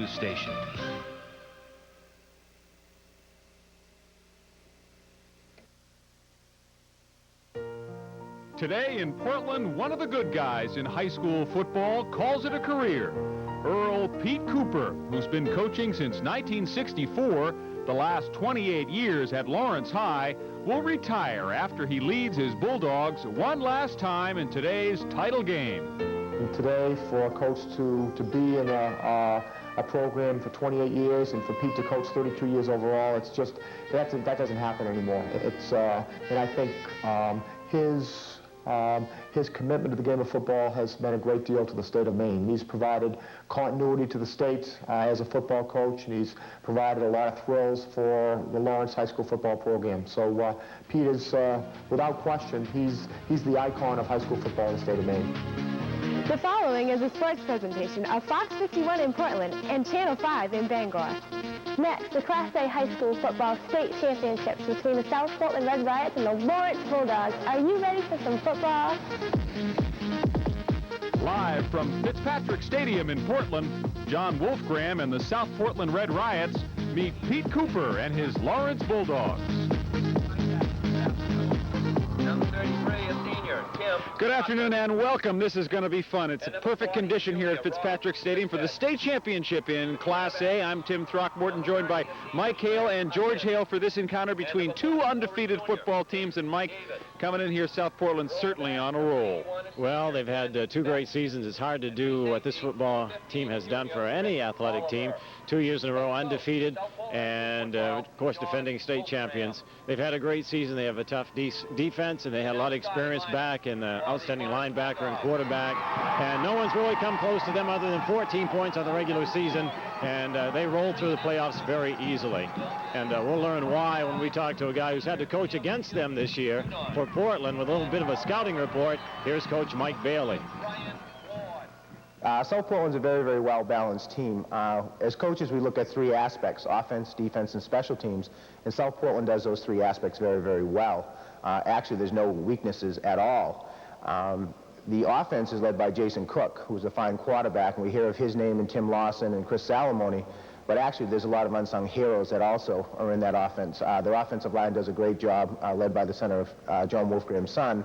station. Today in Portland, one of the good guys in high school football calls it a career. Earl Pete Cooper, who's been coaching since 1964, the last 28 years at Lawrence High, will retire after he leads his Bulldogs one last time in today's title game. And today, for a coach to be in a program for 28 years and for Pete to coach 32 years overall, it's just, that doesn't happen anymore. It's, and I think his commitment to the game of football has meant a great deal to the state of Maine. He's provided continuity to the state as a football coach, and he's provided a lot of thrills for the Lawrence High School football program. So Pete is, without question, he's the icon of high school football in the state of Maine. The following is a sports presentation of Fox 51 in Portland and Channel 5 in Bangor. Next, the Class A high school football state championships between the South Portland Red Riots and the Lawrence Bulldogs. Are you ready for some football? Live from Fitzpatrick Stadium in Portland, John Wolfgram and the South Portland Red Riots meet Pete Cooper and his Lawrence Bulldogs. Good afternoon and welcome. This is going to be fun. It's a perfect condition here at Fitzpatrick Stadium for the state championship in Class A. I'm Tim Throckmorton, joined by Mike Hale and George Hale for this encounter between two undefeated football teams. And Mike, coming in here, South Portland certainly on a roll. Well, they've had 2 great seasons. It's hard to do what this football team has done for any athletic team. 2 years in a row undefeated and, of course, defending state champions. They've had a great season. They have a tough defense, and they had a lot of experience back and outstanding linebacker and quarterback. And no one's really come close to them other than 14 points on the regular season. And they rolled through the playoffs very easily. And we'll learn why when we talk to a guy who's had to coach against them this year for Portland with a little bit of a scouting report. Here's Coach Mike Bailey. South Portland's a very, very well-balanced team. As coaches, we look at 3 aspects: offense, defense, and special teams. And South Portland does those 3 aspects very, very well. Actually, there's no weaknesses at all. The offense is led by Jason Cook, who's a fine quarterback, and we hear of his name and Tim Lawson and Chris Salamone. But actually, there's a lot of unsung heroes that also are in that offense. Their offensive line does a great job, led by the center of John Wolfgram's son.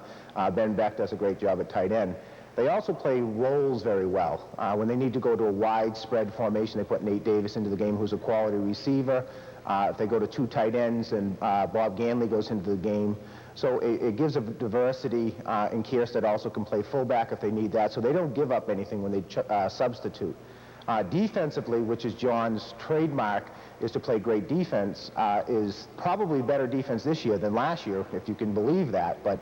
Ben Beck does a great job at tight end. They also play roles very well. When they need to go to a widespread formation, they put Nate Davis into the game, who's a quality receiver. If they go to 2 tight ends, and Bob Ganley goes into the game. So it gives a diversity, and Kierstead also can play fullback if they need that. So they don't give up anything when they substitute. Defensively, which is John's trademark, is to play great defense, is probably better defense this year than last year, if you can believe that. But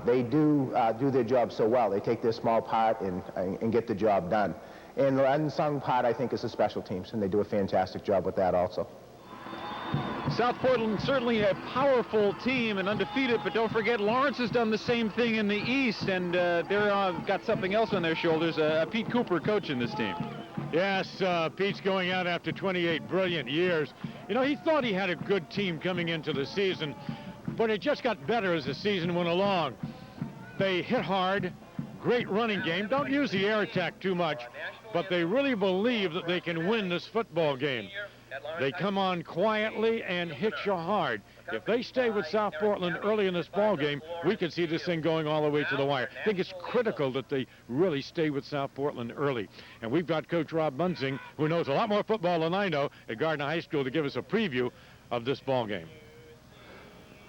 they do their job so well. They take their small part and get the job done. And the unsung part, I think, is the special teams, and they do a fantastic job with that also. South Portland certainly a powerful team and undefeated, but don't forget Lawrence has done the same thing in the East, and they're got something else on their shoulders. Pete Cooper coaching this team. Yes, Pete's going out after 28 brilliant years. You know, he thought he had a good team coming into the season, but it just got better as the season went along. They hit hard, great running game. Don't use the air attack too much, but they really believe that they can win this football game. They come on quietly and hit you hard. If they stay with South Portland early in this ball game, we could see this thing going all the way to the wire. I think it's critical that they really stay with South Portland early. And we've got Coach Rob Munzing, who knows a lot more football than I know, at Gardner High School, to give us a preview of this ball game.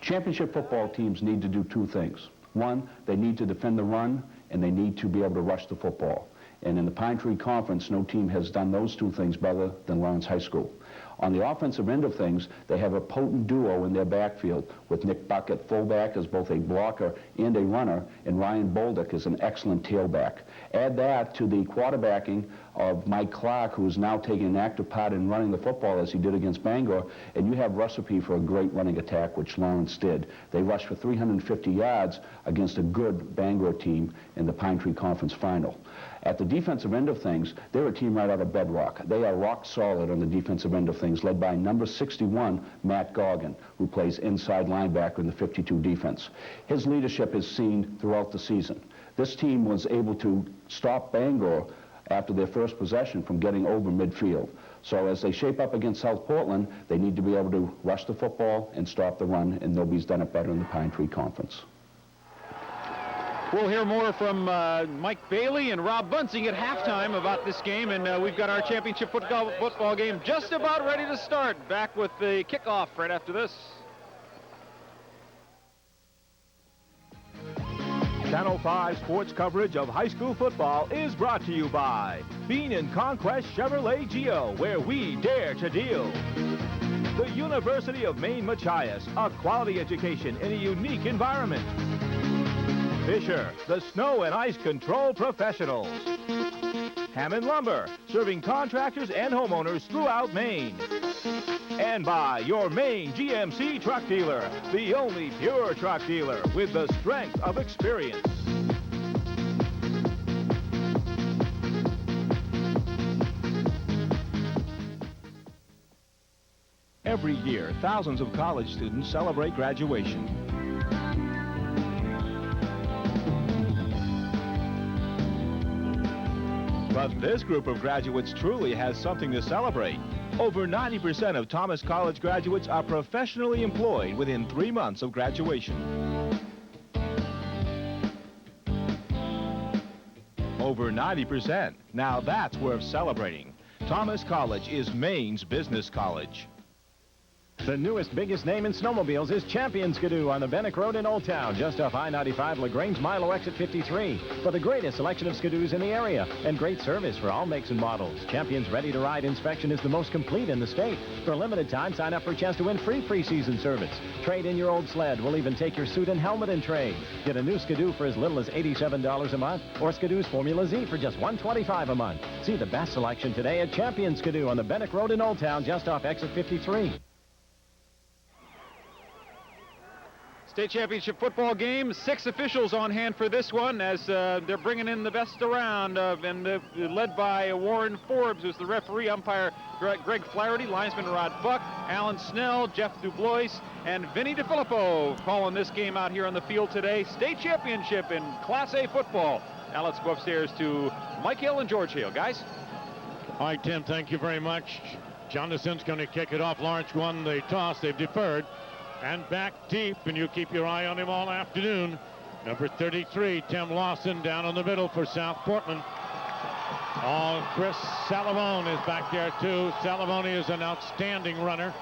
Championship football teams need to do 2 things. One, they need to defend the run, and they need to be able to rush the football. And in the Pine Tree Conference, no team has done those 2 things better than Lawrence High School. On the offensive end of things, they have a potent duo in their backfield, with Nick Buck at fullback as both a blocker and a runner, and Ryan Bolduc is an excellent tailback. Add that to the quarterbacking of Mike Clark, who is now taking an active part in running the football as he did against Bangor, and you have recipe for a great running attack, which Lawrence did. They rushed for 350 yards against a good Bangor team in the Pine Tree Conference Final. At the defensive end of things, they're a team right out of bedrock. They are rock solid on the defensive end of things, led by number 61, Matt Goggin, who plays inside linebacker in the 52 defense. His leadership is seen throughout the season. This team was able to stop Bangor after their first possession from getting over midfield. So as they shape up against South Portland, they need to be able to rush the football and stop the run, and nobody's done it better in the Pine Tree Conference. We'll hear more from Mike Bailey and Rob Bunsing at halftime about this game, and we've got our championship football game just about ready to start. Back with the kickoff right after this. Channel 5 sports coverage of high school football is brought to you by Bean and Conquest Chevrolet Geo, where we dare to deal. The University of Maine Machias, a quality education in a unique environment. Fisher, the snow and ice control professionals. Hammond Lumber, serving contractors and homeowners throughout Maine. And by your Maine GMC truck dealer, the only pure truck dealer with the strength of experience. Every year, thousands of college students celebrate graduation. But this group of graduates truly has something to celebrate. Over 90% of Thomas College graduates are professionally employed within 3 months of graduation. Over 90%. Now that's worth celebrating. Thomas College is Maine's business college. The newest, biggest name in snowmobiles is Champion Skidoo on the Bennick Road in Old Town, just off I-95 LaGrange Milo exit 53. For the greatest selection of Skidoos in the area and great service for all makes and models. Champion's ready-to-ride inspection is the most complete in the state. For a limited time, sign up for a chance to win free preseason service. Trade in your old sled. We'll even take your suit and helmet in trade. Get a new Skidoo for as little as $87 a month, or Skidoo's Formula Z for just $125 a month. See the best selection today at Champion Skidoo on the Bennick Road in Old Town, just off exit 53. State championship football game. 6 officials on hand for this one as they're bringing in the best around, and led by Warren Forbes, who's the referee, umpire Greg Flaherty, linesman Rod Buck, Alan Snell, Jeff Dubois, and Vinny DeFilippo calling this game out here on the field today. State championship in Class A football. Now let's go upstairs to Mike Hale and George Hale. Guys? All right, Tim, thank you very much. Jonathan's going to kick it off. Lawrence won the toss. They've deferred. And back deep, and you keep your eye on him all afternoon. Number 33, Tim Lawson, down in the middle for South Portland. Oh, Chris Salavone is back there, too. Salavone is an outstanding runner.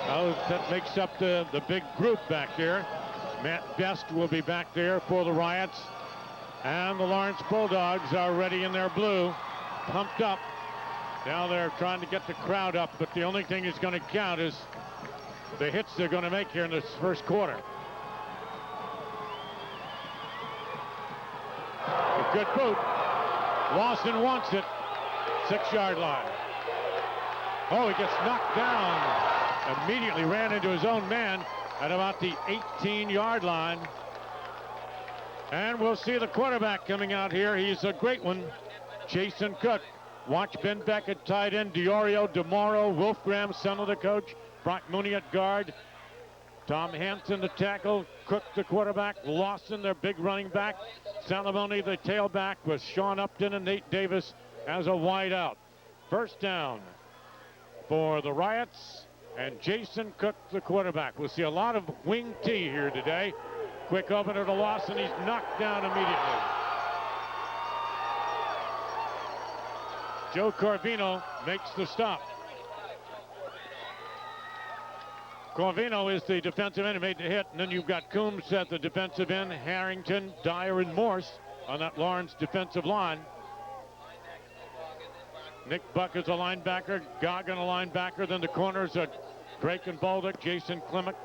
Oh, that makes up the big group back there. Matt Best will be back there for the Riots. And the Lawrence Bulldogs are ready in their blue, pumped up. Now they're trying to get the crowd up, but the only thing that's going to count is the hits they're going to make here in this first quarter. A good boot. Lawson wants it. 6-yard line. Oh, he gets knocked down. Immediately ran into his own man at about the 18-yard line. And we'll see the quarterback coming out here. He's a great one. Jason Cook. Watch Ben Beckett, tight end. Diorio, DeMauro, Wolf Graham, son of the coach. Brock Mooney at guard. Tom Hansen, the tackle. Cook, the quarterback. Lawson, their big running back. Salamone, the tailback, with Sean Upton and Nate Davis as a wide out. First down for the Riots, and Jason Cook, the quarterback. We'll see a lot of wing T here today. Quick opener to Lawson. He's knocked down immediately. Joe Corvino makes the stop. Corvino is the defensive end who made the hit, and then you've got Coombs at the defensive end, Harrington, Dyer, and Morse on that Lawrence defensive line. Nick Buck is a linebacker, Goggin a linebacker, then the corners are Drake and Bolduc, Jason Clement,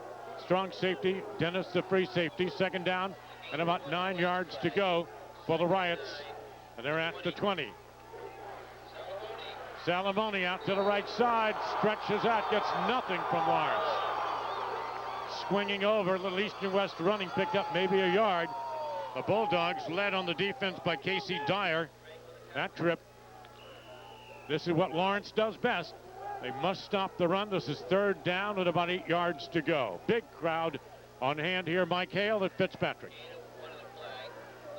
strong safety, Dennis the free safety. Second down and about 9 yards to go for the Riots, and they're at the 20. Salamone out to the right side, stretches out, gets nothing from Lawrence. Swinging over, the east and west running, picked up maybe a yard. The Bulldogs led on the defense by Kasey Dyer. That trip. This is what Lawrence does best. They must stop the run. This is third down with about 8 yards to go. Big crowd on hand here. Mike Hale at Fitzpatrick.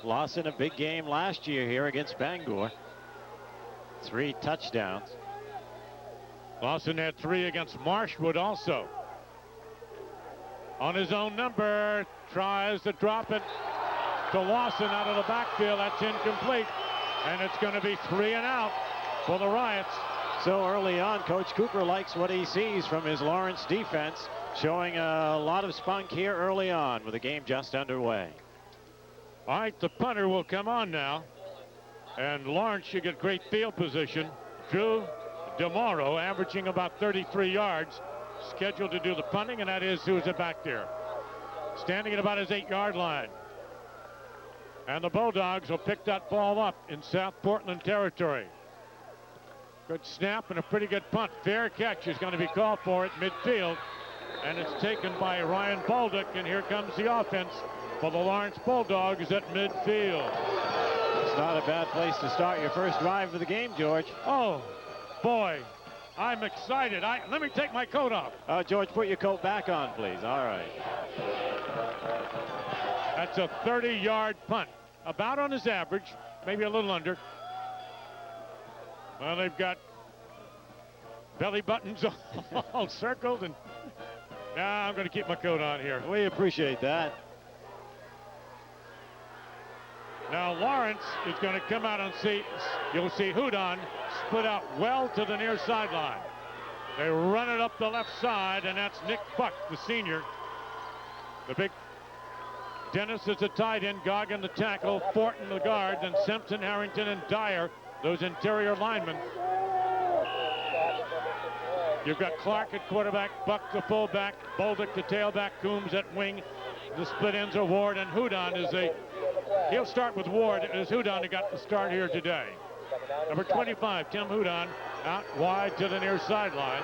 Lawson, a big game last year here against Bangor. 3 touchdowns. Lawson had 3 against Marshwood also. On his own number, tries to drop it to Lawson out of the backfield. That's incomplete. And it's going to be 3 and out for the Riots. So early on, Coach Cooper likes what he sees from his Lawrence defense, showing a lot of spunk here early on with the game just underway. All right, the punter will come on now. And Lawrence should get great field position. Drew DeMauro, averaging about 33 yards, scheduled to do the punting, and that is who's back there, standing at about his 8-yard line. And the Bulldogs will pick that ball up in South Portland territory. Good snap and a pretty good punt. Fair catch is going to be called for at midfield, and it's taken by Ryan Baldock, and here comes the offense for the Lawrence Bulldogs at midfield. It's not a bad place to start your first drive of the game, George. Oh, boy, I'm excited. Let me take my coat off. George, put your coat back on, please. All right. That's a 30-yard punt, about on his average, maybe a little under. Well, they've got belly buttons all circled, and now I'm going to keep my coat on here. We appreciate that. Now Lawrence is going to come out and see, you'll see Houdon split out well to the near sideline. They run it up the left side, and that's Nick Buck, the senior. The big Dennis is the tight end, Goggin the tackle, Fortin the guard, and Simpson, Harrington, and Dyer, those interior linemen. You've got Clark at quarterback, Buck the fullback, Baldock the tailback, Coombs at wing. The split ends are Ward, and Houdon is he'll start with Ward, as Houdon who got the start here today. Number 25, Tim Houdon, out wide to the near sideline.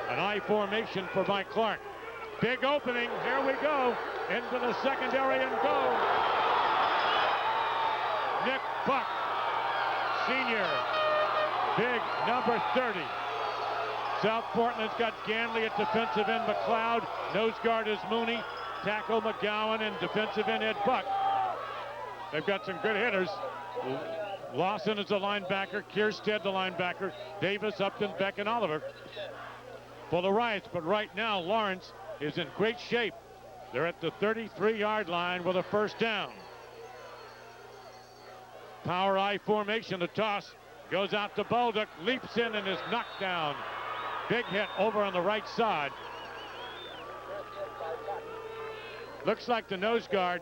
An I formation for Mike Clark. Big opening, here we go, into the secondary and go. Nick Buck, senior, big number 30. South Portland's got Ganley at defensive end, McLeod, nose guard is Mooney, tackle McGowan, and defensive end Ed Buck. They've got some good hitters. Lawson is the linebacker, Kierstead the linebacker, Davis, Upton, Beck, and Oliver for the Riots. But right now, Lawrence is in great shape. They're at the 33-yard line with a first down. Power I formation, the toss goes out to Baldock, leaps in and is knocked down. Big hit over on the right side. Looks like the nose guard,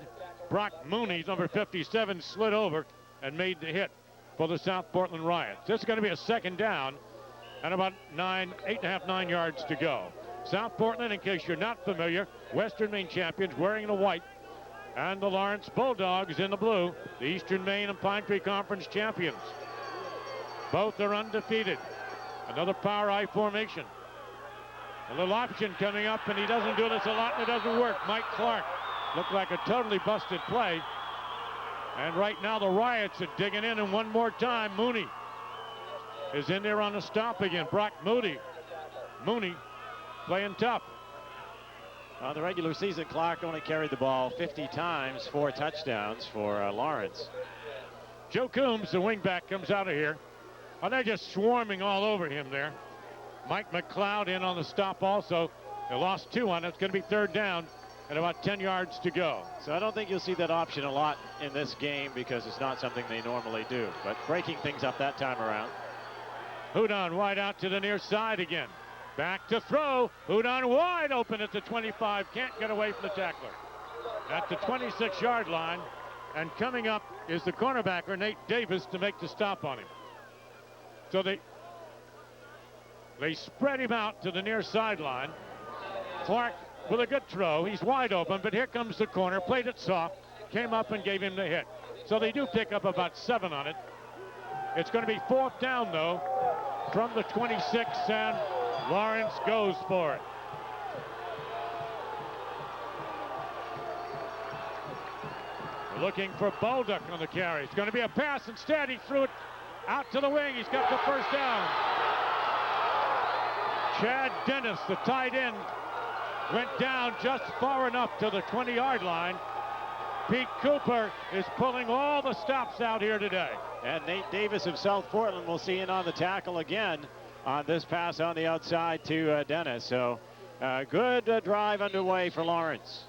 Brock Mooney, number 57, slid over and made the hit for the South Portland Riots. This is going to be a second down and about 8.5, 9 yards to go. South Portland, in case you're not familiar, Western Maine champions wearing the white, and the Lawrence Bulldogs in the blue, the Eastern Maine and Pine Tree Conference champions. Both are undefeated. Another power I formation. A little option coming up, and he doesn't do this a lot, and it doesn't work. Mike Clark looked like a totally busted play. And right now the Riots are digging in, and one more time, Mooney is in there on the stop again. Brock Mooney playing tough. On the regular season, Clark only carried the ball 50 times, 4 touchdowns for Lawrence. Joe Coombs, the wingback, comes out of here. Oh, they're just swarming all over him there. Mike McLeod in on the stop also. They lost 2 on it. It's going to be third down and about 10 yards to go. So I don't think you'll see that option a lot in this game because it's not something they normally do. But breaking things up that time around. Houdon wide out to the near side again. Back to throw. Houdon wide open at the 25. Can't get away from the tackler. At the 26-yard line. And coming up is the cornerbacker, Nate Davis, to make the stop on him. So they spread him out to the near sideline. Clark with a good throw. He's wide open, but here comes the corner. Played it soft. Came up and gave him the hit. So they do pick up about 7 on it. It's going to be 4th down, though, from the 26, and Lawrence goes for it. We're looking for Baldock on the carry. It's going to be a pass. Instead, he threw it out to the wing. He's got the first down. Chad Dennis, the tight end, went down just far enough to the 20-yard line. Pete Cooper is pulling all the stops out here today. And Nate Davis of South Portland will see in on the tackle again on this pass on the outside to Dennis. So good drive underway for Lawrence.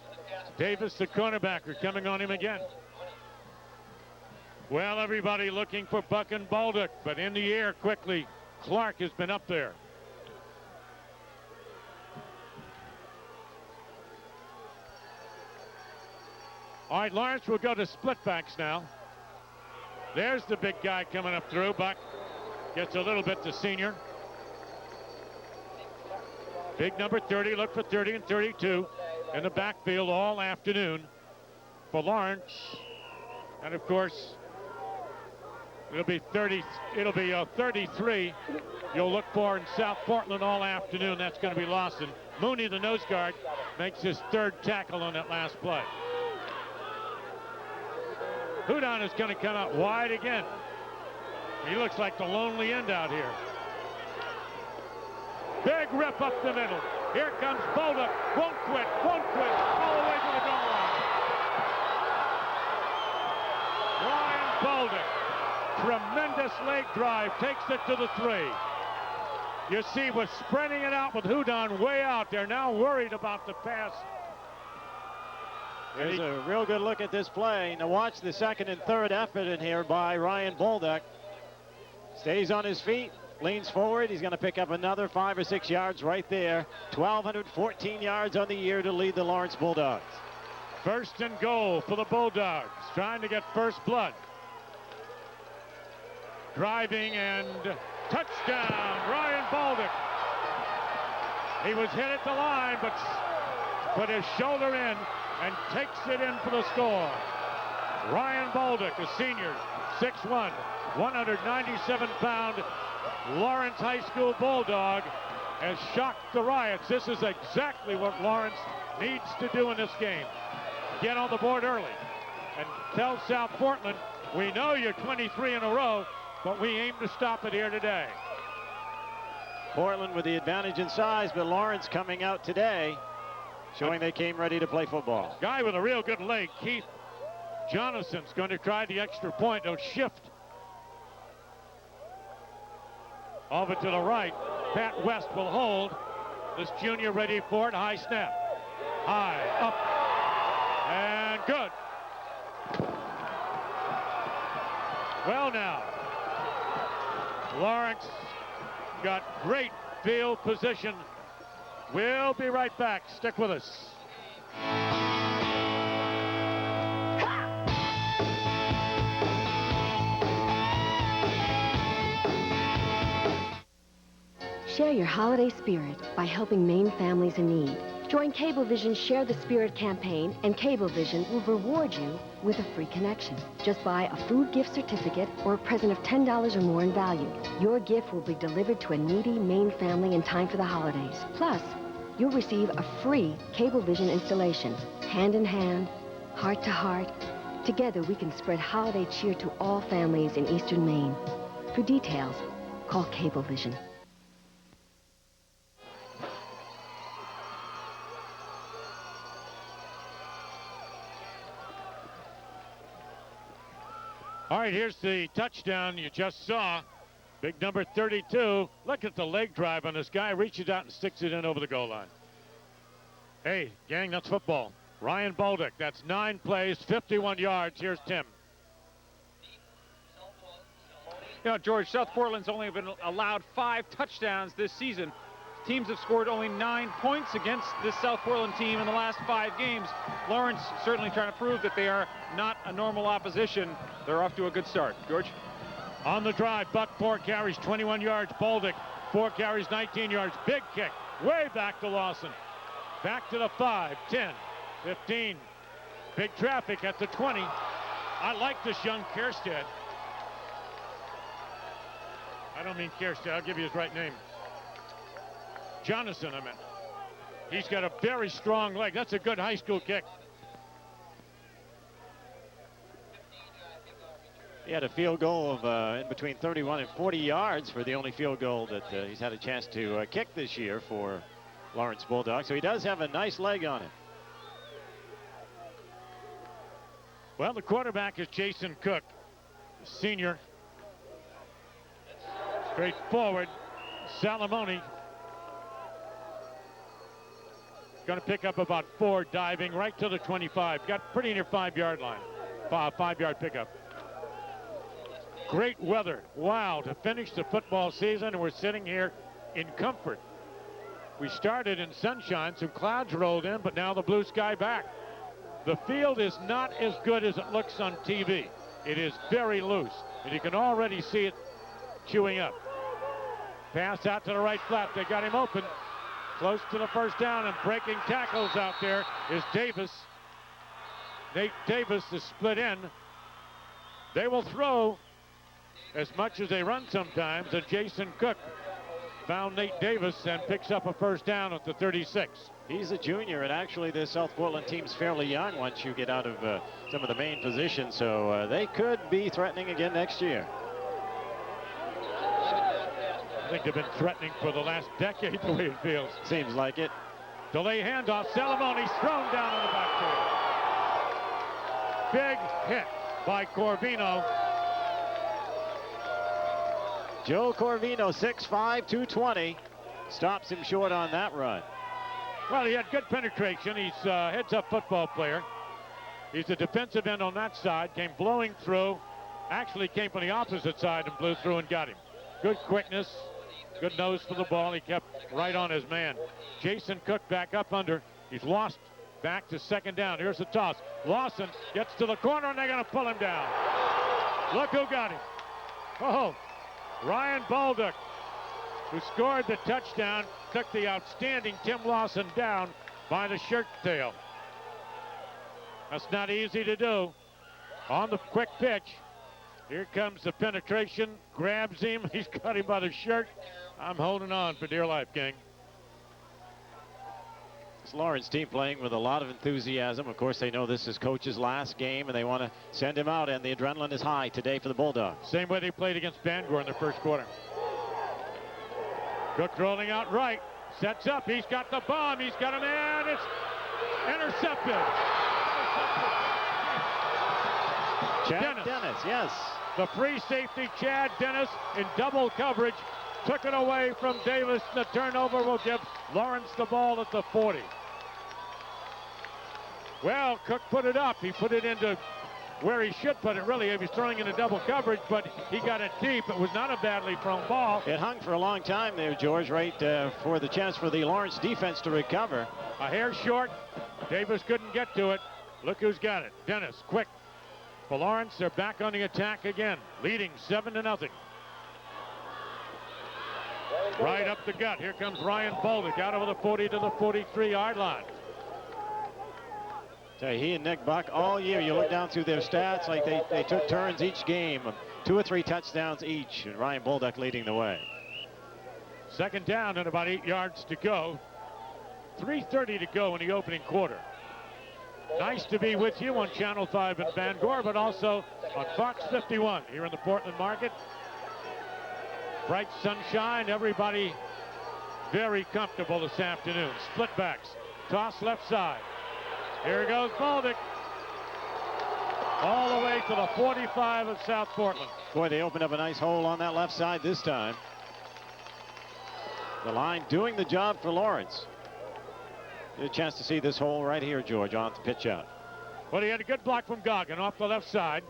Davis, the cornerbacker, coming on him again. Well, everybody looking for Buck and Baldock, but in the air quickly, Clark has been up there. All right, Lawrence will go to split backs now. There's the big guy coming up through. Buck gets a little bit to senior. Big number 30, look for 30 and 32 in the backfield all afternoon for Lawrence. And of course, it'll be 33 you'll look for in South Portland all afternoon. That's going to be Lawson. Mooney, the nose guard, makes his third tackle on that last play. Hudon is going to come out wide again. He looks like the lonely end out here. Big rip up the middle. Here comes Baldock. Won't quit, all the way to the goal line. Ryan Baldock, tremendous leg drive, takes it to the 3. You see, we're spreading it out with Hudon way out. They're now worried about the pass. Here's a real good look at this play. Now watch the second and third effort in here by Ryan Baldock. Stays on his feet, leans forward. He's going to pick up another 5 or 6 yards right there. 1,214 yards on the year to lead the Lawrence Bulldogs. First and goal for the Bulldogs, trying to get first blood. Driving and touchdown, Ryan Baldock. He was hit at the line, but put his shoulder in and takes it in for the score. Ryan Baldock, a senior, 6'1", 197-pound Lawrence High School Bulldog, has shocked the Riots. This is exactly what Lawrence needs to do in this game. Get on the board early and tell South Portland, we know you're 23 in a row, but we aim to stop it here today. Portland with the advantage in size, but Lawrence coming out today, showing they came ready to play football. Guy with a real good leg, Keith Jonason's going to try the extra point. They'll shift over to the right. Pat West will hold. This junior ready for it. High snap. High, up, and good. Well now, Lawrence got great field position. We'll be right back. Stick with us. Share your holiday spirit by helping Maine families in need. Join Cablevision's Share the Spirit campaign, and Cablevision will reward you with a free connection. Just buy a food gift certificate or a present of $10 or more in value. Your gift will be delivered to a needy Maine family in time for the holidays. Plus, you'll receive a free Cablevision installation. Hand in hand, heart to heart. Together we can spread holiday cheer to all families in eastern Maine. For details, call Cablevision. All right, here's the touchdown you just saw. Big number 32. Look at the leg drive on this guy. Reaches out and sticks it in over the goal line. Hey, gang, that's football. Ryan Baldock, that's 9 plays, 51 yards. Here's Tim. You know, George, South Portland's only been allowed 5 touchdowns this season. Teams have scored only 9 points against this South Portland team in the last 5 games. Lawrence certainly trying to prove that they are not a normal opposition. They're off to a good start. George? On the drive, Buck 4 carries, 21 yards. Baldock 4 carries, 19 yards. Big kick, way back to Lawson. Back to the 5, 10, 15. Big traffic at the 20. I like this young Kierstead. I don't mean Kierstead, I'll give you his right name. Jonathan, I meant. He's got a very strong leg. That's a good high school kick. He had a field goal of in between 31 and 40 yards for the only field goal that he's had a chance to kick this year for Lawrence Bulldogs. So he does have a nice leg on him. Well, the quarterback is Jason Cook, senior. Straightforward. Salamone going to pick up about 4, diving right to the 25. Got pretty near 5-yard line. 5-yard pickup. Great weather. Wow, to finish the football season, and we're sitting here in comfort. We started in sunshine, some clouds rolled in, but now the blue sky back. The field is not as good as it looks on TV. It is very loose, and you can already see it chewing up. Pass out to the right flat. They got him open. Close to the first down, and breaking tackles out there is Davis. Nate Davis is split in. They will throw as much as they run sometimes, and Jason Cook found Nate Davis and picks up a first down at the 36. He's a junior, and actually the South Portland team's fairly young once you get out of some of the main positions, so they could be threatening again next year. I think they've been threatening for the last decade, the way it feels. Seems like it. Delay handoff. Salamone's thrown down in the backfield. Big hit by Corvino. Joe Corvino, 6'5", 220. Stops him short on that run. Well, he had good penetration. He's a heads-up football player. He's a defensive end on that side. Came blowing through. Actually came from the opposite side and blew through and got him. Good quickness. Good nose for the ball. He kept right on his man. Jason Cook back up under. He's lost back to second down. Here's the toss. Lawson gets to the corner, and they're going to pull him down. Look who got him. Oh, Ryan Baldock, who scored the touchdown, took the outstanding Tim Lawson down by the shirt tail. That's not easy to do. On the quick pitch, here comes the penetration, grabs him, he's got him by the shirt. I'm holding on for dear life, King. This Lawrence team playing with a lot of enthusiasm. Of course, they know this is Coach's last game, and they want to send him out, and the adrenaline is high today for the Bulldogs. Same way they played against Bangor in the first quarter. Cook rolling out right, sets up, he's got the bomb, he's got a man, it's intercepted. Chad Dennis, yes. The free safety, Chad Dennis, in double coverage, took it away from Davis. The turnover will give Lawrence the ball at the 40. Well, Cook put it up. He put it into where he should put it, really. He was throwing into double coverage, but he got it deep. It was not a badly thrown ball. It hung for a long time there, George, right for the chance for the Lawrence defense to recover. A hair short. Davis couldn't get to it. Look who's got it. Dennis, quick. For Lawrence, they're back on the attack again, leading 7-0. Right up the gut. Here comes Ryan Baldock out over the 40 to the 43-yard line. Tell you, he and Nick Buck all year, you look down through their stats like they took turns each game, 2 or 3 touchdowns each, and Ryan Baldock leading the way. Second down and about 8 yards to go. 3:30 to go in the opening quarter. Nice to be with you on Channel 5 at Bangor, but also on Fox 51 here in the Portland market. Bright sunshine, everybody very comfortable this afternoon. Split backs, toss left side. Here goes Baldock. All the way to the 45 of South Portland. Boy, they opened up a nice hole on that left side this time. The line doing the job for Lawrence. Get a chance to see this hole right here, George, on the pitch out. Well, he had a good block from Goggin off the left side.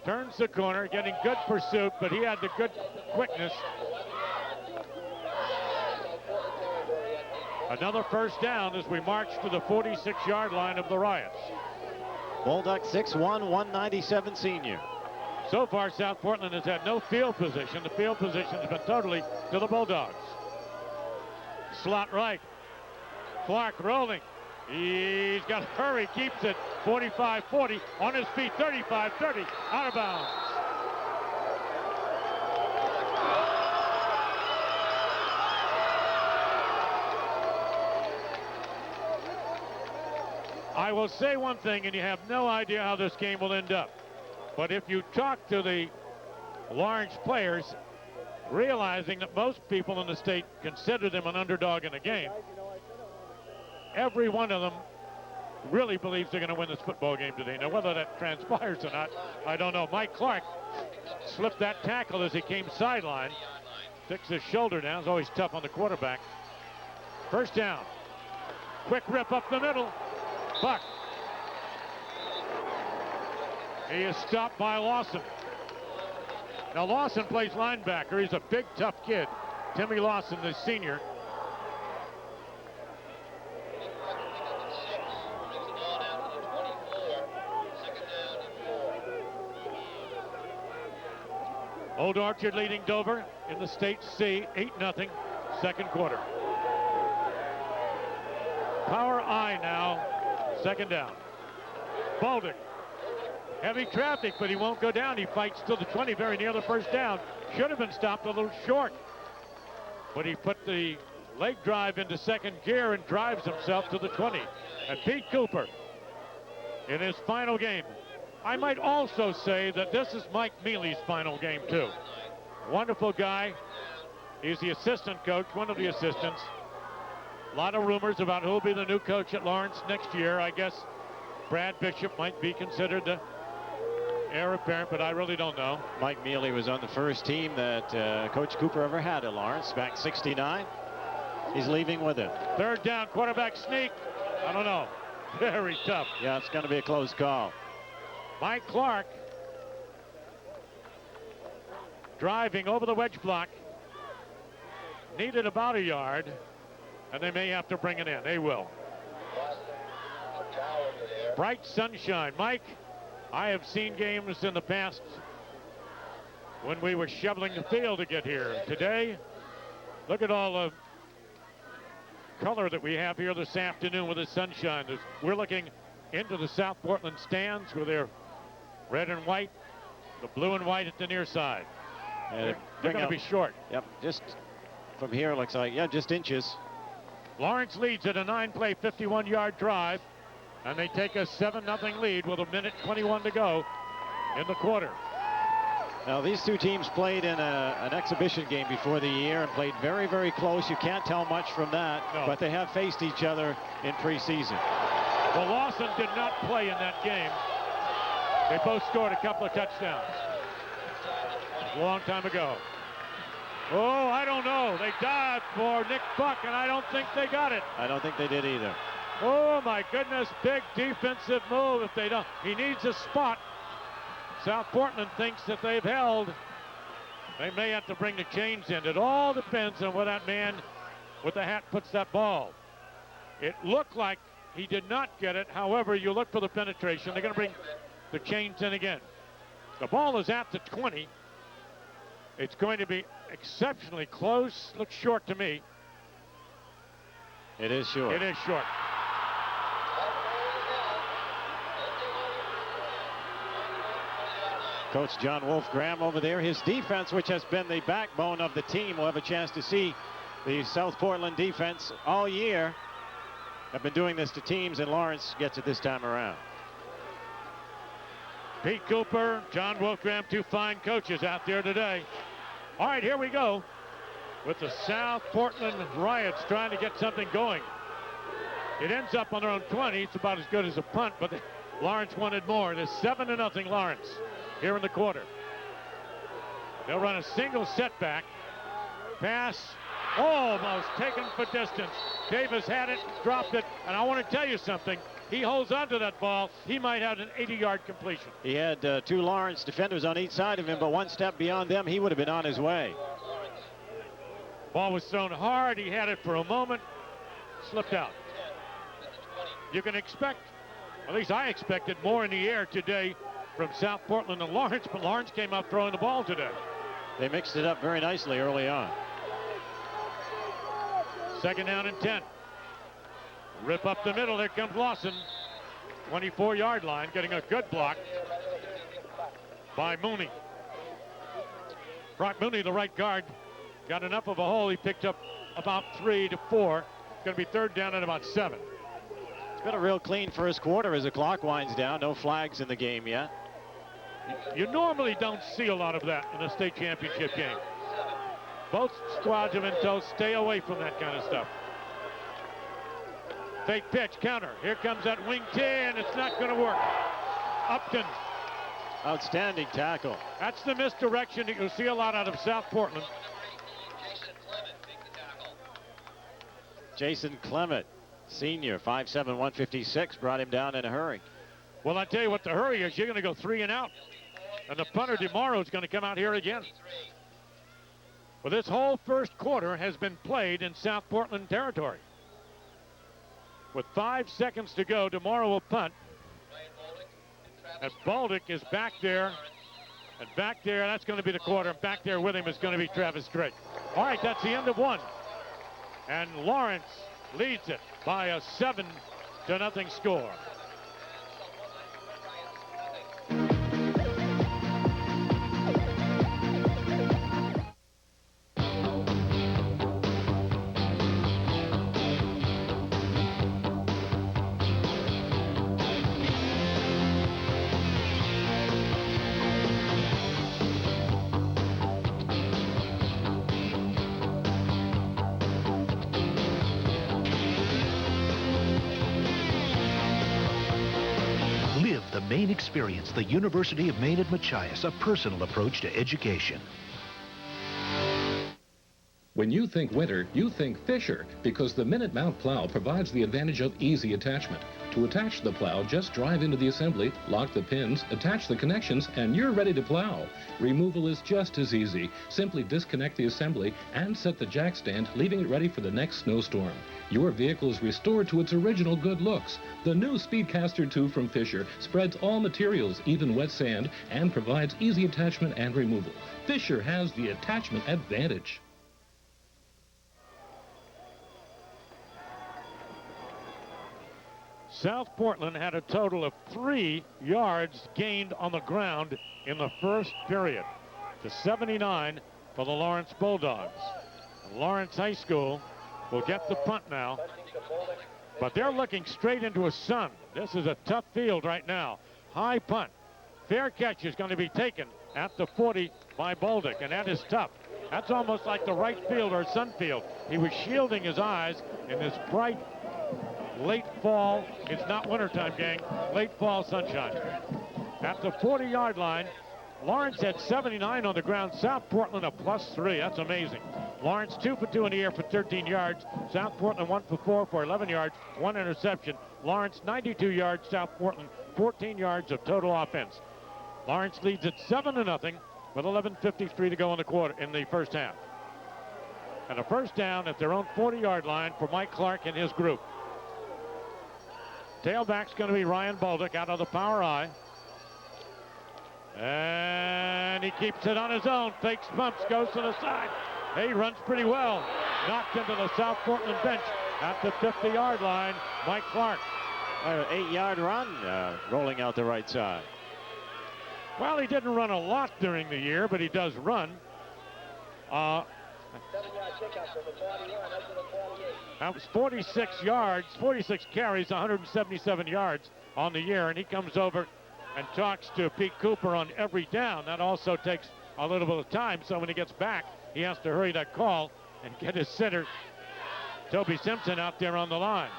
Turns the corner, getting good pursuit, but he had the good quickness. Another first down as we march to the 46-yard line of the Riots. Baldock 6'1", 197 senior. So far, South Portland has had no field position. The field position has been totally to the Bulldogs. Slot right. Clark rolling. He's got to hurry, keeps it 45-40, on his feet 35-30, out of bounds. I will say one thing, and you have no idea how this game will end up. But if you talk to the Lawrence players, realizing that most people in the state consider them an underdog in the game, every one of them really believes they're going to win this football game today. Now, whether that transpires or not, I don't know. Mike Clark slipped that tackle as he came sideline. Sticks his shoulder down. It's always tough on the quarterback. First down. Quick rip up the middle. Buck. He is stopped by Lawson. Now Lawson plays linebacker. He's a big, tough kid. Timmy Lawson, the senior. Old Orchard leading Dover in the State C, 8-0, second quarter. Power I now, second down. Balding. Heavy traffic, but he won't go down. He fights till the 20, very near the first down. Should have been stopped a little short. But he put the leg drive into second gear and drives himself to the 20. And Pete Cooper, in his final game. I might also say that this is Mike Mealy's final game, too. Wonderful guy. He's the assistant coach, one of the assistants. A lot of rumors about who will be the new coach at Lawrence next year. I guess Brad Bishop might be considered the heir apparent, but I really don't know. Mike Mealy was on the first team that Coach Cooper ever had at Lawrence back in '69. He's leaving with him. Third down, quarterback sneak. I don't know. Very tough. Yeah, it's going to be a close call. Mike Clark driving over the wedge block. Needed about a yard, and they may have to bring it in. They will. Bright sunshine. Mike, I have seen games in the past when we were shoveling the field to get here. Today, look at all the color that we have here this afternoon with the sunshine. We're looking into the South Portland stands with their red and white, the blue and white at the near side. And they're going to be short. Yep, just from here, it looks like, yeah, just inches. Lawrence leads at a 9-play, 51-yard drive, and they take a 7-0 lead with 1:21 to go in the quarter. Now, these two teams played in an exhibition game before the year and played very, very close. You can't tell much from that, but they have faced each other in preseason. Well, Lawson did not play in that game. They both scored a couple of touchdowns a long time ago. Oh, I don't know. They dived for Nick Buck, and I don't think they got it. I don't think they did either. Oh, my goodness. Big defensive move if they don't. He needs a spot. South Portland thinks that they've held. They may have to bring the chains in. It all depends on where that man with the hat puts that ball. It looked like he did not get it. However, you look for the penetration. They're going to bring the chains in again. The ball is at the 20. It's going to be exceptionally close. Looks short to me. It is short. It is short. Coach John Wolfgram over there. His defense, which has been the backbone of the team. We'll have a chance to see the South Portland defense all year. Have been doing this to teams, and Lawrence gets it this time around. Pete Cooper, John Wolfgram, two fine coaches out there today. All right, here we go with the South Portland Riots trying to get something going. It ends up on their own 20. It's about as good as a punt, but Lawrence wanted more. It is 7-0 Lawrence here in the quarter. They'll run a single setback. Pass almost taken for distance. Davis had it, dropped it, and I want to tell you something. He holds onto that ball. He might have an 80-yard completion. He had two Lawrence defenders on each side of him, but one step beyond them, he would have been on his way. Ball was thrown hard. He had it for a moment, slipped out. You can expect, at least I expected, more in the air today from South Portland and Lawrence, but Lawrence came up throwing the ball today. They mixed it up very nicely early on. Second down and 10. Rip up the middle. There comes Lawson. 24-yard line, getting a good block by Mooney. Brock Mooney, the right guard, got enough of a hole. He picked up about 3 to 4. It's going to be third down and about 7. It's been a real clean first quarter as the clock winds down. No flags in the game yet. You normally don't see a lot of that in a state championship game. Both squads have been told stay away from that kind of stuff. Fake pitch, counter. Here comes that wing T, and it's not going to work. Upton. Outstanding tackle. That's the misdirection that you'll see a lot out of South Portland. Jason Clement, senior, 5'7", 156, brought him down in a hurry. Well, I tell you what the hurry is. You're going to go 3 and out. And the punter tomorrow is going to come out here again. Well, this whole first quarter has been played in South Portland territory. With 5 seconds to go, tomorrow will punt. And Baldick is back there. And back there, that's going to be the quarter. And back there with him is going to be Travis Drake. All right, that's the end of one. And Lawrence leads it by a 7-0 score. Maine experience, the University of Maine at Machias, a personal approach to education. When you think winter, you think Fisher, because the Minute Mount plow provides the advantage of easy attachment. To attach the plow, just drive into the assembly, lock the pins, attach the connections, and you're ready to plow. Removal is just as easy. Simply disconnect the assembly and set the jack stand, leaving it ready for the next snowstorm. Your vehicle is restored to its original good looks. The new Speedcaster 2 from Fisher spreads all materials, even wet sand, and provides easy attachment and removal. Fisher has the attachment advantage. South Portland had a total of 3 yards gained on the ground in the first period to 79 for the Lawrence Bulldogs. Lawrence High School will get the punt now, but they're looking straight into a sun. This is a tough field right now. High punt. Fair catch is going to be taken at the 40 by Baldick, and that is tough. That's almost like the right field or sun field. He was shielding his eyes in this bright late fall, it's not wintertime, gang, late fall sunshine. At the 40-yard line, Lawrence had 79 on the ground. South Portland a +3. That's amazing. Lawrence 2 for 2 in the air for 13 yards. South Portland 1 for 4 for 11 yards, 1 interception. Lawrence 92 yards. South Portland 14 yards of total offense. Lawrence leads at 7-0 with 11:53 to go in the quarter, in the first half. And a first down at their own 40-yard line for Mike Clark and his group. Tailback's going to be Ryan Baldick out of the power I. And he keeps it on his own. Fakes, bumps, goes to the side. He runs pretty well. Knocked into the South Portland bench at the 50-yard line. Mike Clark. An 8-yard run rolling out the right side. Well, he didn't run a lot during the year, but he does run. That was 46 yards, 46 carries, 177 yards on the year, and he comes over and talks to Pete Cooper on every down. That also takes a little bit of time, so when he gets back, he has to hurry that call and get his center, Tobey Simpson, out there on the line.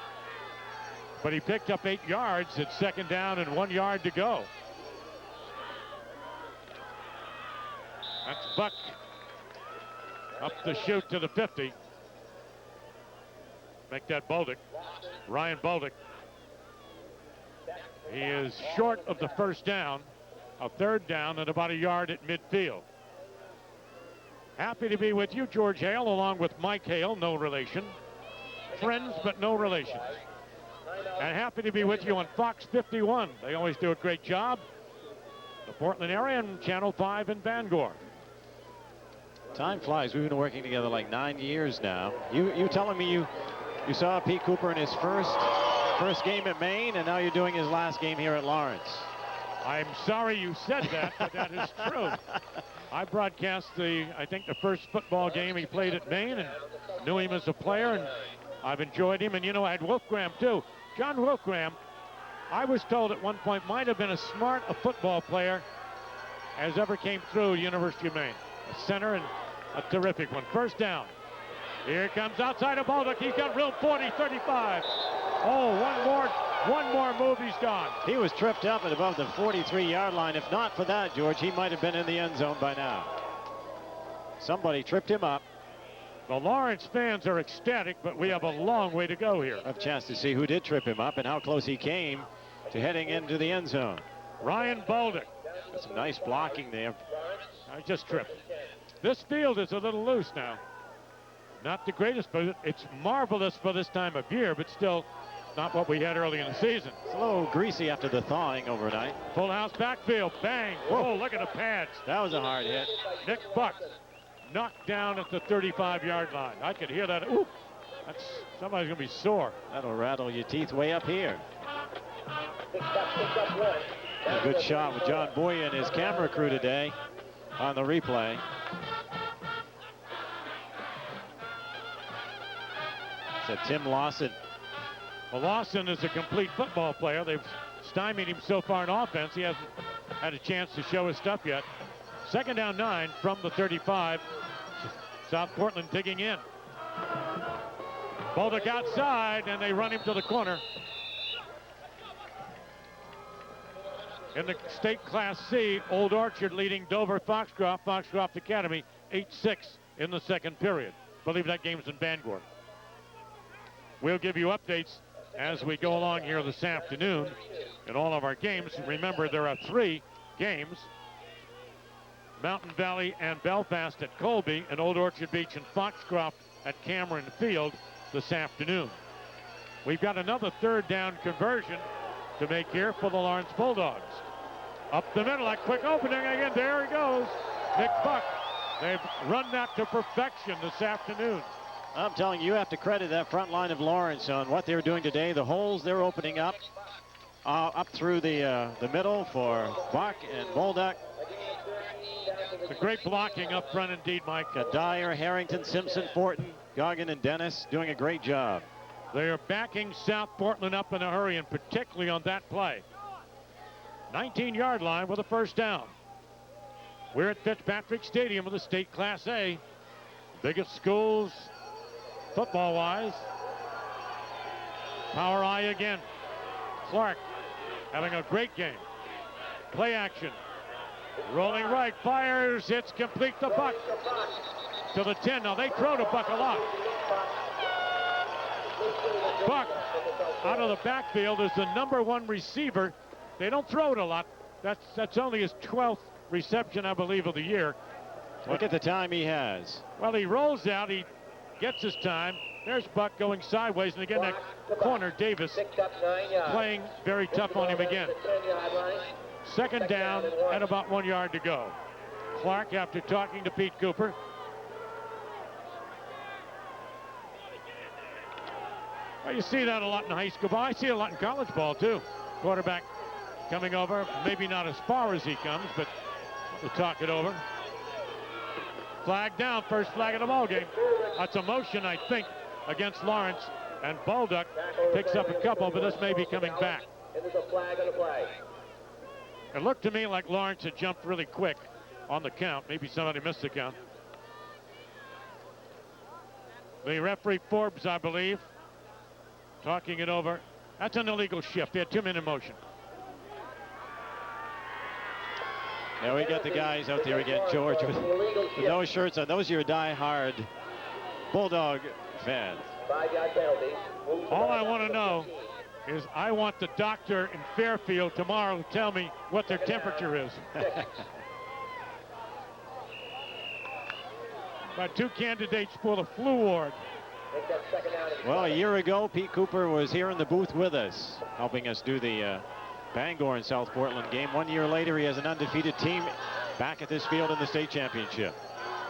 But he picked up 8 yards. It's second down and 1 yard to go. That's Buck up the chute to the 50. Make that Baldick. Ryan Baldick. He is short of the first down, a third down and about a yard at midfield. Happy to be with you, George Hale, along with Mike Hale, no relation. Friends, but no relations. And happy to be with you on Fox 51. They always do a great job. The Portland area and Channel 5 in Bangor. Time flies. We've been working together like 9 years now. You telling me you saw Pete Cooper in his first game at Maine, and now you're doing his last game here at Lawrence. I'm sorry you said that, but that is true. I broadcast I think the first football game he played at Maine, and knew him as a player, and I've enjoyed him. And you know, I had Wolfgram too. John Wolfgram, I was told at one point, might have been as smart a football player as ever came through University of Maine. A center and a terrific one. First down. Here comes outside of Bulldog. He's got room 40, 35. Oh, one more move, he's gone. He was tripped up at above the 43-yard line. If not for that, George, he might have been in the end zone by now. Somebody tripped him up. The Lawrence fans are ecstatic, but we have a long way to go here. A chance to see who did trip him up and how close he came to heading into the end zone. Ryan Bulldog. That's some nice blocking there. I just tripped. This field is a little loose now. Not the greatest, but it's marvelous for this time of year, but still not what we had early in the season. It's a little greasy after the thawing overnight. Full house backfield, bang. Whoa, look at the pads. That was a hard hit. Nick Buck knocked down at the 35-yard line. I could hear that. Ooh, somebody's going to be sore. That'll rattle your teeth way up here. A good shot with John Boyer and his camera crew today on the replay. So Tim Lawson. Well, Lawson is a complete football player. They've stymied him so far in offense. He hasn't had a chance to show his stuff yet. 2nd down 9 from the 35. South Portland digging in. Bulldog outside, and they run him to the corner. In the state Class C, Old Orchard leading Dover Foxcroft. Foxcroft Academy 8-6 in the second period. I believe that game's in Bangor. We'll give you updates as we go along here this afternoon in all of our games. Remember, there are 3 games. Mountain Valley and Belfast at Colby, and Old Orchard Beach and Foxcroft at Cameron Field this afternoon. We've got another 3rd down conversion to make here for the Lawrence Bulldogs. Up the middle, a quick opening again. There he goes. Nick Buck. They've run that to perfection this afternoon. I'm telling you, you have to credit that front line of Lawrence on what they're doing today. The holes they're opening up through the middle for Buck and Bulldog. A great blocking up front indeed, Mike. Dyer, Harrington, Simpson, Fortin, Goggin, and Dennis doing a great job. They are backing South Portland up in a hurry, and particularly on that play. 19-yard line with a 1st down. We're at Fitzpatrick Stadium with the state Class A. Biggest schools football-wise. Power I again. Clark having a great game. Play action. Rolling right, fires, hits complete to Buck. To the 10. Now they throw to Buck a lot. Buck out of the backfield is the #1 receiver. They don't throw it a lot. That's only his 12th reception, I believe, of the year. Look at the time he has. Well, he rolls out, he gets his time. There's Buck going sideways, and again that corner, Davis, playing very tough on him again. 2nd down and about 1 yard to go. Clark, after talking to Pete Cooper. Well, you see that a lot in high school ball. I see it a lot in college ball, too. Quarterback coming over, maybe not as far as he comes, but to talk it over. Flag down, first flag of the ball game. That's a motion, I think, against Lawrence, and Bulldog picks up a couple, but this may be coming back. It looked to me like Lawrence had jumped really quick on the count. Maybe somebody missed the count. The referee Forbes, I believe, talking it over. That's an illegal shift. They had 2 men in motion. Now we got the guys out there again, George, with no shirts on. Those are your die-hard Bulldog fans. All I want to know is I want the doctor in Fairfield tomorrow to tell me what their temperature is. About 2 candidates for the flu ward. Well, a year ago, Pete Cooper was here in the booth with us, helping us do the Bangor and South Portland game. 1 year later, he has an undefeated team back at this field in the state championship.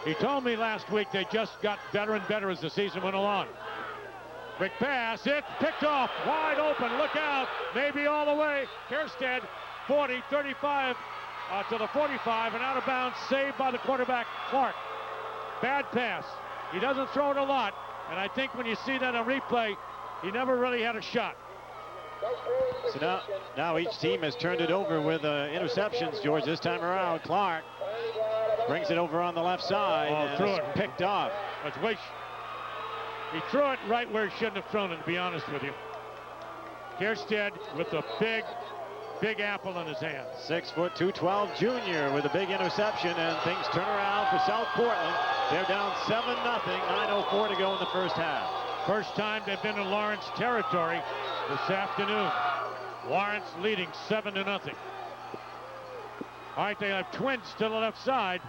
He told me last week they just got better and better as the season went along. Quick pass, it's picked off, wide open, look out, maybe all the way. Kerstead, 40, 35 to the 45, and out of bounds, saved by the quarterback, Clark. Bad pass. He doesn't throw it a lot, and I think when you see that on replay, he never really had a shot. So now each team has turned it over with interceptions, George, this time around. Clark brings it over on the left side, and it's picked off. That's He threw it right where he shouldn't have thrown it, to be honest with you. Kierstead with the big apple in his hand. 6', 212 junior with a big interception, and things turn around for South Portland. They're down 7-0, 9:04 to go in the first half. First time they've been in Lawrence territory this afternoon. Lawrence leading 7-0. All right, they have twins to the left side.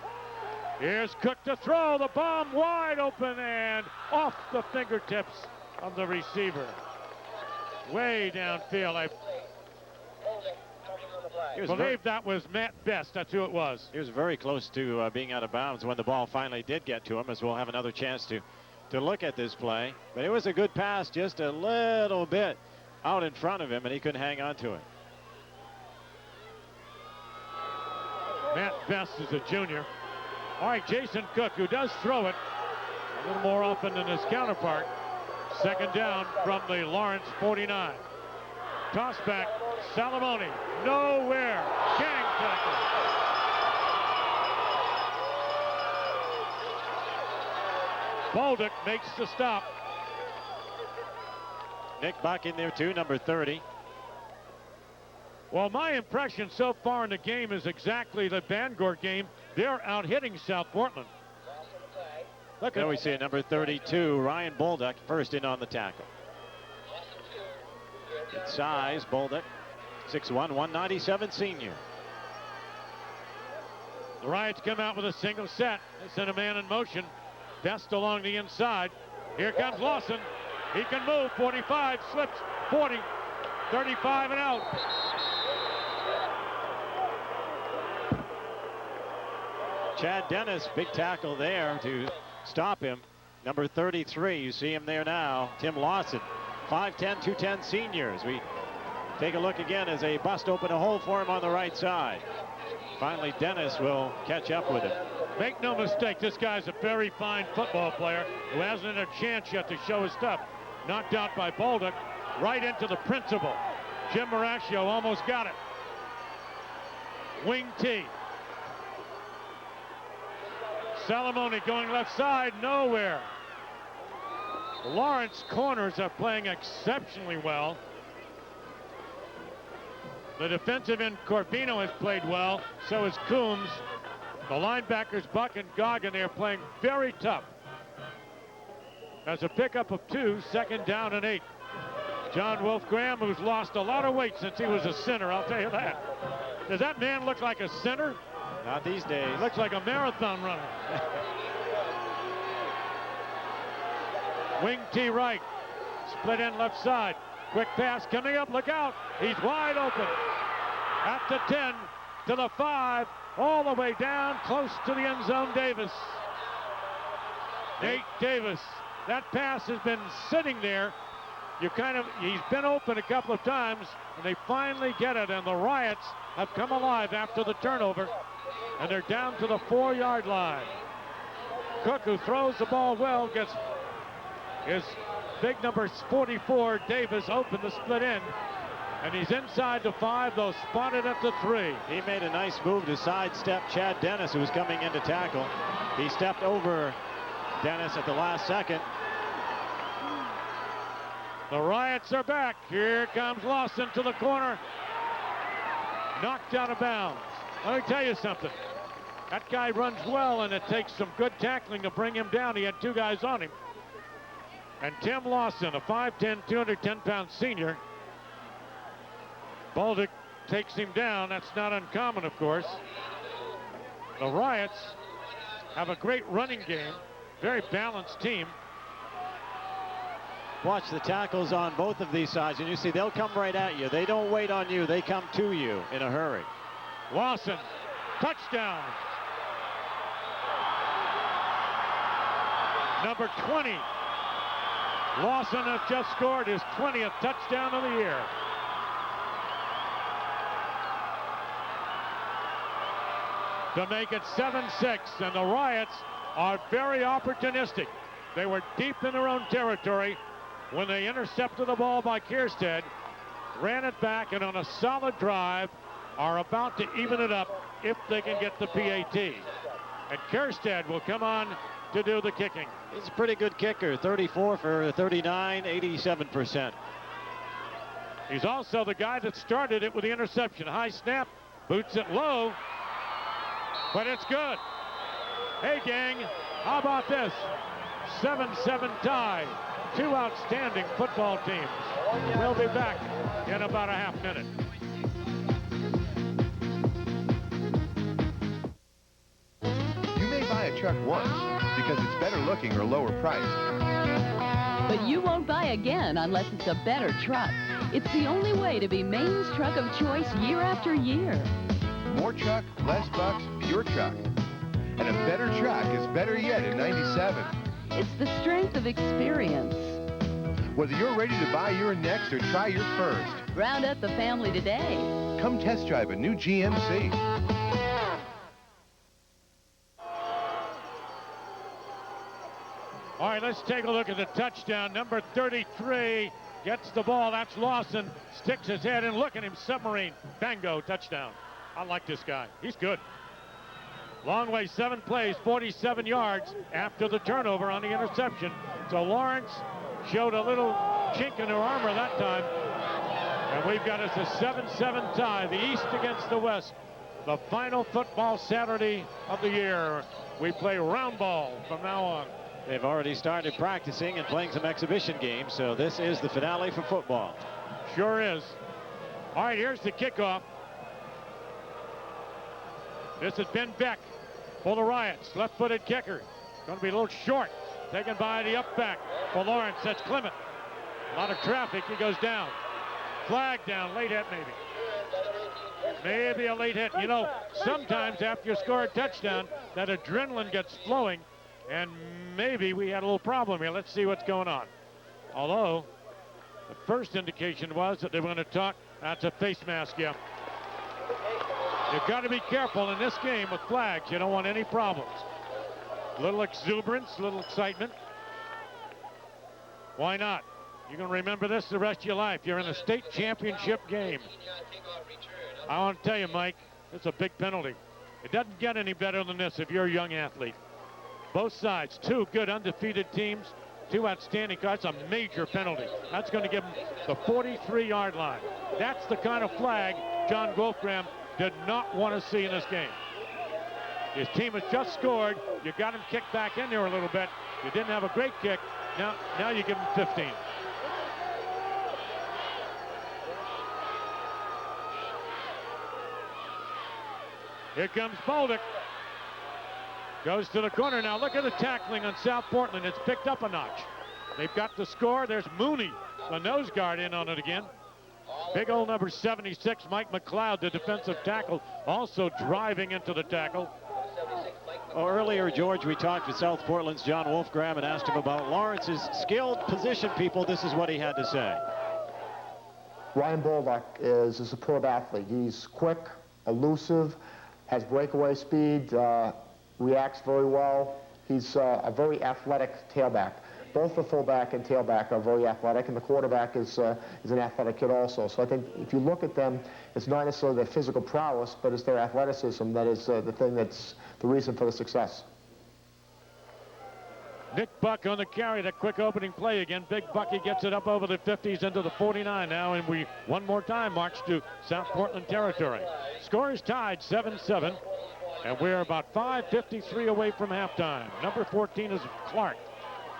Here's Cook to throw. The bomb wide open and off the fingertips of the receiver. Way downfield. I believe that was Matt Best. That's who it was. He was very close to being out of bounds when the ball finally did get to him, as we'll have another chance to look at this play. But it was a good pass, just a little bit out in front of him, and he couldn't hang on to it. Matt Best is a junior. All right, Jason Cook, who does throw it a little more often than his counterpart. Second down from the Lawrence 49. Toss back, Salamone, nowhere. Gang tackle. Bolduc makes the stop. Nick Buck in there too, number 30. Well, my impression so far in the game is exactly the Bangor game. They're out hitting South Portland. Look, there we see a number 32, Ryan Bolduc, first in on the tackle. Good size, Bolduc, 6'1", 197 senior. The Riots come out with a single set. They send a man in motion. Best along the inside. Here comes Lawson. He can move. 45, slips. 40, 35 and out. Chad Dennis, big tackle there to stop him. Number 33, you see him there now. Tim Lawson, 5'10", 210 seniors. We take a look again as they bust open a hole for him on the right side. Finally, Dennis will catch up with him. Make no mistake, this guy's a very fine football player who hasn't had a chance yet to show his stuff. Knocked out by Bolduc, right into the principal. Jim Maracchio almost got it. Wing T. Salamone going left side, nowhere. Lawrence corners are playing exceptionally well. The defensive end Corbino has played well, so has Coombs. The linebackers Buck and Goggin, they're playing very tough. That's a pickup of 2, second down and 8. John Wolf Graham, who's lost a lot of weight since he was a center, I'll tell you that. Does that man look like a center? Not these days. Looks like a marathon runner. Wing T right. Split end left side. Quick pass coming up. Look out. He's wide open. At the 10, to the 5, all the way down, close to the end zone, Davis. Nate Davis. That pass has been sitting there. He's been open a couple of times, and they finally get it, and the Riots have come alive after the turnover, and they're down to the 4-yard line. Cook, who throws the ball well, gets his big number 44, Davis, open the split end, and he's inside the 5, though spotted at the 3. He made a nice move to sidestep Chad Dennis, who was coming in to tackle. He stepped over Dennis at the last second. The Riots are back. Here comes Lawson to the corner. Knocked out of bounds. Let me tell you something. That guy runs well, and it takes some good tackling to bring him down. He had 2 guys on him. And Tim Lawson, a 5'10", 210-pound senior. Bolduc takes him down. That's not uncommon, of course. The Riots have a great running game. Very balanced team. Watch the tackles on both of these sides, and you see they'll come right at you. They don't wait on you. They come to you in a hurry. Lawson, touchdown. Number 20. Lawson has just scored his 20th touchdown of the year. To make it 7-6, and the Riots are very opportunistic. They were deep in their own territory when they intercepted the ball by Kierstead, ran it back, and on a solid drive are about to even it up if they can get the PAT. And Kierstead will come on to do the kicking. He's a pretty good kicker, 34 for 39, 87%. He's also the guy that started it with the interception. High snap, boots it low, but it's good. Hey, gang, how about this? 7-7 tie. Two outstanding football teams. We'll be back in about a half minute. You may buy a truck once because it's better looking or lower priced. But you won't buy again unless it's a better truck. It's the only way to be Maine's truck of choice year after year. More truck, less bucks, pure truck. And a better truck is better yet in 97. It's the strength of experience. Whether you're ready to buy your next or try your first, Round up the family today. come test drive a new GMC. All right, let's take a look at the touchdown. Number 33 gets the ball. That's Lawson. Sticks his head in. Look at him, submarine. Bango, touchdown. I like this guy. He's good. Long way, 7 plays, 47 yards after the turnover on the interception. So Lawrence showed a little chink in her armor that time. And we've got us a 7-7 tie, the East against the West. The final football Saturday of the year. We play round ball from now on. They've already started practicing and playing some exhibition games, so this is the finale for football. Sure is. All right, here's the kickoff. This is Ben Beck for the Riots. Left-footed kicker. Going to be a little short. Taken by the up back for Lawrence. That's Clement. A lot of traffic. He goes down. Flag down. Late hit, maybe. Maybe a late hit. You know, sometimes after you score a touchdown, that adrenaline gets flowing, and maybe we had a little problem here. Let's see what's going on. Although, the first indication was that they were going to talk. That's a face mask, yeah. You've got to be careful in this game with flags. You don't want any problems. Little exuberance, little excitement. Why not? You're going to remember this the rest of your life. You're in a state championship game. I want to tell you, Mike, it's a big penalty. It doesn't get any better than this if you're a young athlete. Both sides, 2 good undefeated teams, 2 outstanding cards. A major penalty. That's going to give them the 43-yard line. That's the kind of flag John Wolfgram did not want to see in this game. His team has just scored. You got him kicked back in there a little bit. You didn't have a great kick. Now you give him 15. Here comes Bolduc. Goes to the corner. Now look at the tackling on South Portland. It's picked up a notch. They've got the score. There's Mooney, the nose guard, in on it again. Big old number 76, Mike McLeod, the defensive tackle, also driving into the tackle. Well, earlier, George, we talked with South Portland's John Wolfgram and asked him about Lawrence's skilled position people. This is what he had to say. Ryan Bolduc is a superb athlete. He's quick, elusive, has breakaway speed, reacts very well. He's a very athletic tailback. Both the fullback and tailback are very athletic, and the quarterback is an athletic kid also. So I think if you look at them, it's not necessarily their physical prowess, but it's their athleticism that is the thing that's the reason for the success. Nick Buck on the carry, that quick opening play again. Big Bucky gets it up over the 50s into the 49 now, and we one more time march to South Portland territory. Score is tied 7-7, and we're about 5:53 away from halftime. Number 14 is Clark,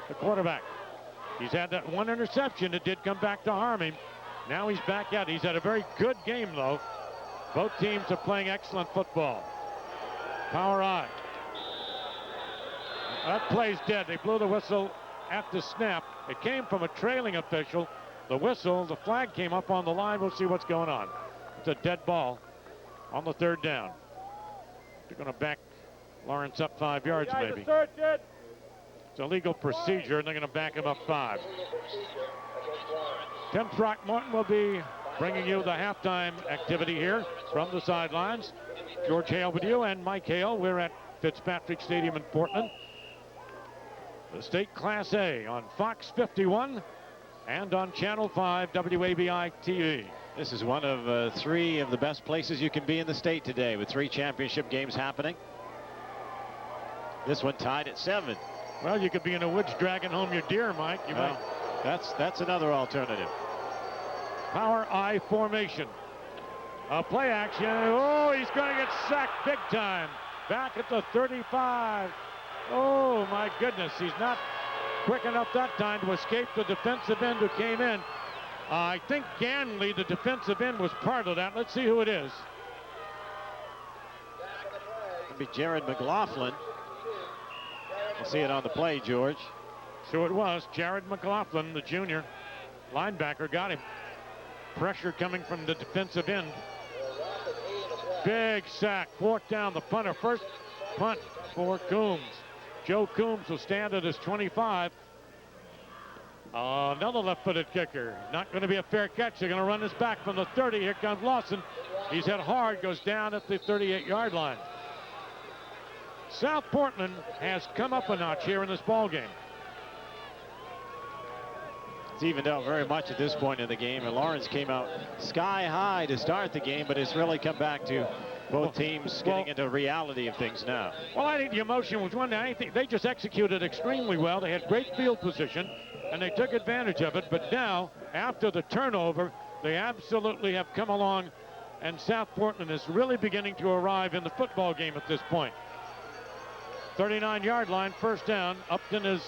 the quarterback. He's had that one interception. It did come back to harm him. Now he's back out. He's had a very good game, though. Both teams are playing excellent football. Power eye. That play's dead. They blew the whistle at the snap. It came from a trailing official. The whistle, the flag came up on the line. We'll see what's going on. It's a dead ball on the 3rd down. They're going to back Lawrence up 5 yards, maybe. It's a legal procedure, and they're going to back him up 5. Tim Throckmorton will be bringing you the halftime activity here from the sidelines. George Hale with you, and Mike Hale. We're at Fitzpatrick Stadium in Portland. The state Class A on Fox 51 and on Channel 5 WABI TV. This is one of 3 of the best places you can be in the state today, with 3 championship games happening. This one tied at 7. Well, you could be in the woods dragging home your deer, Mike. You might. That's another alternative. Power I formation. A play action. Oh, he's going to get sacked big time. Back at the 35. Oh, my goodness. He's not quick enough that time to escape the defensive end who came in. I think Ganley, the defensive end, was part of that. Let's see who it is. It'll be Jared McLaughlin. We'll see it on the play, George. So it was. Jared McLaughlin, the junior linebacker, got him. Pressure coming from the defensive end. Big sack. Fourth down. The punter. First punt for Coombs. Joe Coombs will stand at his 25. Another left-footed kicker. Not going to be a fair catch. They're going to run this back from the 30. Here comes Lawson. He's hit hard. Goes down at the 38-yard line. South Portland has come up a notch here in this ball game. It's evened out very much at this point in the game, and Lawrence came out sky high to start the game, but it's really come back to both teams getting into reality of things now. Well, I think the emotion was one thing. I think they just executed extremely well. They had great field position, and they took advantage of it. But now, after the turnover, they absolutely have come along, and South Portland is really beginning to arrive in the football game at this point. 39-yard line, first down. Upton is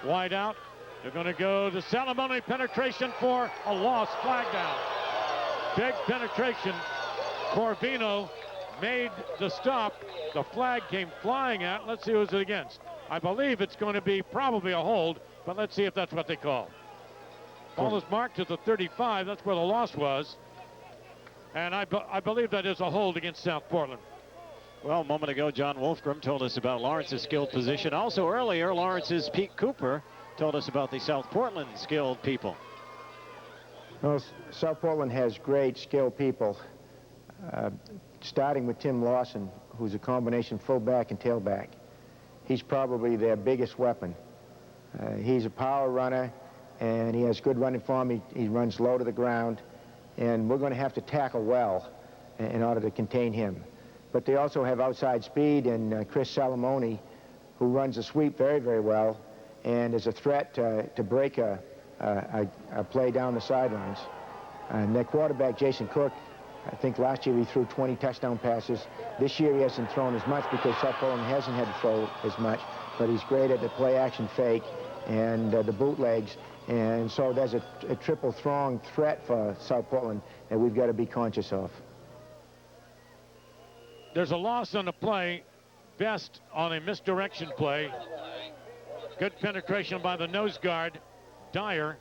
wide out. They're going to go to Salamone. Penetration for a loss. Flag down. Big penetration. Corvino made the stop. The flag came flying out. Let's see who's it against. I believe it's going to be probably a hold, but let's see if that's what they call. Ball is marked at the 35. That's where the loss was. And I believe that is a hold against South Portland. Well, a moment ago, John Wolfgram told us about Lawrence's skilled position. Also earlier, Lawrence's Pete Cooper told us about the South Portland skilled people. Well, South Portland has great skilled people, starting with Tim Lawson, who's a combination fullback and tailback. He's probably their biggest weapon. He's a power runner, and he has good running form. He runs low to the ground, and we're going to have to tackle well in order to contain him. But they also have outside speed, and Chris Salamone, who runs a sweep very, very well, and is a threat to break a play down the sidelines. And their quarterback, Jason Cook, I think last year he threw 20 touchdown passes. This year he hasn't thrown as much because South Portland hasn't had to throw as much, but he's great at the play-action fake and the bootlegs. And so there's a triple-throng threat for South Portland that we've got to be conscious of. There's a loss on the play. Best on a misdirection play. Good penetration by the nose guard, Dyer,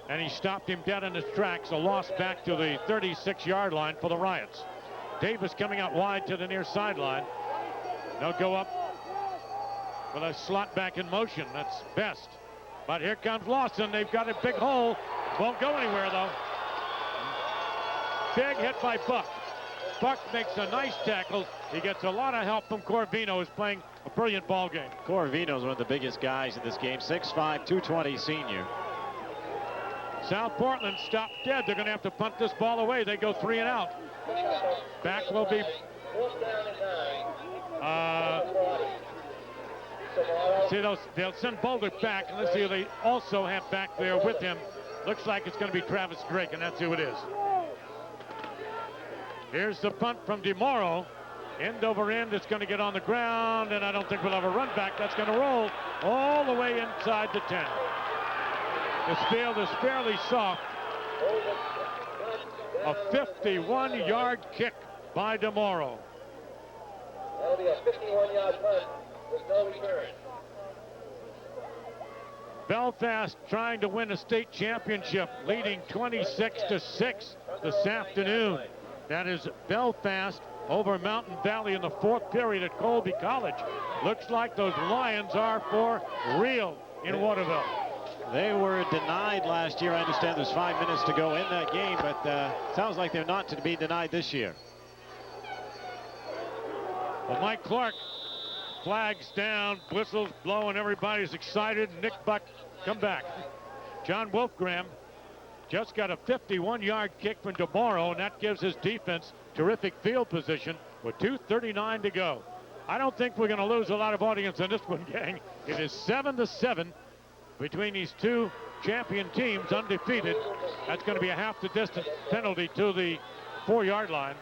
and he stopped him dead in his tracks. A loss back to the 36-yard line for the Riots. Davis coming out wide to the near sideline. They'll go up with a slot back in motion. That's Best. But here comes Lawson. They've got a big hole. Won't go anywhere, though. Big hit by Buck. Buck makes a nice tackle. He gets a lot of help from Corvino, who's playing a brilliant ball game. Corvino's one of the biggest guys in this game. 6'5", 220 senior. South Portland stopped dead. They're going to have to punt this ball away. They go 3 and out. Back will be... see, they'll send Boulder back, and let's see who they also have back there with him. Looks like it's going to be Travis Drake, and that's who it is. Here's the punt from DeMauro. End over end, it's going to get on the ground, and I don't think we'll have a run back. That's going to roll all the way inside the 10. This field is fairly soft. A 51-yard kick by DeMauro. That'll be a 51-yard punt with no return. Belfast trying to win a state championship, leading 26-6 this afternoon. That is Belfast over Mountain Valley in the 4th period at Colby College. Looks like those Lions are for real in Waterville. They were denied last year. I understand there's 5 minutes to go in that game, but sounds like they're not to be denied this year. Well, Mike Clark flags down, whistles blowing, everybody's excited. Nick Buck, come back. John Wolfgram just got a 51-yard kick from DeMauro, and that gives his defense terrific field position with 2:39 to go. I don't think we're going to lose a lot of audience in this one, gang. It is 7-7 between these two champion teams, undefeated. That's going to be a half the distance penalty to the 4-yard line.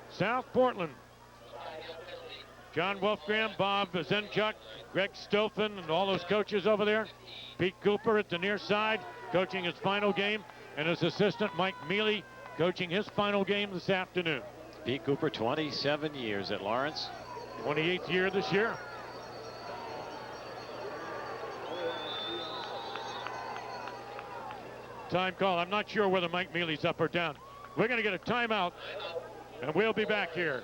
South Portland. John Wolfgram, Bob Zenchuk, Greg Stofan, and all those coaches over there. Pete Cooper at the near side, coaching his final game, and his assistant, Mike Mealy, coaching his final game this afternoon. Pete Cooper, 27 years at Lawrence. 28th year this year. Time call. I'm not sure whether Mike Mealy's up or down. We're going to get a timeout, and we'll be back here.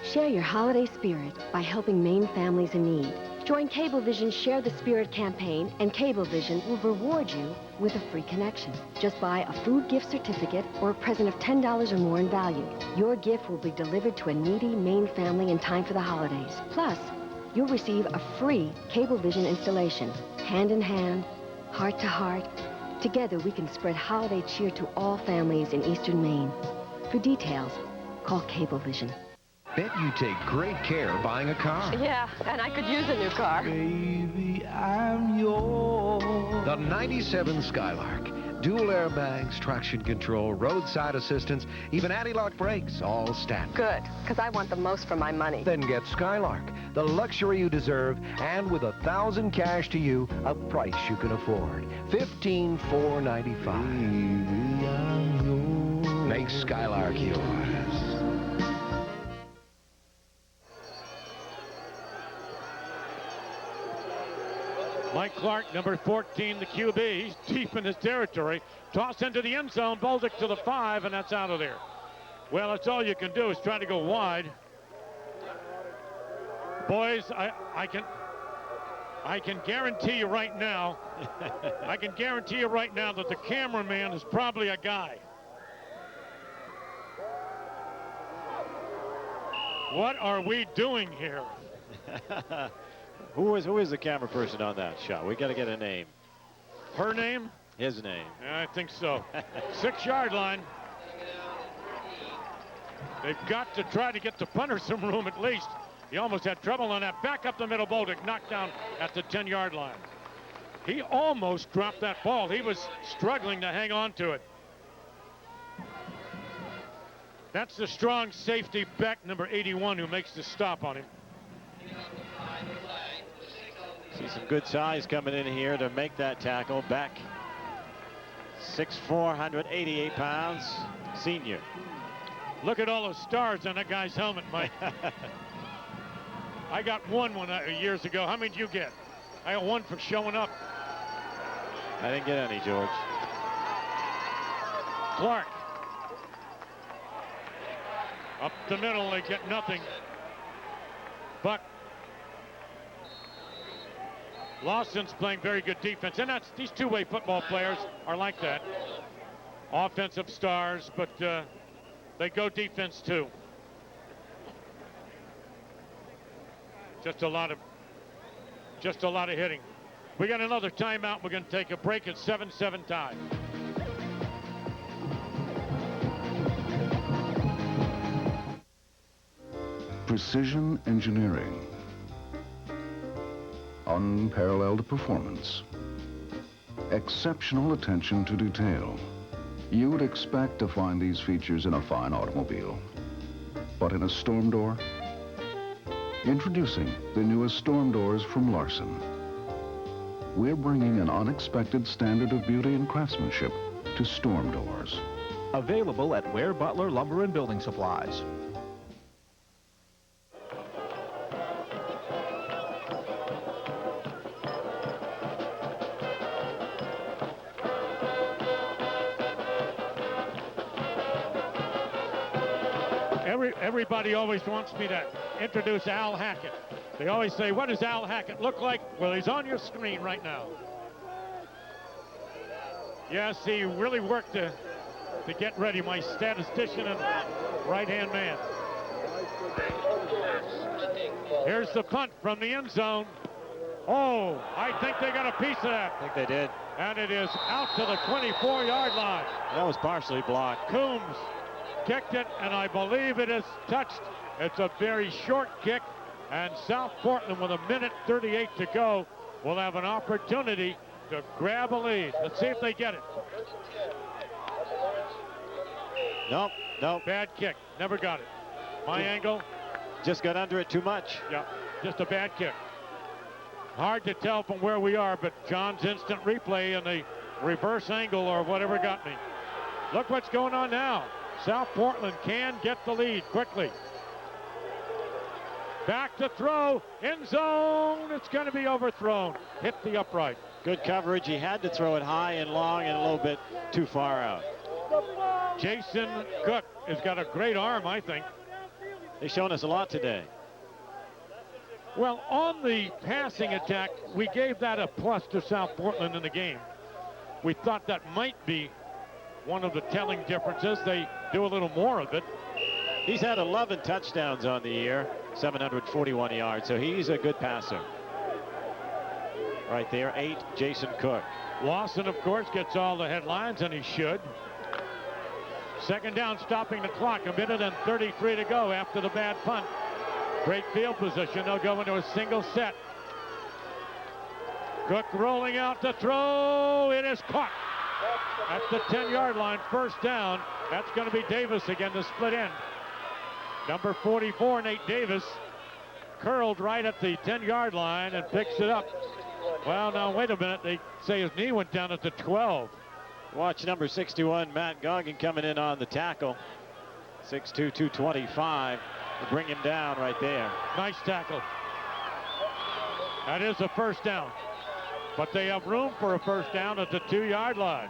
Share your holiday spirit by helping Maine families in need. Join Cablevision's Share the Spirit campaign, and Cablevision will reward you with a free connection. Just buy a food gift certificate or a present of $10 or more in value. Your gift will be delivered to a needy Maine family in time for the holidays. Plus, you'll receive a free Cablevision installation. Hand in hand, heart to heart. Together we can spread holiday cheer to all families in eastern Maine. For details, call Cablevision. Bet you take great care buying a car. Yeah, and I could use a new car. Baby, I'm yours. The 97 Skylark. Dual airbags, traction control, roadside assistance, even anti-lock brakes, all standard. Good, because I want the most for my money. Then get Skylark, the luxury you deserve, and with $1,000 cash to you, a price you can afford. $15,495. Make Skylark yours. Mike Clark, number 14, the QB. He's deep in his territory. Toss into the end zone. Bolduc to the 5, and that's out of there. Well, that's all you can do is try to go wide. Boys, I can guarantee you right now, I can guarantee you right now that the cameraman is probably a guy. What are we doing here? Who is the camera person on that shot? We got to get a name. Her name? His name. Yeah, I think so. 6-yard line. They've got to try to get the punter some room at least. He almost had trouble on that. Back up the middle, Bolduc knocked down at the 10-yard line. He almost dropped that ball. He was struggling to hang on to it. That's the strong safety Beck, number 81, who makes the stop on him. See some good size coming in here to make that tackle. Beck, 6'4", 188 pounds, senior. Look at all those stars on that guy's helmet, Mike. I got one years ago. How many did you get? I got one for showing up. I didn't get any, George. Clark. Up the middle, they get nothing. Buck. Lawson's playing very good defense, and these two-way football players are like that. Offensive stars, but they go defense too. Just a lot of hitting. We got another timeout. We're going to take a break at 7-7 tie. Precision engineering. Unparalleled performance, exceptional attention to detail. You would expect to find these features in a fine automobile, but in a storm door? Introducing the newest storm doors from Larson. We're bringing an unexpected standard of beauty and craftsmanship to storm doors. Available at Ware Butler Lumber and Building Supplies. Everybody always wants me to introduce Al Hackett. They always say, what does Al Hackett look like? Well, he's on your screen right now. Yes, he really worked to get ready, my statistician and right-hand man. Here's the punt from the end zone. Oh, I think they got a piece of that. I think they did. And it is out to the 24-yard line. That was partially blocked. Coombs kicked it, and I believe it is touched. It's a very short kick, and South Portland, with 1:38 to go, will have an opportunity to grab a lead. Let's see if they get it. Nope, nope. Bad kick. Never got it. My angle. Just got under it too much. Yeah, just a bad kick. Hard to tell from where we are, but John's instant replay and the reverse angle or whatever got me. Look what's going on now. South Portland can get the lead quickly. Back to throw, end zone. It's going to be overthrown. Hit the upright. Good coverage. He had to throw it high and long and a little bit too far out. Jason Cook has got a great arm, I think. They've shown us a lot today. Well, on the passing attack, we gave that a plus to South Portland in the game. We thought that might be one of the telling differences. They do a little more of it. He's had 11 touchdowns on the year, 741 yards, so he's a good passer. Right there, 8, Jason Cook. Lawson, of course, gets all the headlines, and he should. Second down, stopping the clock, 1:33 to go after the bad punt. Great field position. They'll go into a single set. Cook rolling out to throw. It is caught at the 10-yard line. First down. That's going to be Davis again, the split end. Number 44, Nate Davis, curled right at the 10-yard line and picks it up. Well, now, wait a minute. They say his knee went down at the 12. Watch number 61, Matt Goggin, coming in on the tackle. 6'2", 225. Bring him down right there. Nice tackle. That is a first down. But they have room for a first down at the 2-yard line.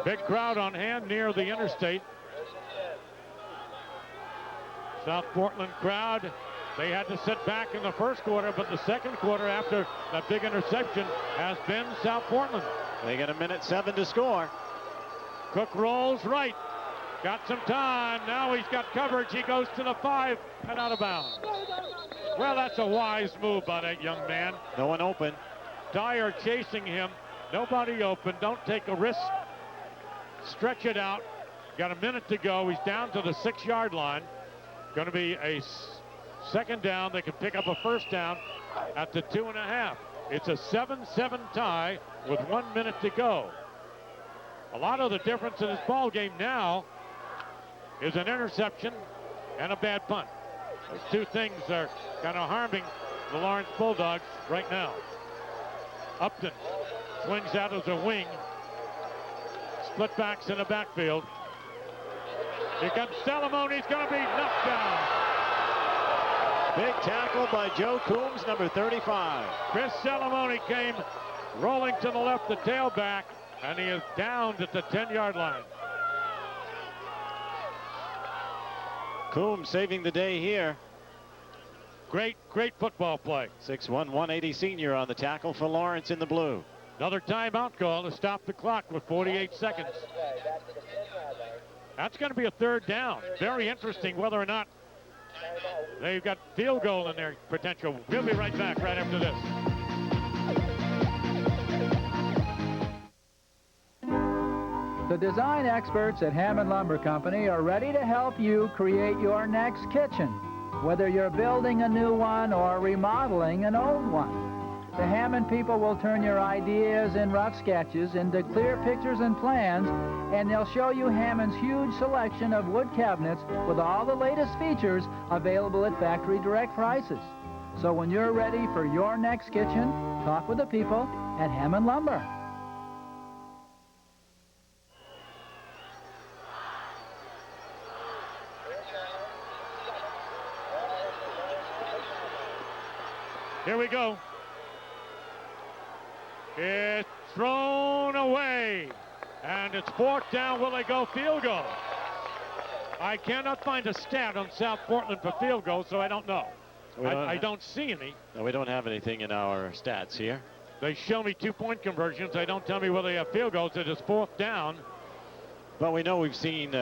Big crowd on hand near the interstate. South Portland crowd. They had to sit back in the first quarter, but the second quarter after that big interception has been South Portland. They got 1:07 to score. Cook rolls right. Got some time. Now he's got coverage. He goes to the 5 and out of bounds. Well, that's a wise move by that young man. No one open. Dyer chasing him. Nobody open. Don't take a risk. Stretch it out. Got a minute to go. He's down to the 6-yard line. Going to be a second down. They can pick up a first down at the 2.5. It's a 7-7 tie with 1 minute to go. A lot of the difference in this ball game now is an interception and a bad punt. Those two things are kind of harming the Lawrence Bulldogs right now. Upton swings out as a wing. Split backs in the backfield. Here comes Salamone. He's going to be knocked down. Big tackle by Joe Coombs, number 35. Chris Salamone came rolling to the left, the tailback, and he is downed at the 10-yard line. Coombs saving the day here. Great football play. 6'1", 180 senior on the tackle for Lawrence in the blue. Another timeout call to stop the clock with 48 seconds. That's going to be a third down. Very interesting whether or not they've got field goal in their potential. We'll be right back right after this. The design experts at Hammond Lumber Company are ready to help you create your next kitchen, whether you're building a new one or remodeling an old one. The Hammond people will turn your ideas and rough sketches into clear pictures and plans, and they'll show you Hammond's huge selection of wood cabinets with all the latest features available at factory direct prices. So when you're ready for your next kitchen, talk with the people at Hammond Lumber. Here we go. It's thrown away. And it's fourth down. Will they go field goal? I cannot find a stat on South Portland for field goal, so I don't know. I don't see any. No, we don't have anything in our stats here. They show me 2-point conversions. They don't tell me whether they have field goals. It is fourth down. But we know we've seen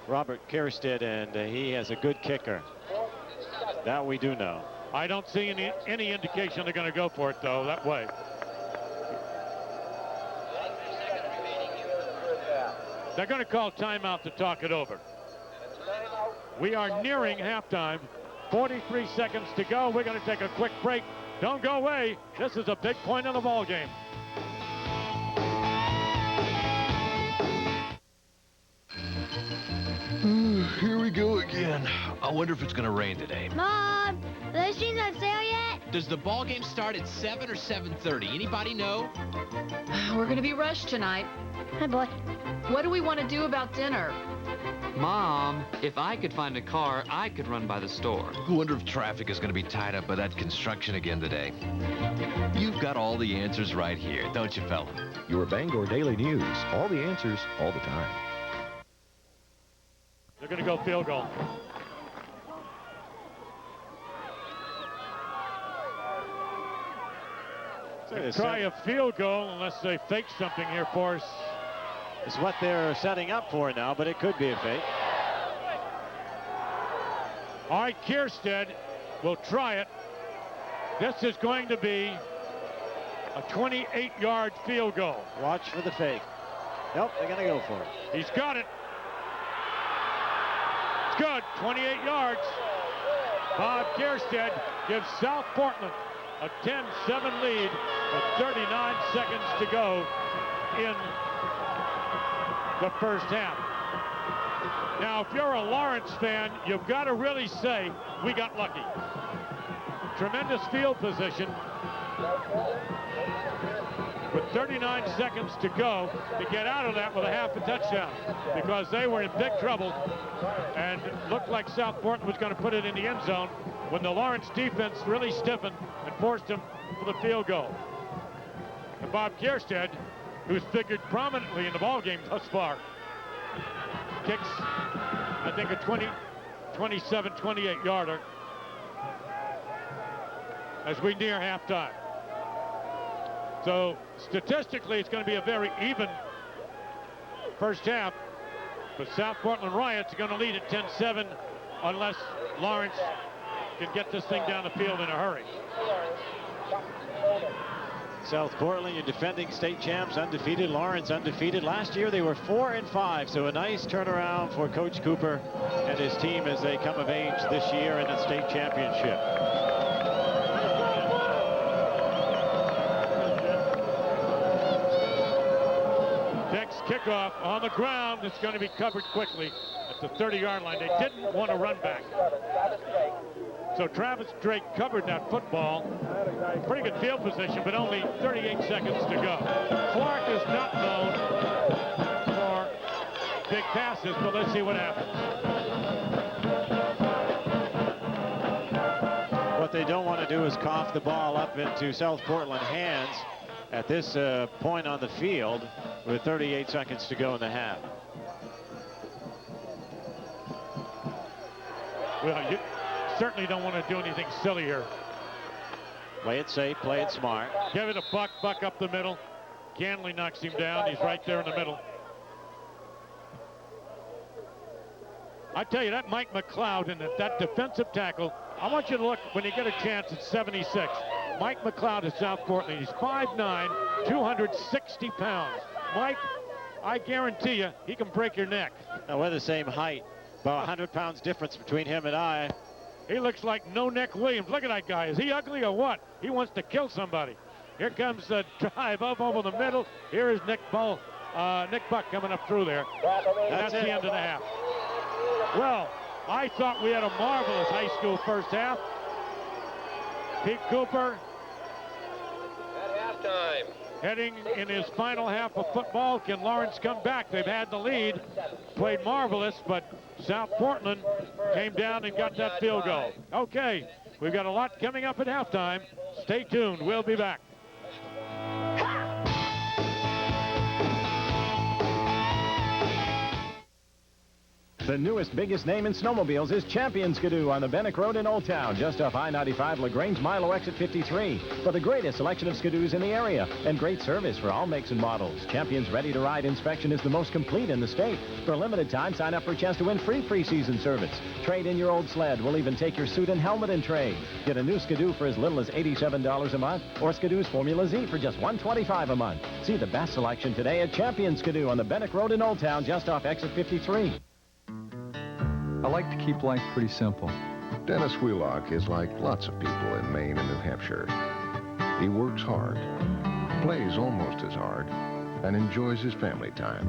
Robert Kierstead, and he has a good kicker. That we do know. I don't see any indication they're going to go for it, though, that way. They're going to call timeout to talk it over. We are nearing halftime. 43 seconds to go. We're going to take a quick break. Don't go away. This is a big point in the ball game. Here we go again. I wonder if it's going to rain today. Mom, are those jeans on sale yet? Does the ball game start at 7 or 7:30? Anybody know? We're going to be rushed tonight. Hi, boy. What do we want to do about dinner? Mom, if I could find a car, I could run by the store. I wonder if traffic is going to be tied up by that construction again today. You've got all the answers right here, don't you, fella? Your Bangor Daily News. All the answers, all the time. They're going to go field goal. Try a field goal unless they fake something here for us. It's what they're setting up for now, but it could be a fake. All right, Kierstead will try it. This is going to be a 28-yard field goal. Watch for the fake. Nope, they're going to go for it. He's got it. It's good, 28 yards. Bob Kierstead gives South Portland a 10-7 lead with 39 seconds to go in the first half. Now, if you're a Lawrence fan, you've got to really say, we got lucky. Tremendous field position. With 39 seconds to go to get out of that with a half a touchdown, because they were in big trouble and looked like South Portland was going to put it in the end zone when the Lawrence defense really stiffened and forced him for the field goal. And Bob Kierstead, who's figured prominently in the ball game thus far, kicks, I think, a 27, 28-yarder as we near halftime. So statistically, it's going to be a very even first half, but South Portland Riots are going to lead at 10-7 unless Lawrence can get this thing down the field in a hurry. South Portland, your defending state champs, undefeated. Lawrence undefeated. Last year they were 4-5, so a nice turnaround for Coach Cooper and his team as they come of age this year in the state championship. Next kickoff on the ground. It's going to be covered quickly at the 30-yard line. They didn't want to run back. So Travis Drake covered that football. Pretty good field position, but only 38 seconds to go. Clark is not known for big passes, but let's see what happens. What they don't want to do is cough the ball up into South Portland hands at this point on the field with 38 seconds to go in the half. Well, you certainly don't want to do anything silly here. Play it safe, play it smart. Give it a buck up the middle. Ganley knocks him down. He's right there in the middle. I tell you, that Mike McLeod and that defensive tackle, I want you to look when you get a chance at 76. Mike McLeod is South Portland. He's 5'9", 260 pounds. Mike, I guarantee you, he can break your neck. Now, we're the same height. About 100 pounds difference between him and I. He looks like No-Neck Williams. Look at that guy. Is he ugly or what? He wants to kill somebody. Here comes the drive up over the middle. Here is Nick Buck coming up through there. And that's the end of the half. Well, I thought we had a marvelous high school first half. Pete Cooper At halftime. heading in his final half of football. Can Lawrence come back? They've had the lead, played marvelous, but South Portland came down and got that field goal. Okay, we've got a lot coming up at halftime. Stay tuned. We'll be back. The newest, biggest name in snowmobiles is Champion Skidoo on the Bennick Road in Old Town, just off I-95 LaGrange, Milo exit 53. For the greatest selection of Skidoos in the area and great service for all makes and models. Champion's ready-to-ride inspection is the most complete in the state. For a limited time, sign up for a chance to win free preseason service. Trade in your old sled. We'll even take your suit and helmet in trade. Get a new Skidoo for as little as $87 a month, or Skidoo's Formula Z for just $125 a month. See the best selection today at Champion Skidoo on the Bennick Road in Old Town, just off exit 53. I like to keep life pretty simple. Dennis Wheelock is like lots of people in Maine and New Hampshire. He works hard, plays almost as hard, and enjoys his family time.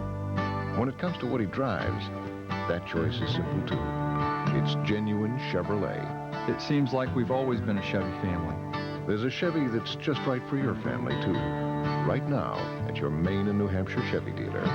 When it comes to what he drives, that choice is simple too. It's genuine Chevrolet. It seems like we've always been a Chevy family. There's a Chevy that's just right for your family too. Right now at your Maine and New Hampshire Chevy dealer.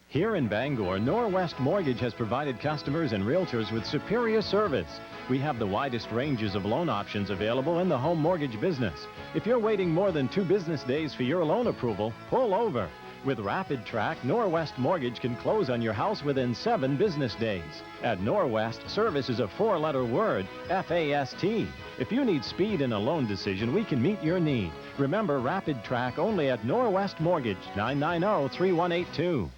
Here in Bangor, Norwest Mortgage has provided customers and realtors with superior service. We have the widest ranges of loan options available in the home mortgage business. If you're waiting more than 2 business days for your loan approval, pull over. With Rapid Track, Norwest Mortgage can close on your house within 7 business days. At Norwest, service is a 4-letter word, F-A-S-T. If you need speed in a loan decision, we can meet your need. Remember Rapid Track only at Norwest Mortgage, 990-3182.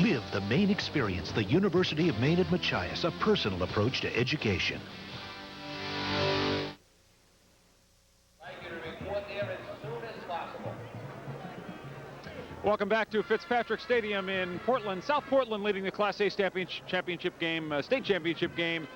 Live the Maine experience, the University of Maine at Machias, a personal approach to education. Welcome back to Fitzpatrick Stadium in Portland. South Portland leading the Class A championship game, state championship game,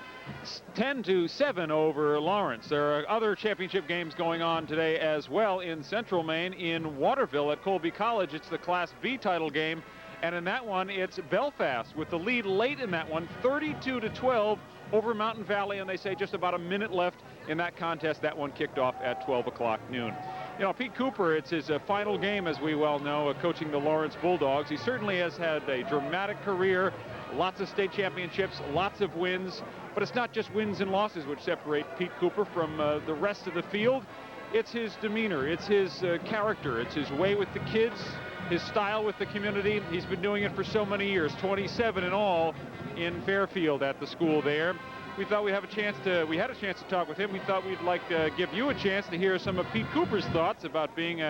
10-7 over Lawrence. There are other championship games going on today as well in Central Maine. In Waterville at Colby College, it's the Class B title game. And in that one, it's Belfast with the lead late in that one, 32-12 over Mountain Valley. And they say just about a minute left in that contest. That one kicked off at 12 o'clock noon. You know, Pete Cooper, it's his final game, as we well know, coaching the Lawrence Bulldogs. He certainly has had a dramatic career, lots of state championships, lots of wins. But it's not just wins and losses which separate Pete Cooper from the rest of the field. It's his demeanor, it's his character, it's his way with the kids, his style with the community. He's been doing it for so many years, 27 in all in Fairfield at the school there. We thought we had a chance to talk with him. We thought we'd like to give you a chance to hear some of Pete Cooper's thoughts about being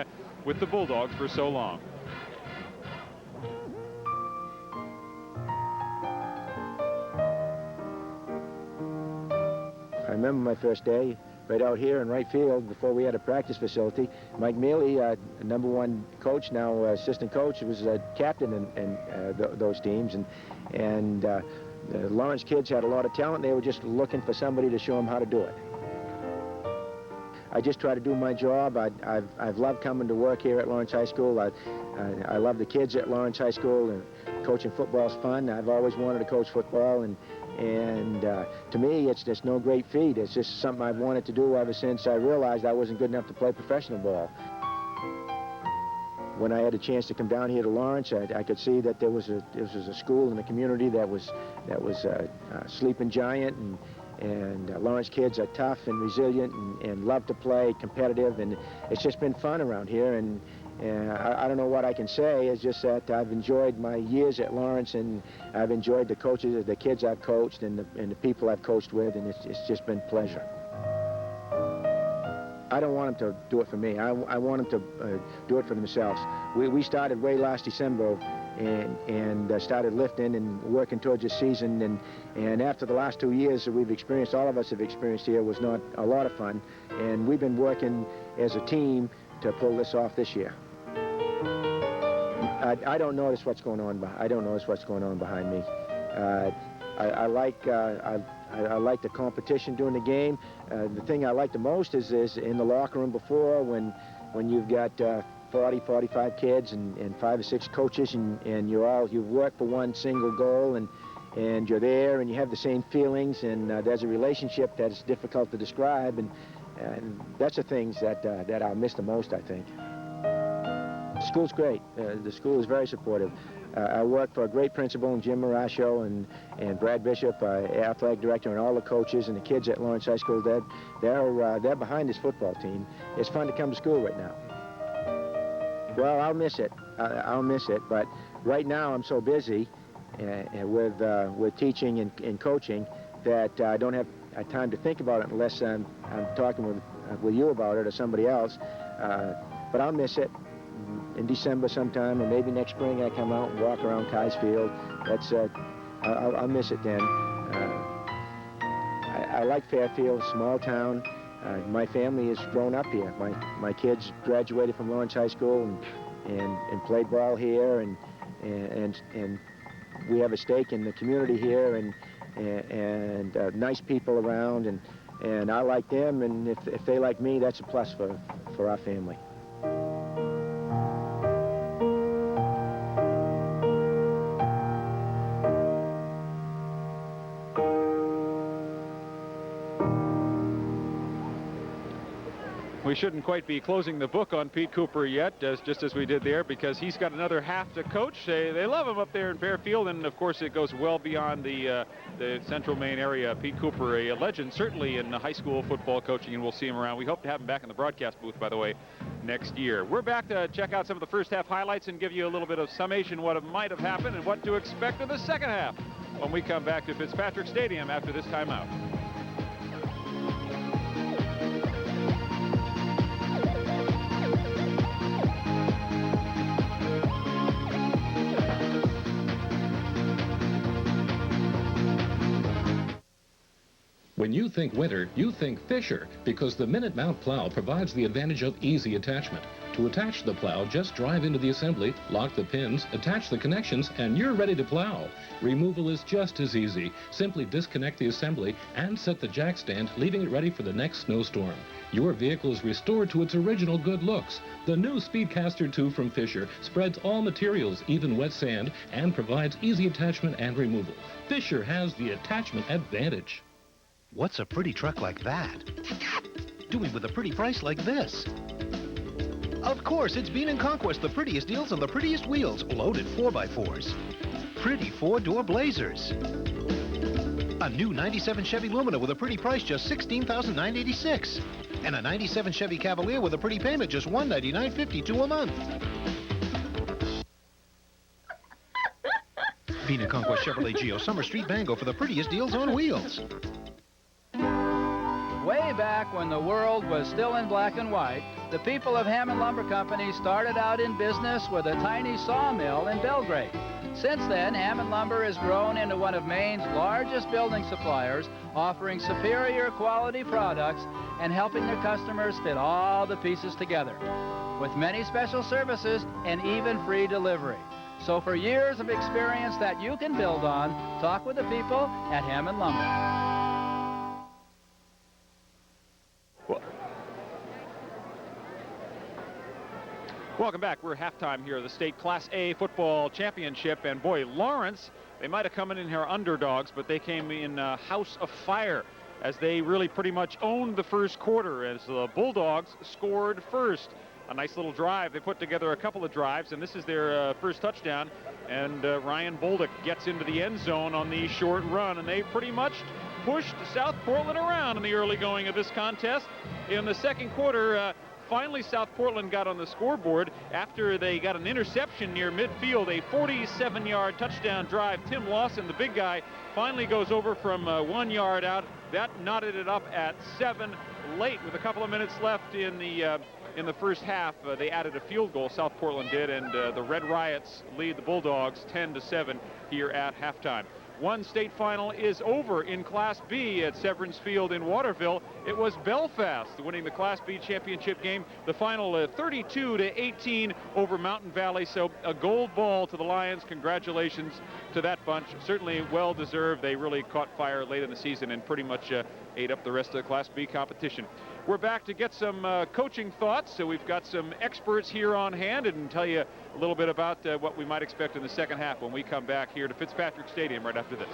with the Bulldogs for so long. I remember my first day right out here in right field before we had a practice facility. Mike Mealy, #1 coach, now assistant coach, was a captain in those teams. And the Lawrence kids had a lot of talent. They were just looking for somebody to show them how to do it. I just try to do my job. I've loved coming to work here at Lawrence High School. I love the kids at Lawrence High School, and coaching football is fun. I've always wanted to coach football, and to me, it's just no great feat. It's just something I've wanted to do ever since I realized I wasn't good enough to play professional ball. When I had a chance to come down here to Lawrence, I could see that there was a school in the community that was a sleeping giant, and Lawrence kids are tough and resilient and love to play, competitive, and it's just been fun around here. And I don't know what I can say. It's just that I've enjoyed my years at Lawrence, and I've enjoyed the coaches, the kids I've coached, and the people I've coached with, and it's just been pleasure. I don't want them to do it for me. I want them to do it for themselves. We started way last December and started lifting and working towards the season. And after the last 2 years that we've experienced, all of us have experienced here, was not a lot of fun. And we've been working as a team to pull this off this year. I don't notice what's going on. I don't notice what's going on behind me. I like the competition during the game. The thing I like the most is in the locker room before, when you've got 40, 45 kids and 5 or 6 coaches, and you've worked for one single goal, and you're there, and you have the same feelings, and there's a relationship that's difficult to describe, And that's the things that I'll miss the most, I think. The school's great. The school is very supportive. I work for a great principal, Jim Marascio, and Brad Bishop, athletic director, and all the coaches and the kids at Lawrence High School. They're behind this football team. It's fun to come to school right now. Well, I'll miss it. I'll miss it. But right now, I'm so busy with teaching and coaching that I don't have time to think about it unless I'm talking with you about it or somebody else. But I'll miss it. In December sometime, or maybe next spring, I come out and walk around Kai's Field. I'll miss it then. I like Fairfield, small town. My family has grown up here. My kids graduated from Lawrence High School and played ball here, and we have a stake in the community here, and nice people around, and I like them, and if they like me, that's a plus for our family. We shouldn't quite be closing the book on Pete Cooper yet, just as we did there, because he's got another half to coach. They love him up there in Fairfield, and of course it goes well beyond the central Maine area. Pete Cooper, a legend certainly in high school football coaching, and we'll see him around. We hope to have him back in the broadcast booth, by the way, next year. We're back to check out some of the first half highlights and give you a little bit of summation what might have happened and what to expect in the second half when we come back to Fitzpatrick Stadium after this timeout. When you think winter, you think Fisher, because the Minute Mount plow provides the advantage of easy attachment. To attach the plow, just drive into the assembly, lock the pins, attach the connections, and you're ready to plow. Removal is just as easy. Simply disconnect the assembly and set the jack stand, leaving it ready for the next snowstorm. Your vehicle is restored to its original good looks. The new Speedcaster 2 from Fisher spreads all materials, even wet sand, and provides easy attachment and removal. Fisher has the attachment advantage. What's a pretty truck like that doing with a pretty price like this? Of course, it's Bean & Conquest, the prettiest deals on the prettiest wheels, loaded 4x4s. Pretty four-door Blazers. A new 97 Chevy Lumina with a pretty price, just $16,986. And a 97 Chevy Cavalier with a pretty payment, just $199.52 a month. Bean & Conquest Chevrolet Geo Summer Street Bango for the prettiest deals on wheels. Way back when the world was still in black and white, the people of Hammond Lumber Company started out in business with a tiny sawmill in Belgrade. Since then, Hammond Lumber has grown into one of Maine's largest building suppliers, offering superior quality products and helping their customers fit all the pieces together, with many special services and even free delivery. So for years of experience that you can build on, talk with the people at Hammond Lumber. Welcome back. We're halftime here at the state Class A football championship, and boy, Lawrence, they might have come in here underdogs, but they came in a house of fire as they really pretty much owned the first quarter as the Bulldogs scored first. A nice little drive. They put together a couple of drives, and this is their first touchdown, and Ryan Bolduc gets into the end zone on the short run, and they pretty much pushed South Portland around in the early going of this contest. In the second quarter, finally, South Portland got on the scoreboard after they got an interception near midfield, a 47-yard touchdown drive. Tim Lawson, the big guy, finally goes over from 1 yard out. That knotted it up at 7 late with a couple of minutes left in the first half. They added a field goal, South Portland did, and the Red Riots lead the Bulldogs 10-7 here at halftime. One state final is over in Class B at Severance Field in Waterville. It was Belfast winning the Class B championship game. The final 32-18 over Mountain Valley. So a gold ball to the Lions. Congratulations to that bunch. Certainly well deserved. They really caught fire late in the season and pretty much ate up the rest of the Class B competition. We're back to get some coaching thoughts. So we've got some experts here on hand and tell you a little bit about what we might expect in the second half when we come back here to Fitzpatrick Stadium right after this.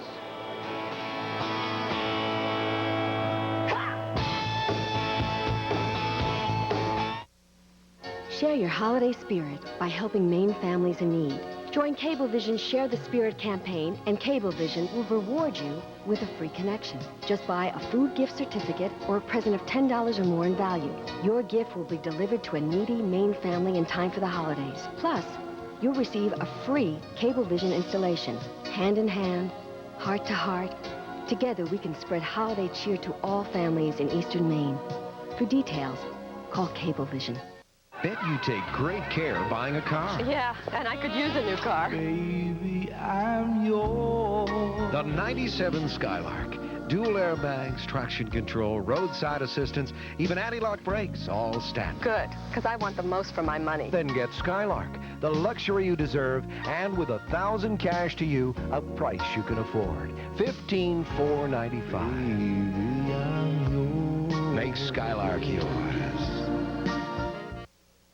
Share your holiday spirit by helping Maine families in need. Join Cablevision's Share the Spirit campaign, and Cablevision will reward you with a free connection. Just buy a food gift certificate or a present of $10 or more in value. Your gift will be delivered to a needy Maine family in time for the holidays. Plus, you'll receive a free Cablevision installation. Hand in hand, heart to heart. Together, we can spread holiday cheer to all families in eastern Maine. For details, call Cablevision. Bet you take great care buying a car. Yeah, and I could use a new car. Baby, I'm yours. The 97 Skylark. Dual airbags, traction control, roadside assistance, even anti-lock brakes, all standard. Good, because I want the most for my money. Then get Skylark, the luxury you deserve, and with $1,000 cash to you, a price you can afford. $15,495. Make Skylark yours.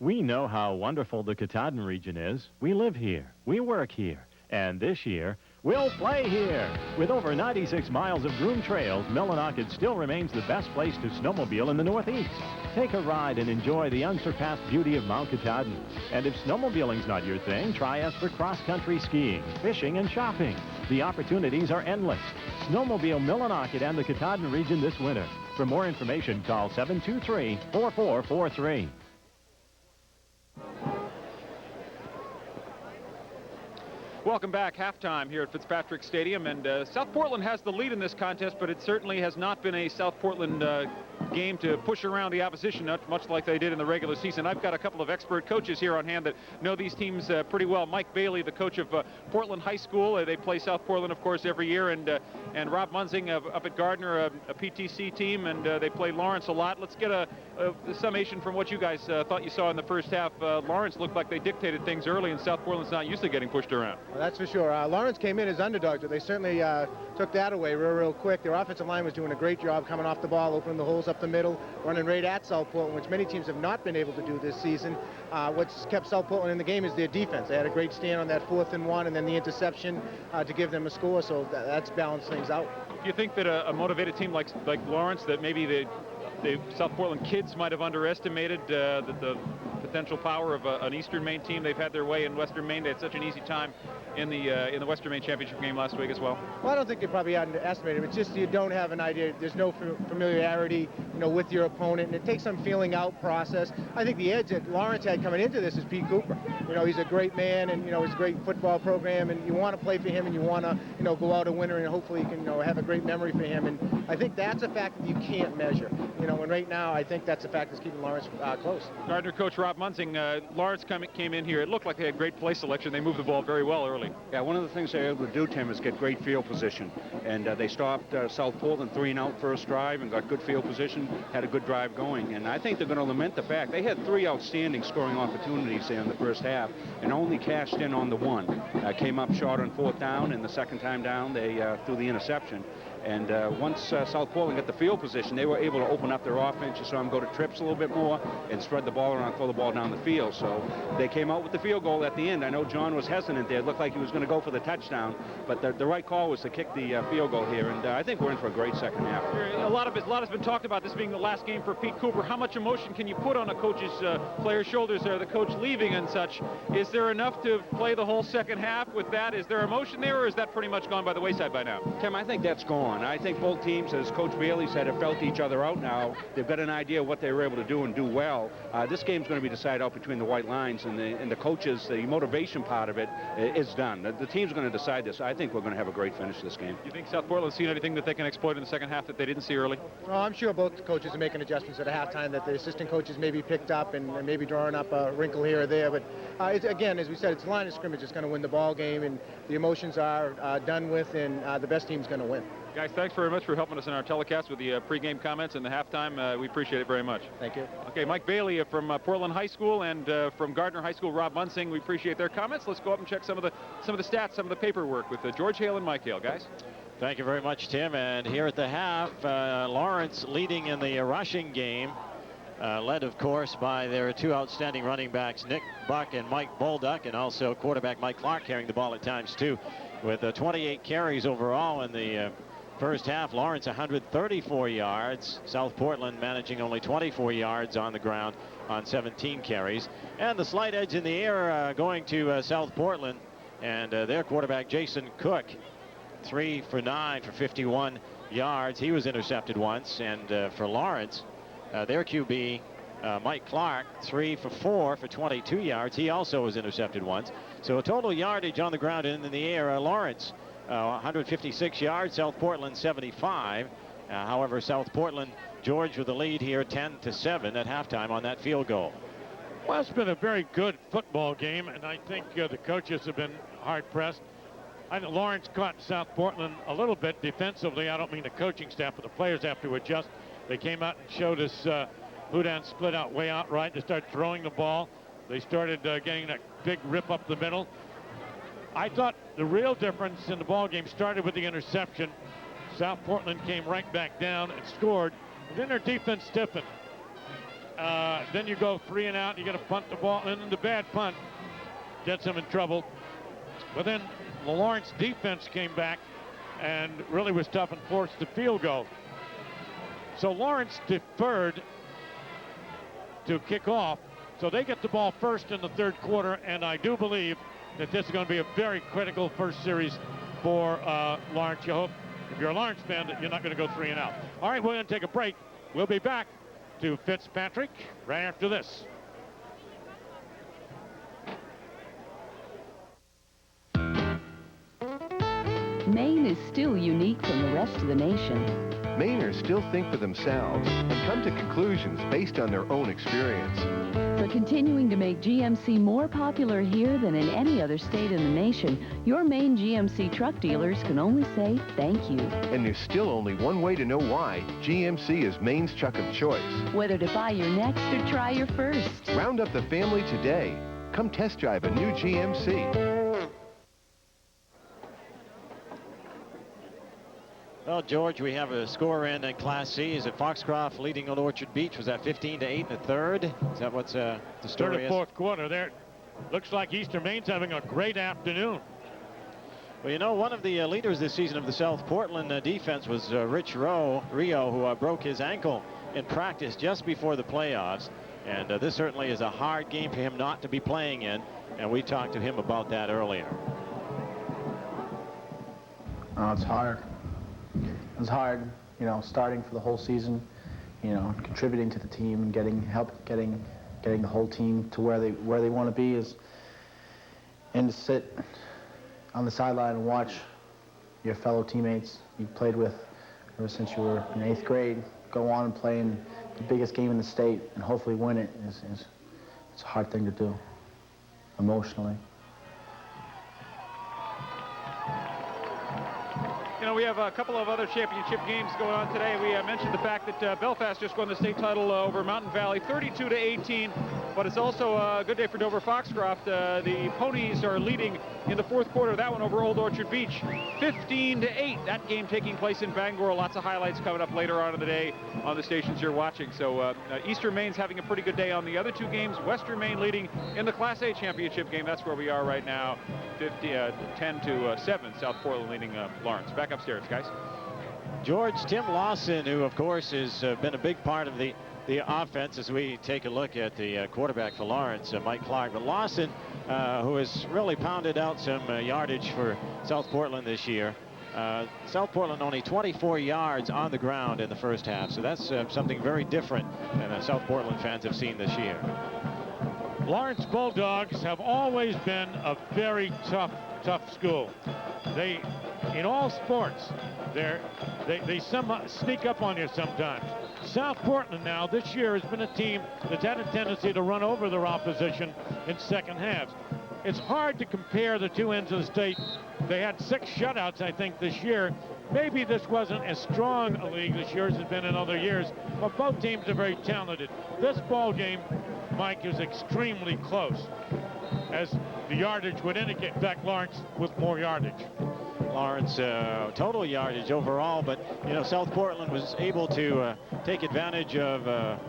We know how wonderful the Katahdin region is. We live here. We work here. And this year, we'll play here. With over 96 miles of groomed trails, Millinocket still remains the best place to snowmobile in the Northeast. Take a ride and enjoy the unsurpassed beauty of Mount Katahdin. And if snowmobiling's not your thing, try us for cross-country skiing, fishing, and shopping. The opportunities are endless. Snowmobile Millinocket and the Katahdin region this winter. For more information, call 723-4443. Welcome back. Halftime here at Fitzpatrick Stadium, and South Portland has the lead in this contest, but it certainly has not been a South Portland game to push around the opposition, much like they did in the regular season. I've got a couple of expert coaches here on hand that know these teams pretty well. Mike Bailey, the coach of Portland High School. They play South Portland, of course, every year, and Rob Munzing up at Gardner, a PTC team, and they play Lawrence a lot. Let's get a summation from what you guys thought you saw in the first half. Lawrence looked like they dictated things early, and South Portland's not used to getting pushed around. Well, that's for sure. Lawrence came in as underdogs, but they certainly took that away real quick. Their offensive line was doing a great job coming off the ball, opening the holes up the middle, running right at South Portland, which many teams have not been able to do this season. What's kept South Portland in the game is their defense. They had a great stand on that 4th and 1, and then the interception to give them a score, so that's balanced things out. Do you think that a motivated team like Lawrence, that maybe the South Portland kids might have underestimated the potential power of an Eastern Maine team? They've had their way in Western Maine. They had such an easy time in the Western Maine Championship game last week as well. Well, I don't think they probably underestimated. It's just you don't have an idea. There's no familiarity, with your opponent, and it takes some feeling out process. I think the edge that Lawrence had coming into this is Pete Cooper. He's a great man, and he's a great football program, and you want to play for him, and you want to go out a winner, and hopefully you can have a great memory for him. And I think that's a fact that you can't measure. And right now I think that's a fact that's keeping Lawrence close. Gardner coach Rob Munzing, Lawrence came in here. It looked like they had great play selection. They moved the ball very well early. Yeah, one of the things they were able to do, Tim, is get great field position. And they stopped South Portland 3-and-out first drive and got good field position, had a good drive going. And I think they're going to lament the fact they had 3 outstanding scoring opportunities there in the first half and only cashed in on the 1. Came up short on 4th down, and the second time down they threw the interception. And once South Portland got the field position, they were able to open up their offense. You saw them go to trips a little bit more and spread the ball around, throw the ball down the field. So they came out with the field goal at the end. I know John was hesitant there. It looked like he was going to go for the touchdown, but the right call was to kick the field goal here. And I think we're in for a great second half. A lot has been talked about this being the last game for Pete Cooper. How much emotion can you put on a coach's player's shoulders there, the coach leaving and such? Is there enough to play the whole second half with that? Is there emotion there, or is that pretty much gone by the wayside by now? Tim, I think that's gone. I think both teams, as Coach Bailey said, have felt each other out now. They've got an idea of what they were able to do and do well. This game's going to be decided out between the white lines, and the coaches. The motivation part of it is done. The team's going to decide this. I think we're going to have a great finish to this game. Do you think South Portland's seen anything that they can exploit in the second half that they didn't see early? Well, I'm sure both coaches are making adjustments at a halftime that the assistant coaches maybe picked up and maybe drawing up a wrinkle here or there. But again, as we said, it's a line of scrimmage that's going to win the ball game, and the emotions are done with, and the best team's going to win. Guys, thanks very much for helping us in our telecast with the pregame comments and the halftime. We appreciate it very much. Thank you. Okay, Mike Bailey from Portland High School and from Gardner High School, Rob Munzing. We appreciate their comments. Let's go up and check some of the stats, some of the paperwork with George Hale and Mike Hale, guys. Thank you very much, Tim. And here at the half, Lawrence leading in the rushing game, led, of course, by their 2 outstanding running backs, Nick Buck and Mike Bolduc, and also quarterback Mike Clark carrying the ball at times, too, with 28 carries overall in the First half, Lawrence 134 yards. South Portland managing only 24 yards on the ground on 17 carries. And the slight edge in the air going to South Portland. And their quarterback, Jason COOKE, 3 for 9 for 51 yards. He was intercepted once. And for Lawrence, their QB, Mike Clark, 3 for 4 for 22 yards. He also was intercepted once. So a total yardage on the ground and in the air. Lawrence 156 yards, South Portland 75. However, South Portland, George with the lead here 10-7 at halftime on that field goal. Well, it's been a very good football game, and I think the coaches have been hard-pressed. I think Lawrence caught South Portland a little bit defensively. I don't mean the coaching staff, but the players have to adjust. They came out and showed us Houdan split out way out right. They started throwing the ball. They started getting that big rip up the middle. I thought the real difference in the ball game started with the interception. South Portland came right back down and scored. And then their defense stiffened. Then you go 3 and out. You got to punt the ball, and then the bad punt gets them in trouble. But then the Lawrence defense came back and really was tough and forced the field goal. So Lawrence deferred to kick off. So they get the ball first in the third quarter, and I do believe that this is going to be a very critical first series for Lawrence. You hope, if you're a Lawrence fan, that you're not going to go 3 and out. All right, we're going to take a break. We'll be back to Fitzpatrick right after this. Maine is still unique from the rest of the nation. Mainers still think for themselves and come to conclusions based on their own experience. For continuing to make GMC more popular here than in any other state in the nation, your Maine GMC truck dealers can only say thank you. And there's still only one way to know why GMC is Maine's truck of choice. Whether to buy your next or try your first. Round up the family today. Come test drive a new GMC. Well, George, we have a score in Class C. Is it Foxcroft leading on Orchard Beach? Was that 15-8 in the third? Is that what's the story? Third and fourth quarter there. Looks like Eastern Maine's having a great afternoon. Well, you know, one of the leaders this season of the South Portland defense was Rich Rio, who broke his ankle in practice just before the playoffs. And this certainly is a hard game for him not to be playing in. And we talked to him about that earlier. It's hard. It was hard, you know, starting for the whole season, you know, contributing to the team and getting the whole team to where they want to be and to sit on the sideline and watch your fellow teammates you played with ever since you were in 8th grade go on and play in the biggest game in the state and hopefully win it. It's a hard thing to do emotionally. You know, we have a couple of other championship games going on today. We mentioned the fact that Belfast just won the state title over Mountain Valley, 32-18. But it's also a good day for Dover Foxcroft. The Ponies are leading in the fourth quarter. That one over Old Orchard Beach, 15-8. That game taking place in Bangor. Lots of highlights coming up later on in the day on the stations you're watching. So Eastern Maine's having a pretty good day on the other 2 games. Western Maine leading in the Class A championship game. That's where we are right now, 10-7. South Portland leading Lawrence. Back upstairs, guys. George, Tim Lawson, who of course has been a big part of the offense as we take a look at the quarterback for Lawrence, Mike Clark. But Lawson, who has really pounded out some yardage for South Portland this year. South Portland only 24 yards on the ground in the first half. So that's something very different than South Portland fans have seen this year. Lawrence Bulldogs have always been a very tough school. They, in all sports, they sneak up on you sometimes. South Portland now this year has been a team that's had a tendency to run over their opposition in second halves. It's hard to compare the 2 ends of the state. They had 6 shutouts, I think, this year. Maybe this wasn't as strong a league this year as it's been in other years, but both teams are very talented. This ball game, Mike, is extremely close, as the yardage would indicate. In fact, Lawrence with more yardage. Lawrence total yardage overall, but you know, South Portland was able to take advantage of a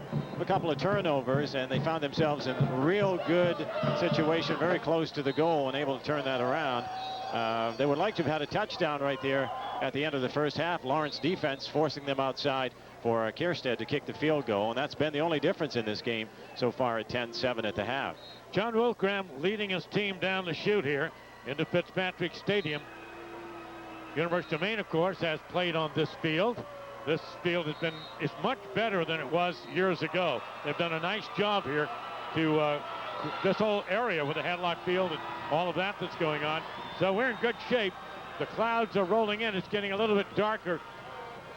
couple of turnovers, and they found themselves in a real good situation, very close to the goal, and able to turn that around. They would like to have had a touchdown right there at the end of the first half. Lawrence defense forcing them outside for Kierstead to kick the field goal, and that's been the only difference in this game so far at 10-7 at the half. John Wolfgram leading his team down the chute here into Fitzpatrick Stadium. University of Maine, of course, has played on this field. This field is much better than it was years ago. They've done a nice job here to this whole area with the Hadlock Field and all of that that's going on. So we're in good shape. The clouds are rolling in. It's getting a little bit darker.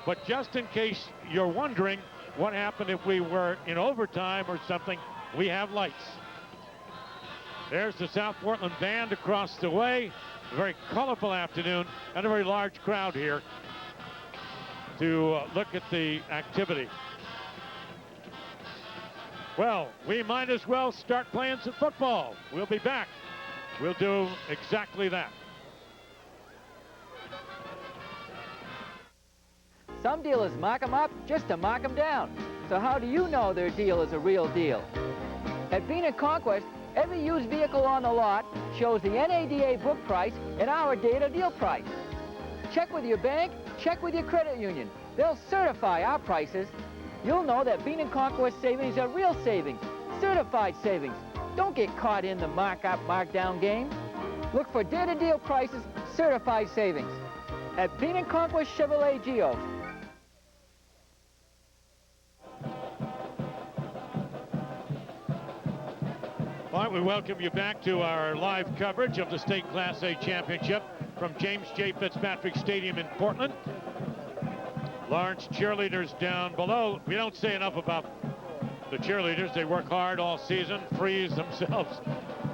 But just in case you're wondering what happened if we were in overtime or something, we have lights. There's the South Portland band across the way. A very colorful afternoon and a very large crowd here to look at the activity. Well, we might as well start playing some football. We'll be back. We'll do exactly that. Some dealers mark them up just to mark them down. So how do you know their deal is a real deal? At Bean & Conquest, every used vehicle on the lot shows the NADA book price and our data deal price. Check with your bank, check with your credit union. They'll certify our prices. You'll know that Bean & Conquest savings are real savings, certified savings. Don't get caught in the markup, markdown game. Look for data deal prices, certified savings. At Bean & Conquest Chevrolet Geo. All right, we welcome you back to our live coverage of the State Class A Championship from James J. Fitzpatrick Stadium in Portland. Lawrence cheerleaders down below. We don't say enough about the cheerleaders. They work hard all season, freeze themselves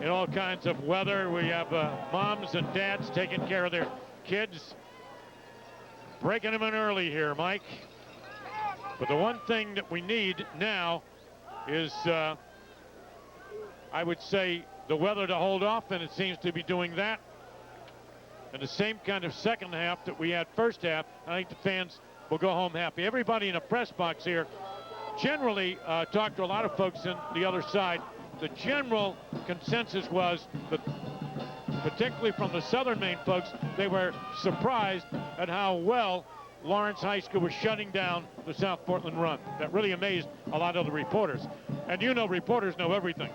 in all kinds of weather. We have moms and dads taking care of their kids. Breaking them in early here, Mike. But the one thing that we need now is I would say the weather to hold off, and it seems to be doing that. And the same kind of second half that we had first half, I think the fans will go home happy. Everybody in the press box here generally talked to a lot of folks on the other side. The general consensus was that, particularly from the Southern Maine folks, they were surprised at how well Lawrence High School was shutting down the South Portland run. That really amazed a lot of the reporters. And you know, reporters know everything.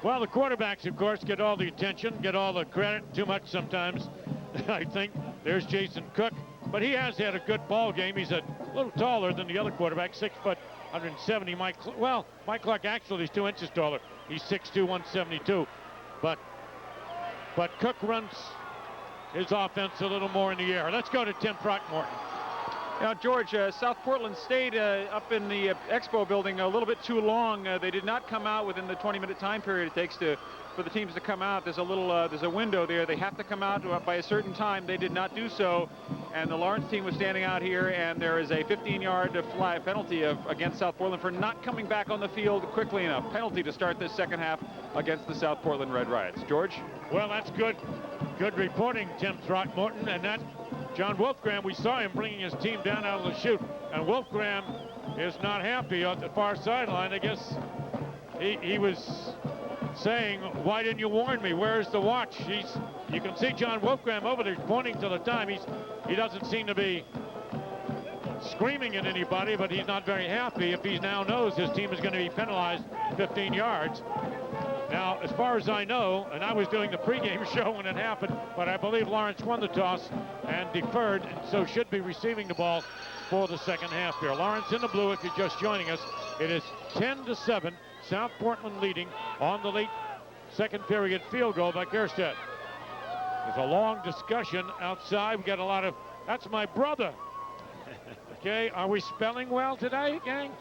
Well, the quarterbacks, of course, get all the attention, get all the credit, too much sometimes, I think. There's Jason Cook, but he has had a good ball game. He's a little taller than the other quarterback, 6 foot, 170. Mike Clark actually is 2 inches taller. He's 6'2", 172. But Cook runs his offense a little more in the air. Let's go to Tim Throckmorton. Now, George, South Portland stayed up in the Expo building a little bit too long. They did not come out within the 20-minute time period it takes for the teams to come out. There's a window there. They have to come out by a certain time. They did not do so, and the Lawrence team was standing out here, and there is a 15-yard fly penalty against South Portland for not coming back on the field quickly enough. Penalty to start this second half against the South Portland Red Riots. George? Well, that's good reporting, Tim Throckmorton, and that John Wolfgram, we saw him bringing his team down out of the chute, and Wolfgram is not happy on the far sideline. I guess he was saying, why didn't you warn me? Where's the watch? You can see John Wolfgram over there pointing to the time. He doesn't seem to be screaming at anybody, but he's not very happy if he now knows his team is going to be penalized 15 yards. Now, as far as I know, and I was doing the pregame show when it happened, but I believe Lawrence won the toss and deferred, and so should be receiving the ball for the second half here. Lawrence in the blue, if you're just joining us. It is 10-7, South Portland leading on the late second period field goal by Kierstead. There's a long discussion outside. We got a lot of, that's my brother. Okay, are we spelling well today, gang?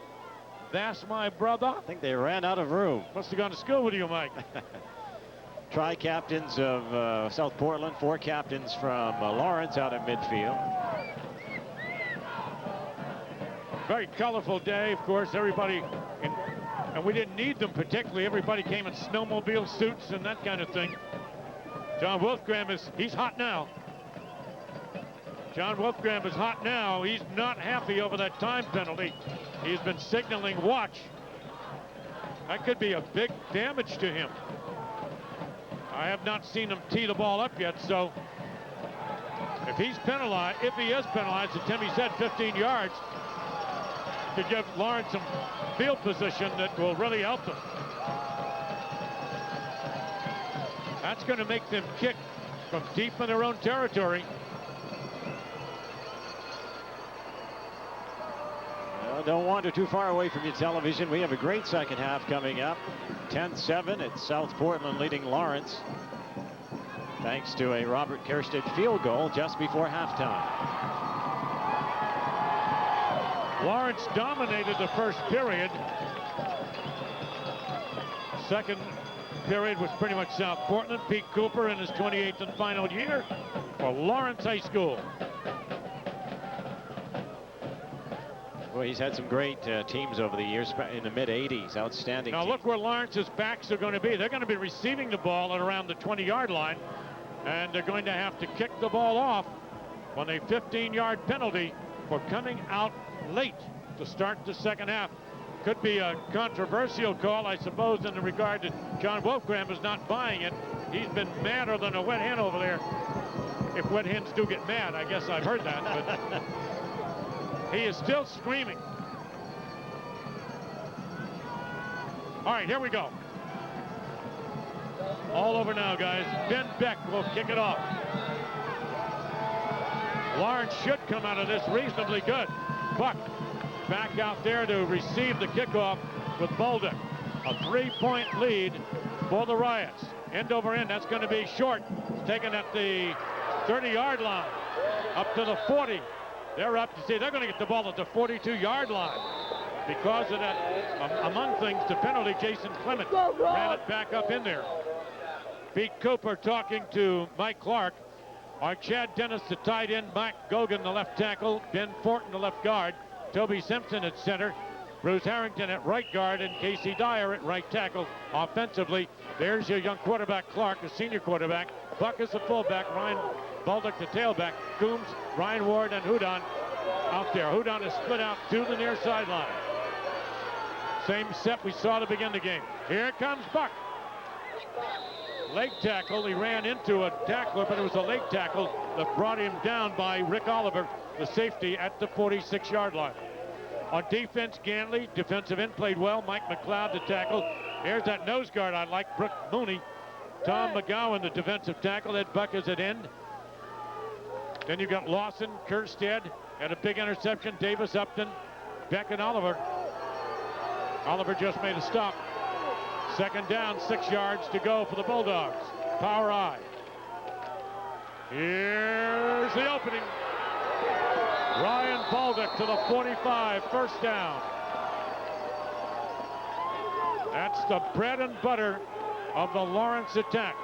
That's my brother. I think they ran out of room. Must have gone to school with you, Mike. Tri-captains of South Portland, 4 captains from Lawrence out in midfield. Very colorful day, of course. Everybody, and we didn't need them particularly. Everybody came in snowmobile suits and that kind of thing. John Wolfgram he's hot now. John Wolfgram is hot now. He's not happy over that time penalty. He's been signaling watch. That could be a big damage to him. I have not seen him tee the ball up yet, so if he's penalized, if he is penalized, and Timmy said 15 yards, to give Lawrence some field position that will really help them. That's going to make them kick from deep in their own territory. Well, don't wander too far away from your television. We have a great second half coming up. 10-7. It's South Portland leading Lawrence, thanks to a Robert Kerstead field goal just before halftime. Lawrence dominated the first period. Second period was pretty much South Portland. Pete Cooper in his 28th and final year for Lawrence High School. Well, he's had some great teams over the years in the mid-'80s. Outstanding. Now team. look where Lawrence's backs are going to be. They're going to be receiving the ball at around the 20-yard line, and they're going to have to kick the ball off on a 15-yard penalty for coming out late to start the second half. Could be a controversial call, I suppose, in the regard that John Wolfgram is not buying it. He's been madder than a wet hen over there. If wet hens do get mad, I guess I've heard that, but he is still screaming. All right, here we go. All over now, guys. Ben Beck will kick it off. Lawrence should come out of this reasonably good. Buck back out there to receive the kickoff with Bolduc. A 3-point lead for the Riots. End over end, that's going to be short. Taken at the 30-yard line, up to the 40. They're up to see, they're going to get the ball at the 42-yard line. Because of that, among things, the penalty, Jason Clement ran it back up in there. Pete Cooper talking to Mike Clark. Our Chad Dennis, the tight end, Mike Goggin, the left tackle, Ben Fortin, the left guard, Tobey Simpson at center, Bruce Harrington at right guard, and Kasey Dyer at right tackle. Offensively, there's your young quarterback Clark, the senior quarterback. Buck is the fullback, Ryan Bolduc the tailback, Coombs, Ryan Ward, and Hudon out there. Hudon is split out to the near sideline. Same set we saw to begin the game. Here comes Buck. Leg tackle. He ran into a tackler, but it was a leg tackle that brought him down by Rick Oliver, the safety, at the 46-yard line. On defense, Ganley, defensive end, played well. Mike McLeod, the tackle. Here's that nose guard I like, Brooke Mooney. Tom McGowan, the defensive tackle. Ed Buck is at end. Then you've got Lawson, Kerstead, and a big interception. Davis, Upton, Beck, and Oliver. Oliver just made a stop. Second down, 6 yards to go for the Bulldogs. Power I. Here's the opening. Ryan Bolduc to the 45, first down. That's the bread and butter of the Lawrence attack.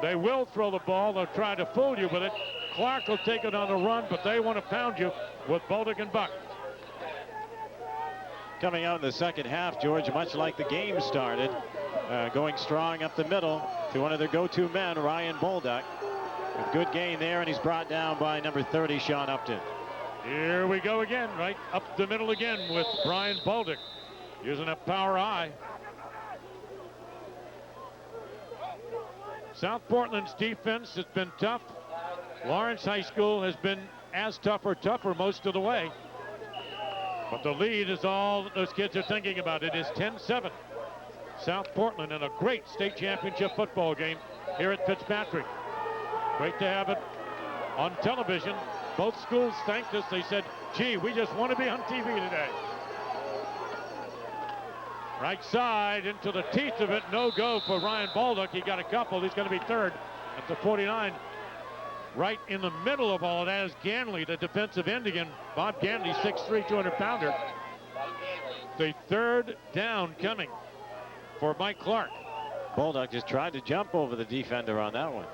They will throw the ball. They'll try to fool you with it. Clark will take it on the run, but they want to pound you with Bolduc and Buck. Coming out in the second half, George, much like the game started, going strong up the middle to one of their go-to men, Ryan Bolduc. A good gain there, and he's brought down by number 30, Sean Upton. Here we go again, right up the middle again with Brian Bolduc using a power I. South Portland's defense has been tough. Lawrence High School has been as tough or tougher most of the way. But the lead is all those kids are thinking about. It is 10-7. South Portland in a great state championship football game here at Fitzpatrick. Great to have it on television. Both schools thanked us. They said, gee, we just want to be on TV today. Right side into the teeth of it. No go for Ryan Bolduc. He got a couple. He's going to be third at the 49. Right in the middle of all of that is Ganley, the defensive end again. Bob Ganley, 6'3", 200-pounder. The third down coming for Mike Clark. Bolduc just tried to jump over the defender on that one.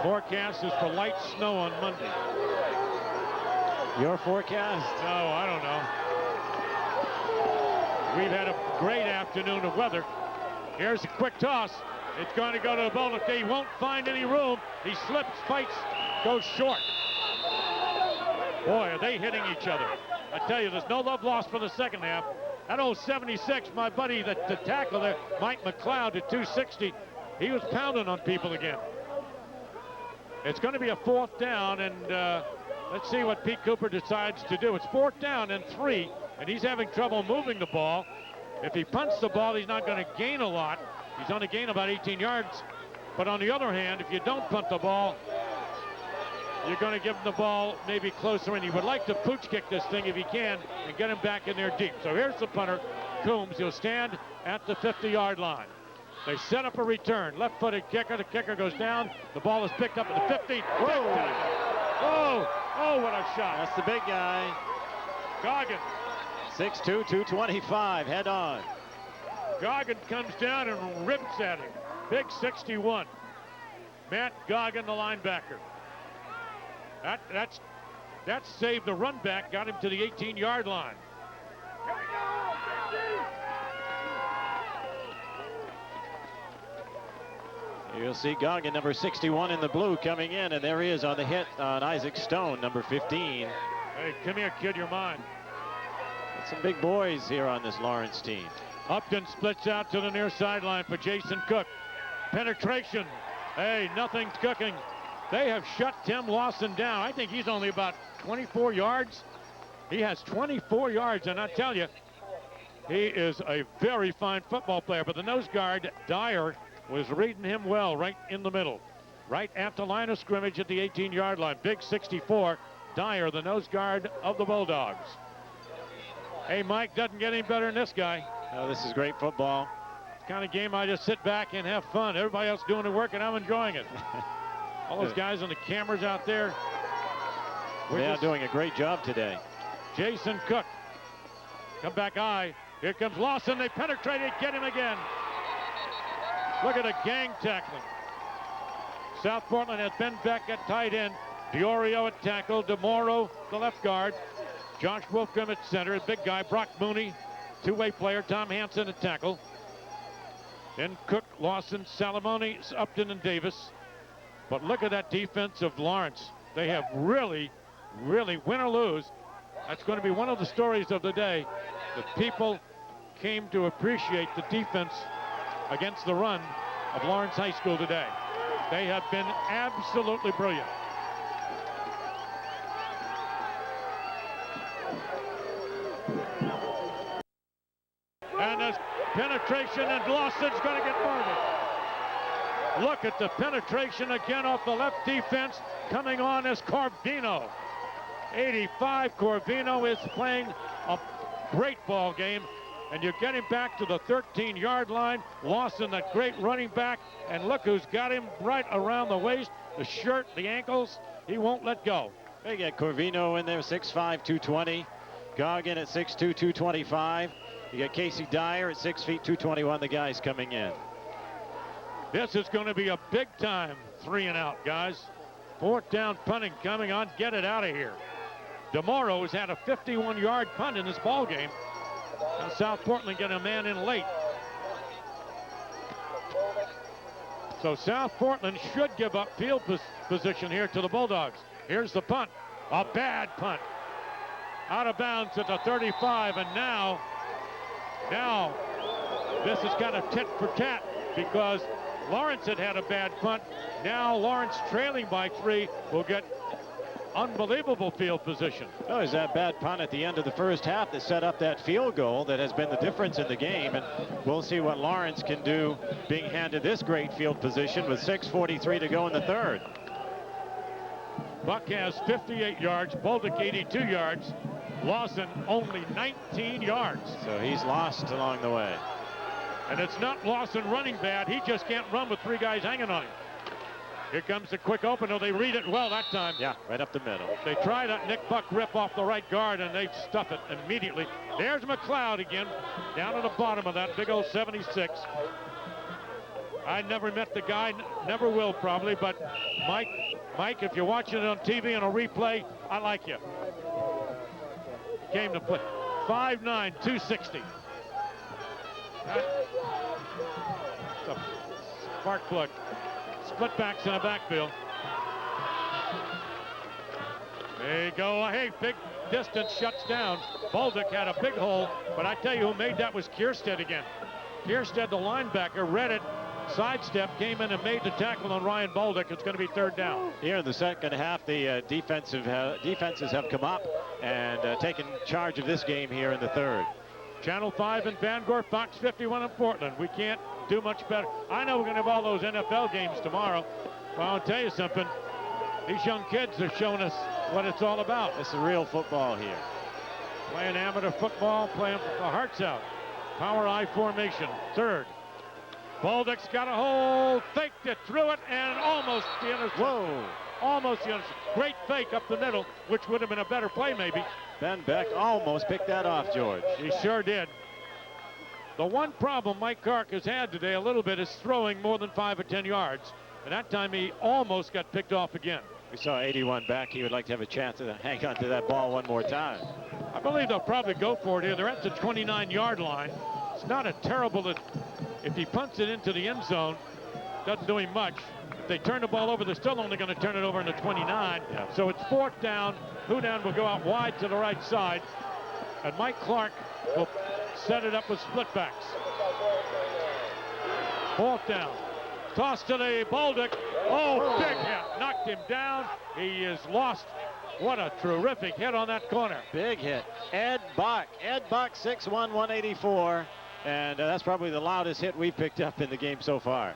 Forecast is for light snow on Monday. Your forecast? No, I don't know. We've had a great afternoon of weather. Here's a quick toss. It's going to go to Bolduc. He won't find any room. He slips, fights, goes short. Boy, are they hitting each other. I tell you, there's no love lost for the second half. That old 76, my buddy, the tackle there, Mike McLeod at 260, he was pounding on people again. It's going to be a 4th down, and let's see what Pete Cooper decides to do. It's 4th down and 3, and he's having trouble moving the ball. If he punts the ball, he's not going to gain a lot. He's going to gain about 18 yards. But on the other hand, if you don't punt the ball, you're going to give him the ball maybe closer, and he would like to pooch kick this thing if he can and get him back in there deep. So here's the punter, Coombs. He'll stand at the 50-yard line. They set up a return. Left-footed kicker. The kicker goes down. The ball is picked up at the 50. Whoa! Whoa! Oh, what a shot. That's the big guy. Goggin. 6'2", 225, head on. Goggin comes down and rips at him. Big 61. Matt Goggin, the linebacker. That saved the run back, got him to the 18-yard line. You'll see Goggin, number 61 in the blue, coming in, and there he is on the hit on Isaac Stone, number 15. Hey, come here, kid, you're mine. Got some big boys here on this Lawrence team. Upton splits out to the near sideline for Jason Cook. Penetration. Hey, nothing's cooking. They have shut Tim Lawson down. I think he's only about 24 yards. He has 24 yards, and I tell you, he is a very fine football player. But the nose guard, Dyer, was reading him well right in the middle. Right at the line of scrimmage at the 18-yard line. Big 64, Dyer, the nose guard of the Bulldogs. Hey, Mike, doesn't get any better than this guy. Oh, this is great football. It's the kind of game I just sit back and have fun. Everybody else doing the work, and I'm enjoying it. All those guys on the cameras out there. They are doing a great job today. Jason Cook. Come back high. Here comes Lawson. They penetrated. Get him again. Look at a gang tackling. South Portland has Ben Beck at tight end. Diorio at tackle. DeMoro, the left guard. Josh Wolfram at center. The big guy, Brock Mooney, two-way player. Tom Hansen at tackle. Then Cook, Lawson, Salamone, Upton, and Davis. But look at that defense of Lawrence. They have really, win or lose, that's going to be one of the stories of the day. The people came to appreciate the defense against the run of Lawrence High School today. They have been absolutely brilliant. And there's penetration, and Lawson's going to get murdered. Look at the penetration again off the left defense. Coming on is Corvino. 85, Corvino is playing a great ball game. And you're getting back to the 13-yard line. Lawson, that great running back. And look who's got him right around the waist, the shirt, the ankles. He won't let go. They get Corvino in there, 6'5", 220. Goggin at 6'2", 225. You got Kasey Dyer at 6 feet, 221. The guys coming in. This is going to be a big-time 3-and-out, guys. 4th down punting coming on. Get it out of here. DeMoro has had a 51-yard punt in this ball game. And South Portland getting a man in late. So South Portland should give up field position here to the Bulldogs. Here's the punt. A bad punt. Out of bounds at the 35, and now this is kind of tit for tat because Lawrence had a bad punt. Now Lawrence, trailing by 3, will get unbelievable field position. Oh, there's that bad punt at the end of the first half that set up that field goal that has been the difference in the game, and we'll see what Lawrence can do being handed this great field position with 6:43 to go in the third. Buck has 58 yards, Bolduc 82 yards, Lawson only 19 yards. So he's lost along the way. And it's not Lawson running bad, he just can't run with 3 guys hanging on him. Here comes the quick opener. They read it well that time. Yeah, right up the middle. They try that Nick Buck rip off the right guard, and they stuff it immediately. There's McLeod again, down at the bottom of that big old 76. I never met the guy, never will probably, but Mike, if you're watching it on TV and a replay, I like you. Came to play. 5'9", 260. That's a spark plug. Split backs in the backfield. They you go. Hey, big distance shuts down. Bolduc had a big hole, but I tell you who made that was Kierstead again. Kierstead, the linebacker, read it, sidestep, came in and made the tackle on Ryan Bolduc. It's going to be third down. Here in the second half, the defenses have come up and taken charge of this game here in the third. Channel 5 in Bangor, Fox 51 in Portland. We can't do much better. I know we're going to have all those NFL games tomorrow. Well, I'll tell you something. These young kids are showing us what it's all about. It's real football here. Playing amateur football, playing the hearts out. Power I formation, third. Bolduc's got a hole, faked it, threw it, and almost the interception. Whoa. Almost the interception. Great fake up the middle, which would have been a better play maybe. Ben Beck almost picked that off, George. He sure did. The one problem Mike Clark has had today a little bit is throwing more than 5 or 10 yards. And that time he almost got picked off again. We saw 81 back. He would like to have a chance to hang on to that ball one more time. I believe they'll probably go for it here. They're at the 29-yard line. It's not a terrible, if he punts it into the end zone, doesn't do him much. If they turn the ball over, they're still only going to turn it over in the 29. Yeah. So it's fourth down. Houdan will go out wide to the right side. And Mike Clark will set it up with split backs. Fourth down. Toss to the Bolduc. Oh, big hit. Knocked him down. He is lost. What a terrific hit on that corner. Big hit. Ed Buck. Ed Buck, 6'1", 184. And that's probably the loudest hit we've picked up in the game so far.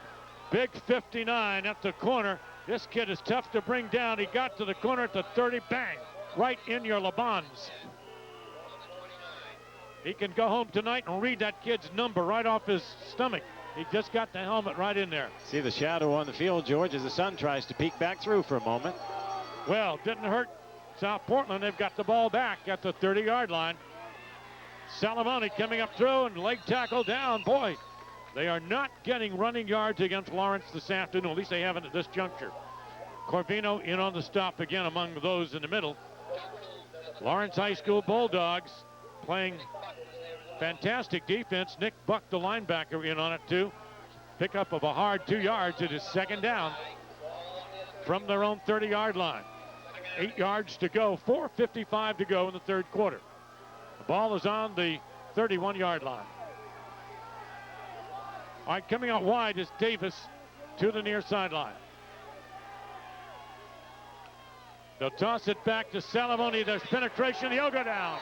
Big 59 at the corner. This kid is tough to bring down. He got to the corner at the 30. Bang. Right in your Labans. He can go home tonight and read that kid's number right off his stomach. He just got the helmet right in there. See the shadow on the field, George, as the sun tries to peek back through for a moment. Well, didn't hurt South Portland. They've got the ball back at the 30-yard line. Salamone coming up through and leg tackle down. Boy, they are not getting running yards against Lawrence this afternoon. At least they haven't at this juncture. Corvino in on the stop again among those in the middle. Lawrence High School Bulldogs playing fantastic defense. Nick Buck, the linebacker, in on it too. Pickup of a hard 2 yards. It is second down from their own 30-yard line. 8 yards to go. 4:55 to go in the third quarter. The ball is on the 31-yard line. All right, coming out wide is Davis to the near sideline. They'll toss it back to Salamone. There's penetration. He'll go down.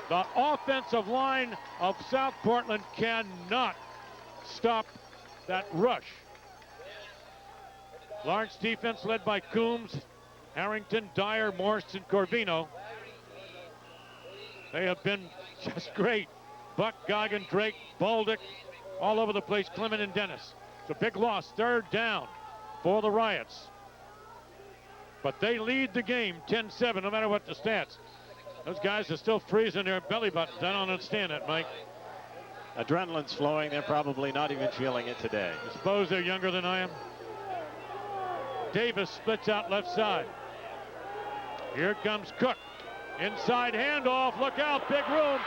The offensive line of South Portland cannot stop that rush. Lawrence defense led by Coombs, Harrington, Dyer, Morse, and Corvino. They have been just great. Buck, Goggin, Drake, Bolduc, all over the place, Clement and Dennis. It's a big loss, third down for the Riots. But they lead the game 10-7, no matter what the stats. Those guys are still freezing their belly buttons. I don't understand that, Mike. Adrenaline's flowing. They're probably not even feeling it today. I suppose they're younger than I am. Davis splits out left side. Here comes Cook. Inside handoff. Look out. Big room.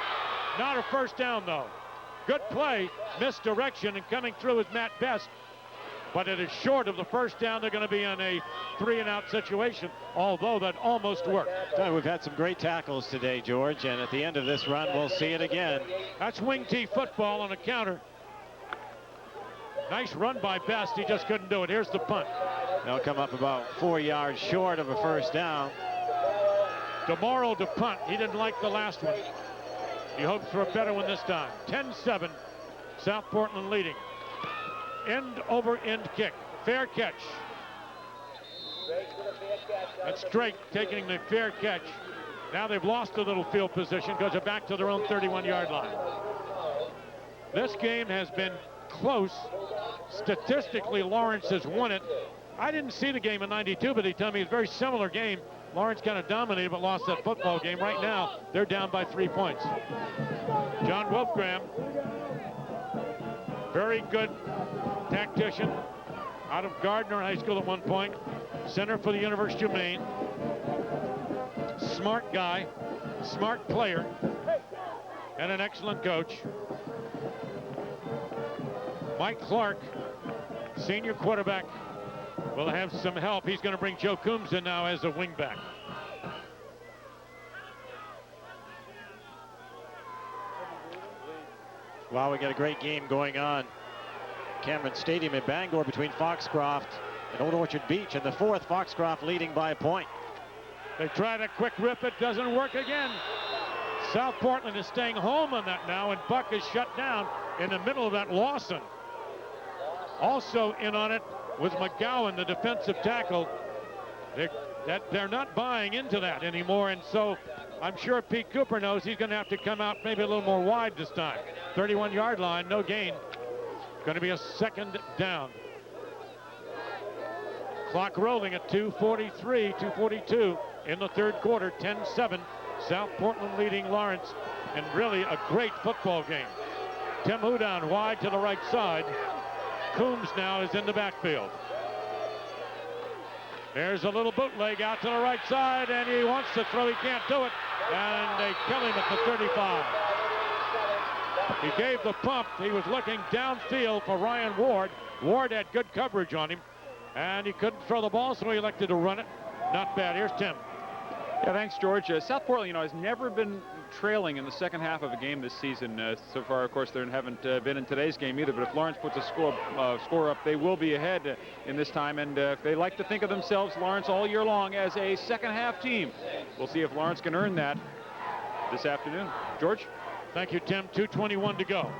Not a first down, though. Good play. Misdirection, and coming through is Matt Best. But it is short of the first down. They're going to be in a 3-and-out situation, although that almost worked. We've had some great tackles today, George, and at the end of this run, we'll see it again. That's wing T football on a counter. Nice run by Best. He just couldn't do it. Here's the punt. They'll come up about 4 yards short of a first down. DeMorrow to punt. He didn't like the last one. He hopes for a better one this time. 10-7, South Portland leading. End over end kick. Fair catch. That's Drake taking the fair catch. Now they've lost a little field position because they're back to their own 31-yard line. This game has been close. Statistically, Lawrence has won it. I didn't see the game in '92, but they tell me it's a very similar game. Lawrence kind of dominated but lost that football game. Right now, they're down by 3 points. John Wolfgram, very good tactician, out of Gardner High School at one point, center for the University of Maine. Smart guy, smart player, and an excellent coach. Mike Clark, senior quarterback, will have some help. He's going to bring Joe Coombs in now as a wingback. Well, we got a great game going on. Cameron Stadium in Bangor between Foxcroft and Old Orchard Beach. In the fourth, Foxcroft leading by a point. They tried a quick rip. It doesn't work again. South Portland is staying home on that now, and Buck is shut down in the middle of that. Lawson. Also in on it was McGowan, the defensive tackle. They're not buying into that anymore, and so I'm sure Pete Cooper knows he's going to have to come out maybe a little more wide this time. 31-yard line, no gain. Going to be a second down. Clock rolling at 2:43, 2:42 in the third quarter, 10-7. South Portland leading Lawrence, and really a great football game. Tim Hudon wide to the right side. Coombs now is in the backfield. There's a little bootleg out to the right side, and he wants to throw. He can't do it, and they kill him at the 35. He gave the pump. He was looking downfield for Ryan Ward. Ward had good coverage on him, and he couldn't throw the ball, so he elected to run it. Not bad. Here's Tim. Yeah, thanks, George. South Portland, has never been trailing in the second half of a game this season. So far, of course, they haven't been in today's game either. But if Lawrence puts a score up, they will be ahead in this time. And they like to think of themselves, Lawrence, all year long as a second-half team. We'll see if Lawrence can earn that this afternoon. George? Thank you, Tim. 2:21 to go.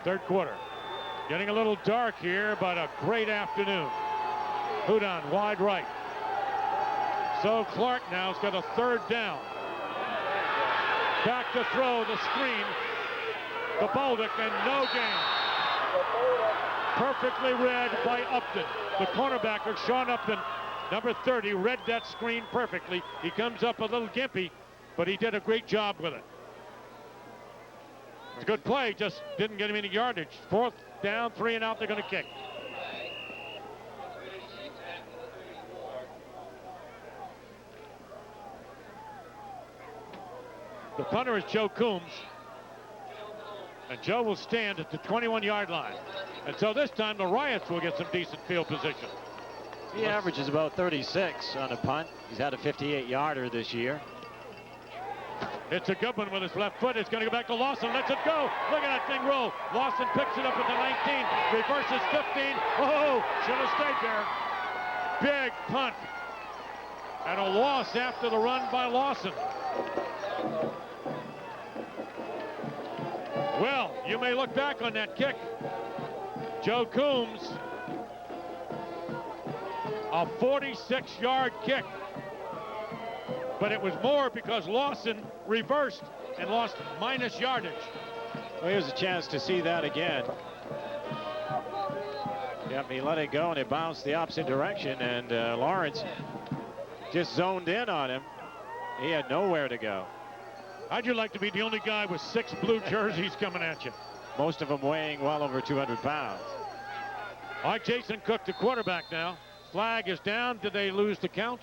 Third quarter. Getting a little dark here, but a great afternoon. Hudon wide right. So Clark now's got a third down. Back to throw, the screen. The Bulldog, and no gain. Perfectly read by Upton. The cornerbacker, Sean Upton, number 30, read that screen perfectly. He comes up a little gimpy, but he did a great job with it. It's a good play, just didn't get him any yardage. Fourth down, 3 and out, they're going to kick. The punter is Joe Coombs, and Joe will stand at the 21-yard line. And so this time the Riots will get some decent field position. He averages about 36 on a punt. He's had a 58-yarder this year. It's a good one with his left foot. It's going to go back to Lawson. Lets it go. Look at that thing roll. Lawson picks it up at the 19. Reverses 15. Oh, should have stayed there. Big punt. And a loss after the run by Lawson. Well, you may look back on that kick. Joe Coombs, a 46-yard kick. But it was more because Lawson reversed and lost minus yardage. Well, here's a chance to see that again. Yep, he let it go and it bounced the opposite direction, and Lawrence just zoned in on him. He had nowhere to go. How'd you like to be the only guy with 6 blue jerseys coming at you? Most of them weighing well over 200 pounds. All right, Jason Cook, the quarterback now. Flag is down. Did they lose the count?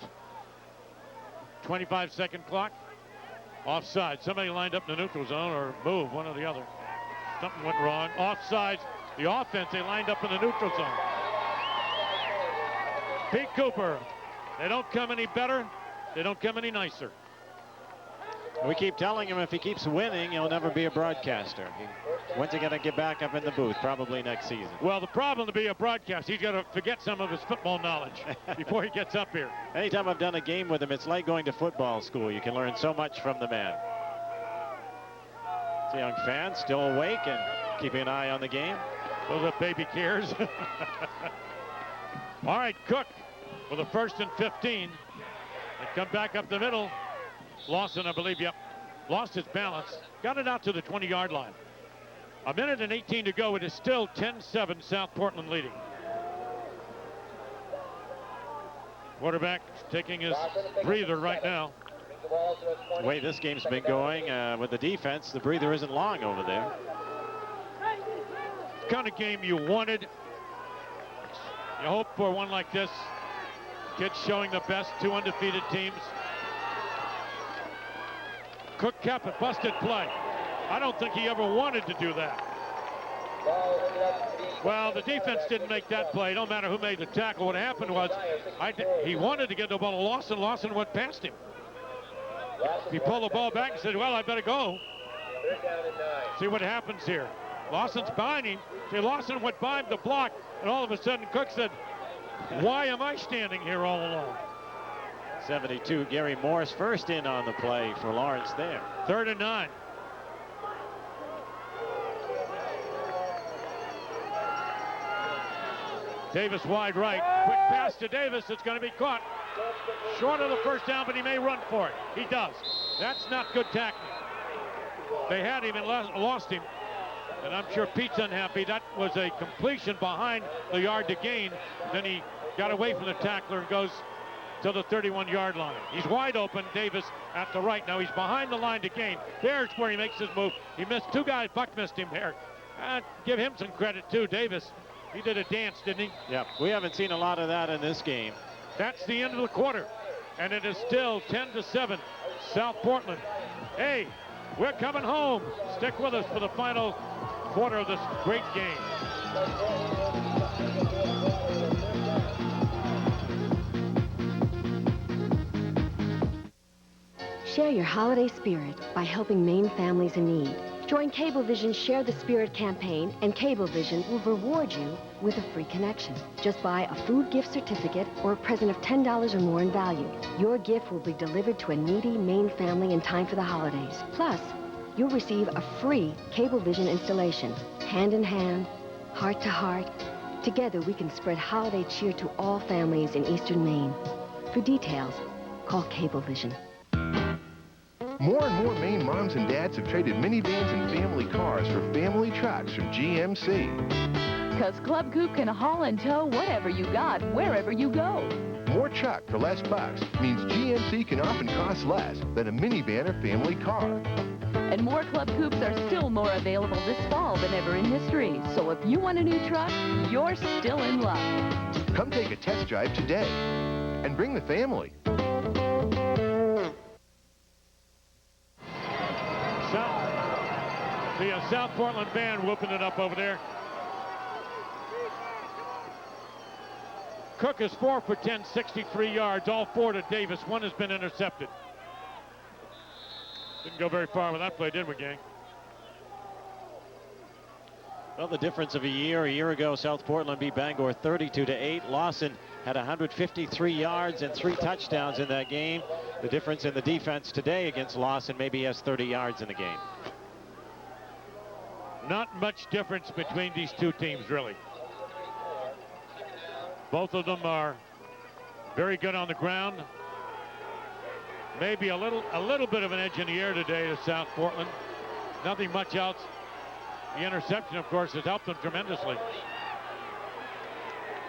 25-second clock. Offside. Somebody lined up in the neutral zone or moved, one or the other. Something went wrong. Offside. The offense, they lined up in the neutral zone. Pete Cooper. They don't come any better. They don't come any nicer. We keep telling him if he keeps winning, he'll never be a broadcaster. When's he going to get back up in the booth? Probably next season. Well, the problem to be a broadcaster, he's got to forget some of his football knowledge before he gets up here. Anytime I've done a game with him, it's like going to football school. You can learn so much from the man. It's a young fan, still awake and keeping an eye on the game. Well, the baby cares. All right, Cook for the 1st and 15. They come back up the middle. Lawson, I believe, yep, lost his balance. Got it out to the 20-yard line. 1:18 to go. It is still 10-7, South Portland leading. Quarterback taking his breather right now. The way this game's been going with the defense, the breather isn't long over there. Kind of game you wanted. You hope for one like this. Kids showing the best, 2 undefeated teams. Cook kept it, busted play. I don't think he ever wanted to do that. Well, the defense didn't make that play. Don't matter who made the tackle. What happened was he wanted to get the ball to Lawson. Lawson went past him. He pulled the ball back and said, well, I better go. See what happens here. Lawson's behind him. See, Lawson went by him to block, and all of a sudden Cook said, why am I standing here all alone? 72, Gary Morris first in on the play for Lawrence there. 3rd and 9. Davis wide right. Quick pass to Davis. It's going to be caught. Short of the first down, but he may run for it. He does. That's not good tackling. They had him and lost him. And I'm sure Pete's unhappy. That was a completion behind the yard to gain. Then he got away from the tackler and goes to the 31-yard line. He's wide open, Davis at the right. Now he's behind the line to gain. There's where he makes his move. He missed 2 guys. Buck missed him there. Give him some credit, too, Davis. He did a dance, didn't he? Yeah, we haven't seen a lot of that in this game. That's the end of the quarter. And it is still 10-7, South Portland. Hey, we're coming home. Stick with us for the final quarter of this great game. Share your holiday spirit by helping Maine families in need. Join Cablevision's Share the Spirit campaign, and Cablevision will reward you with a free connection. Just buy a food gift certificate or a present of $10 or more in value. Your gift will be delivered to a needy Maine family in time for the holidays. Plus, you'll receive a free Cablevision installation. Hand in hand, heart to heart, together we can spread holiday cheer to all families in eastern Maine. For details, call Cablevision. More and more Maine moms and dads have traded minivans and family cars for family trucks from GMC. Because Club Coupe can haul and tow whatever you got, wherever you go. More truck for less bucks means GMC can often cost less than a minivan or family car. And more Club Coupes are still more available this fall than ever in history. So if you want a new truck, you're still in luck. Come take a test drive today and bring the family. The South Portland band whooping it up over there. Cook is 4 for 10, 63 yards, all 4 to Davis. 1 has been intercepted. Didn't go very far with that play, did we, gang? Well, the difference of a year ago, South Portland beat Bangor 32-8. Lawson had 153 yards and 3 touchdowns in that game. The difference in the defense today against Lawson, maybe he has 30 yards in the game. Not much difference between these two teams, really. Both of them are very good on the ground. Maybe a little bit of an edge in the air today to South Portland. Nothing much else. The interception, of course, has helped them tremendously.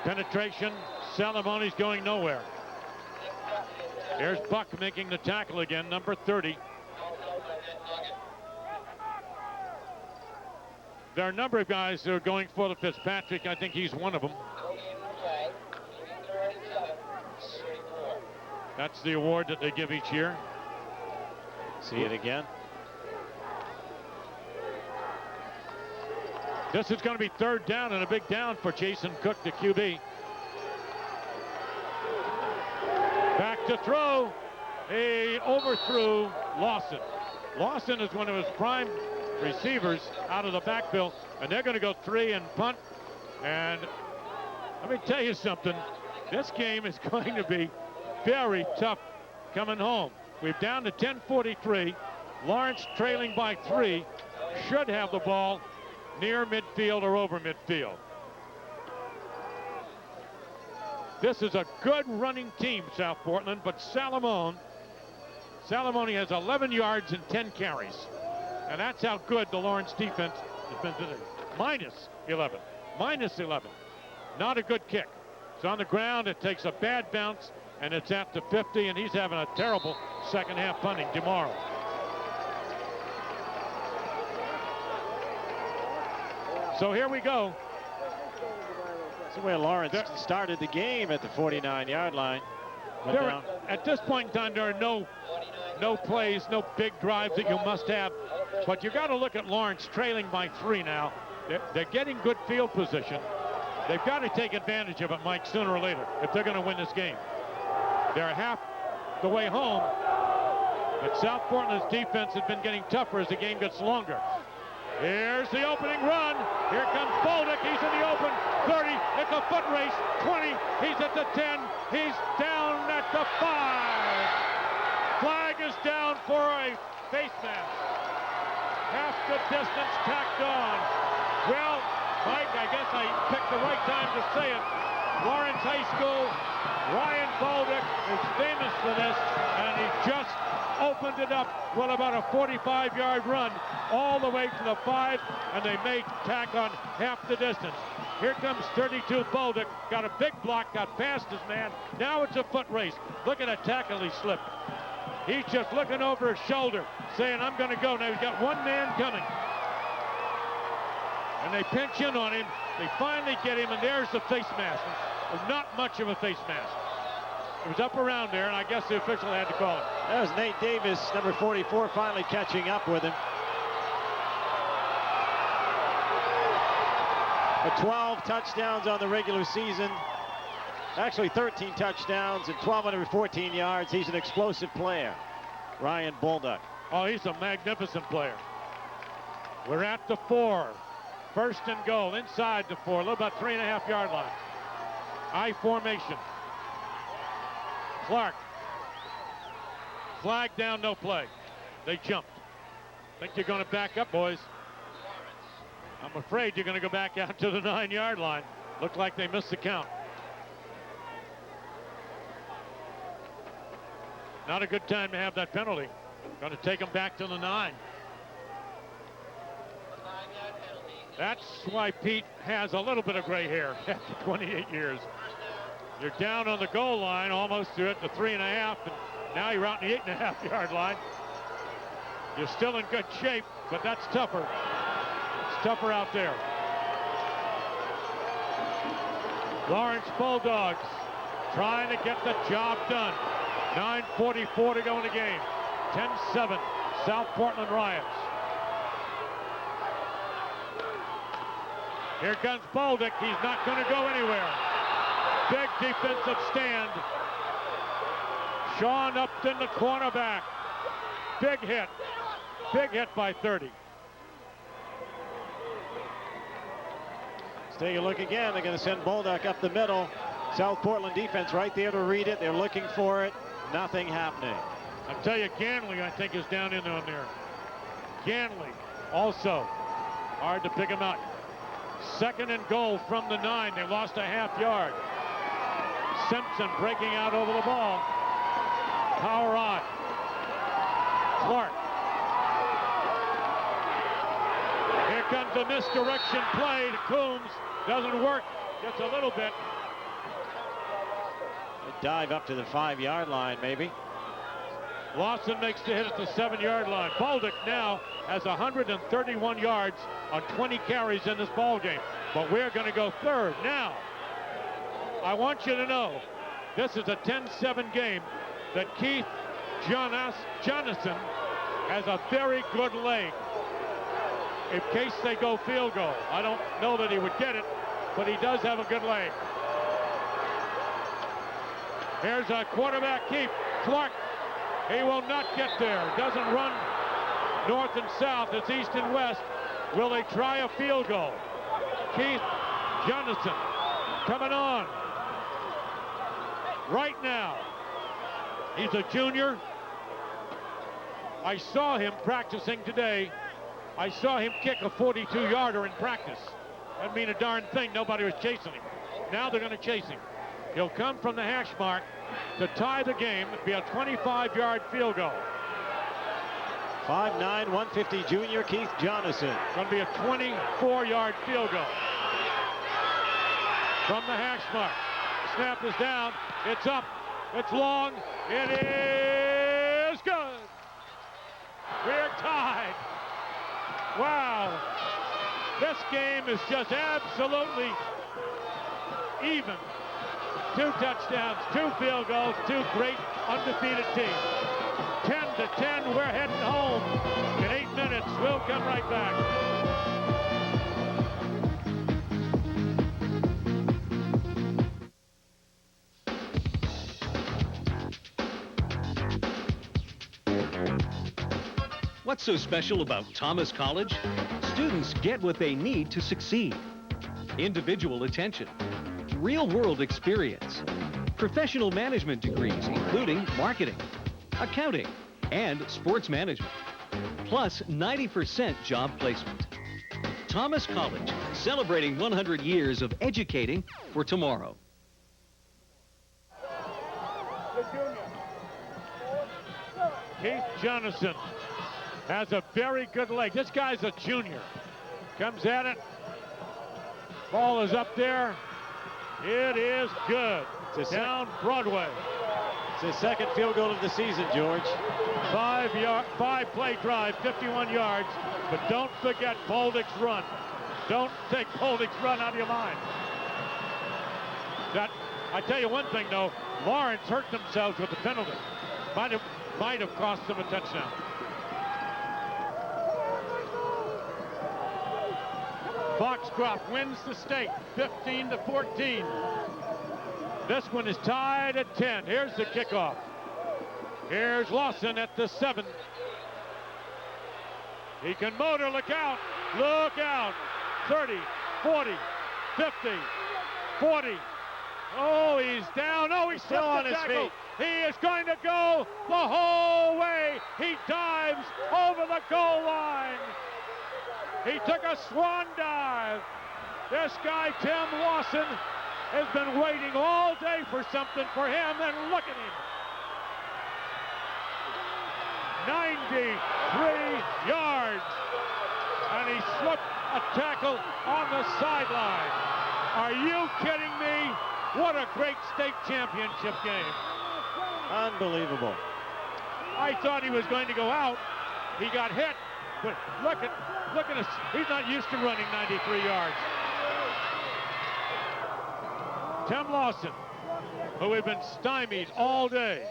Penetration. Salamoni's going nowhere. Here's Buck making the tackle again, number 30. There are a number of guys that are going for the Fitzpatrick. I think he's one of them. That's the award that they give each year. See it again. This is going to be 3rd down and a big down for Jason Cook, the QB. Back to throw. He overthrew Lawson. Lawson is one of his prime receivers out of the backfield, and they're going to go 3 and punt. And let me tell you something. This game is going to be very tough coming home. We're down to 10:43. Lawrence trailing by 3. Should have the ball near midfield or over midfield. This is a good running team, South Portland, but Salamone has 11 yards and 10 carries. And that's how good the Lawrence defense has been today. Minus 11. Not a good kick. It's on the ground. It takes a bad bounce, and it's at the 50, and he's having a terrible second half punting tomorrow. So here we go. That's where Lawrence started the game at the 49-yard line. At this point in time, there are no plays, no big drives that you must have. But you got to look at Lawrence trailing by 3 now. They're getting good field position. They've got to take advantage of it, Mike, sooner or later, if they're going to win this game. They're half the way home. But South Portland's defense has been getting tougher as the game gets longer. Here's the opening run. Here comes Bolduc. He's in the open. 30. It's a foot race. 20. He's at the 10. He's down at the 5. Flag is down for a face mask. Half the distance tacked on. Well, Mike, I guess I picked the right time to say it. Lawrence High School, Ryan Bolduc is famous for this, and he just opened it up with about a 45-yard run all the way to the 5, and they may tack on half the distance. Here comes 32 Bolduc, got a big block, got past his man. Now it's a foot race. Look at that tackle he slipped. He's just looking over his shoulder, saying, I'm going to go. Now he's got one man coming. And they pinch in on him. They finally get him, and there's the face mask. Not much of a face mask. It was up around there, and I guess the official had to call it. That was Nate Davis, number 44, finally catching up with him. But 12 touchdowns on the regular season. Actually 13 touchdowns and 1,214 yards. He's an explosive player, Ryan Bolduc. Oh, he's a magnificent player. We're at the 4. First and goal inside the 4, a little about 3.5-yard line. I formation. Clark. Flag down, no play. They jumped. Think you're going to back up, boys. I'm afraid you're going to go back out to the 9-yard line. Looked like they missed the count. Not a good time to have that penalty. Going to take them back to the 9. That's why Pete has a little bit of gray hair after 28 years. You're down on the goal line, almost through it to 3.5, and now you're out in the 8.5-yard line. You're still in good shape, but that's tougher. It's tougher out there. Lawrence Bulldogs trying to get the job done. 9:44 to go in the game. 10-7, South Portland Riots. Here comes Bolduc. He's not going to go anywhere. Big defensive stand. Sean Upton, the cornerback. Big hit. Big hit by 30. Let's take a look again. They're going to send Bolduc up the middle. South Portland defense right there to read it. They're looking for it. Nothing happening. I'll tell you, Ganley, I think, is down in on there. Ganley also. Hard to pick him out. Second and goal from the 9. They lost a half-yard. Simpson breaking out over the ball. Power on. Clark. Here comes a misdirection play to Coombs. Doesn't work. Gets a little bit. A dive up to the 5-yard line, maybe. Lawson makes the hit at the 7-yard line. Bolduc now has 131 yards on 20 carries in this ball game. But we're going to go third. Now, I want you to know, this is a 10-7 game, that Keith Jonathan has a very good leg. In case they go field goal. I don't know that he would get it, but he does have a good leg. Here's a quarterback keep. Clark. He will not get there. Doesn't run north and south. It's east and west. Will they try a field goal? Keith Jonathan coming on right now. He's a junior. I saw him practicing today. I saw him kick a 42-yarder in practice. That'd mean a darn thing. Nobody was chasing him. Now they're going to chase him. He'll come from the hash mark to tie the game. It'd be a 25-yard field goal. 5'9", 150 junior Keith Jonathan. Going to be a 24-yard field goal. From the hash mark. Snap is down. It's up. It's long. It is good. We're tied. Wow. This game is just absolutely even. 2 touchdowns, 2 field goals, 2 great undefeated teams. 10-10, we're heading home in 8 minutes. We'll come right back. What's so special about Thomas College? Students get what they need to succeed. Individual attention, real-world experience, professional management degrees including marketing, accounting, and sports management, plus 90% job placement. Thomas College, celebrating 100 years of educating for tomorrow. Keith Jonathan has a very good leg. This guy's a junior. Comes at it. Ball is up there. It is good. It's down Broadway. It's his second field goal of the season, George. Five-play drive, 51 yards. But don't forget Boldugs' run. Don't take Boldugs' run out of your mind. I tell you one thing, though. Lawrence hurt themselves with the penalty. Might have cost them a touchdown. Foxcroft wins the state, 15-14. This one is tied at 10. Here's the kickoff. Here's Lawson at the 7. He can motor, look out, look out. 30, 40, 50, 40. Oh, he's down. Oh, he's still on his feet. He is going to go the whole way. He dives over the goal line. He took a swan dive. This guy, Tim Lawson, has been waiting all day for something for him, and look at him. 93 yards. And he slipped a tackle on the sideline. Are you kidding me? What a great state championship game. Unbelievable. I thought he was going to go out. He got hit, but look at us. He's not used to running 93 yards. Tim Lawson, who had been stymied all day.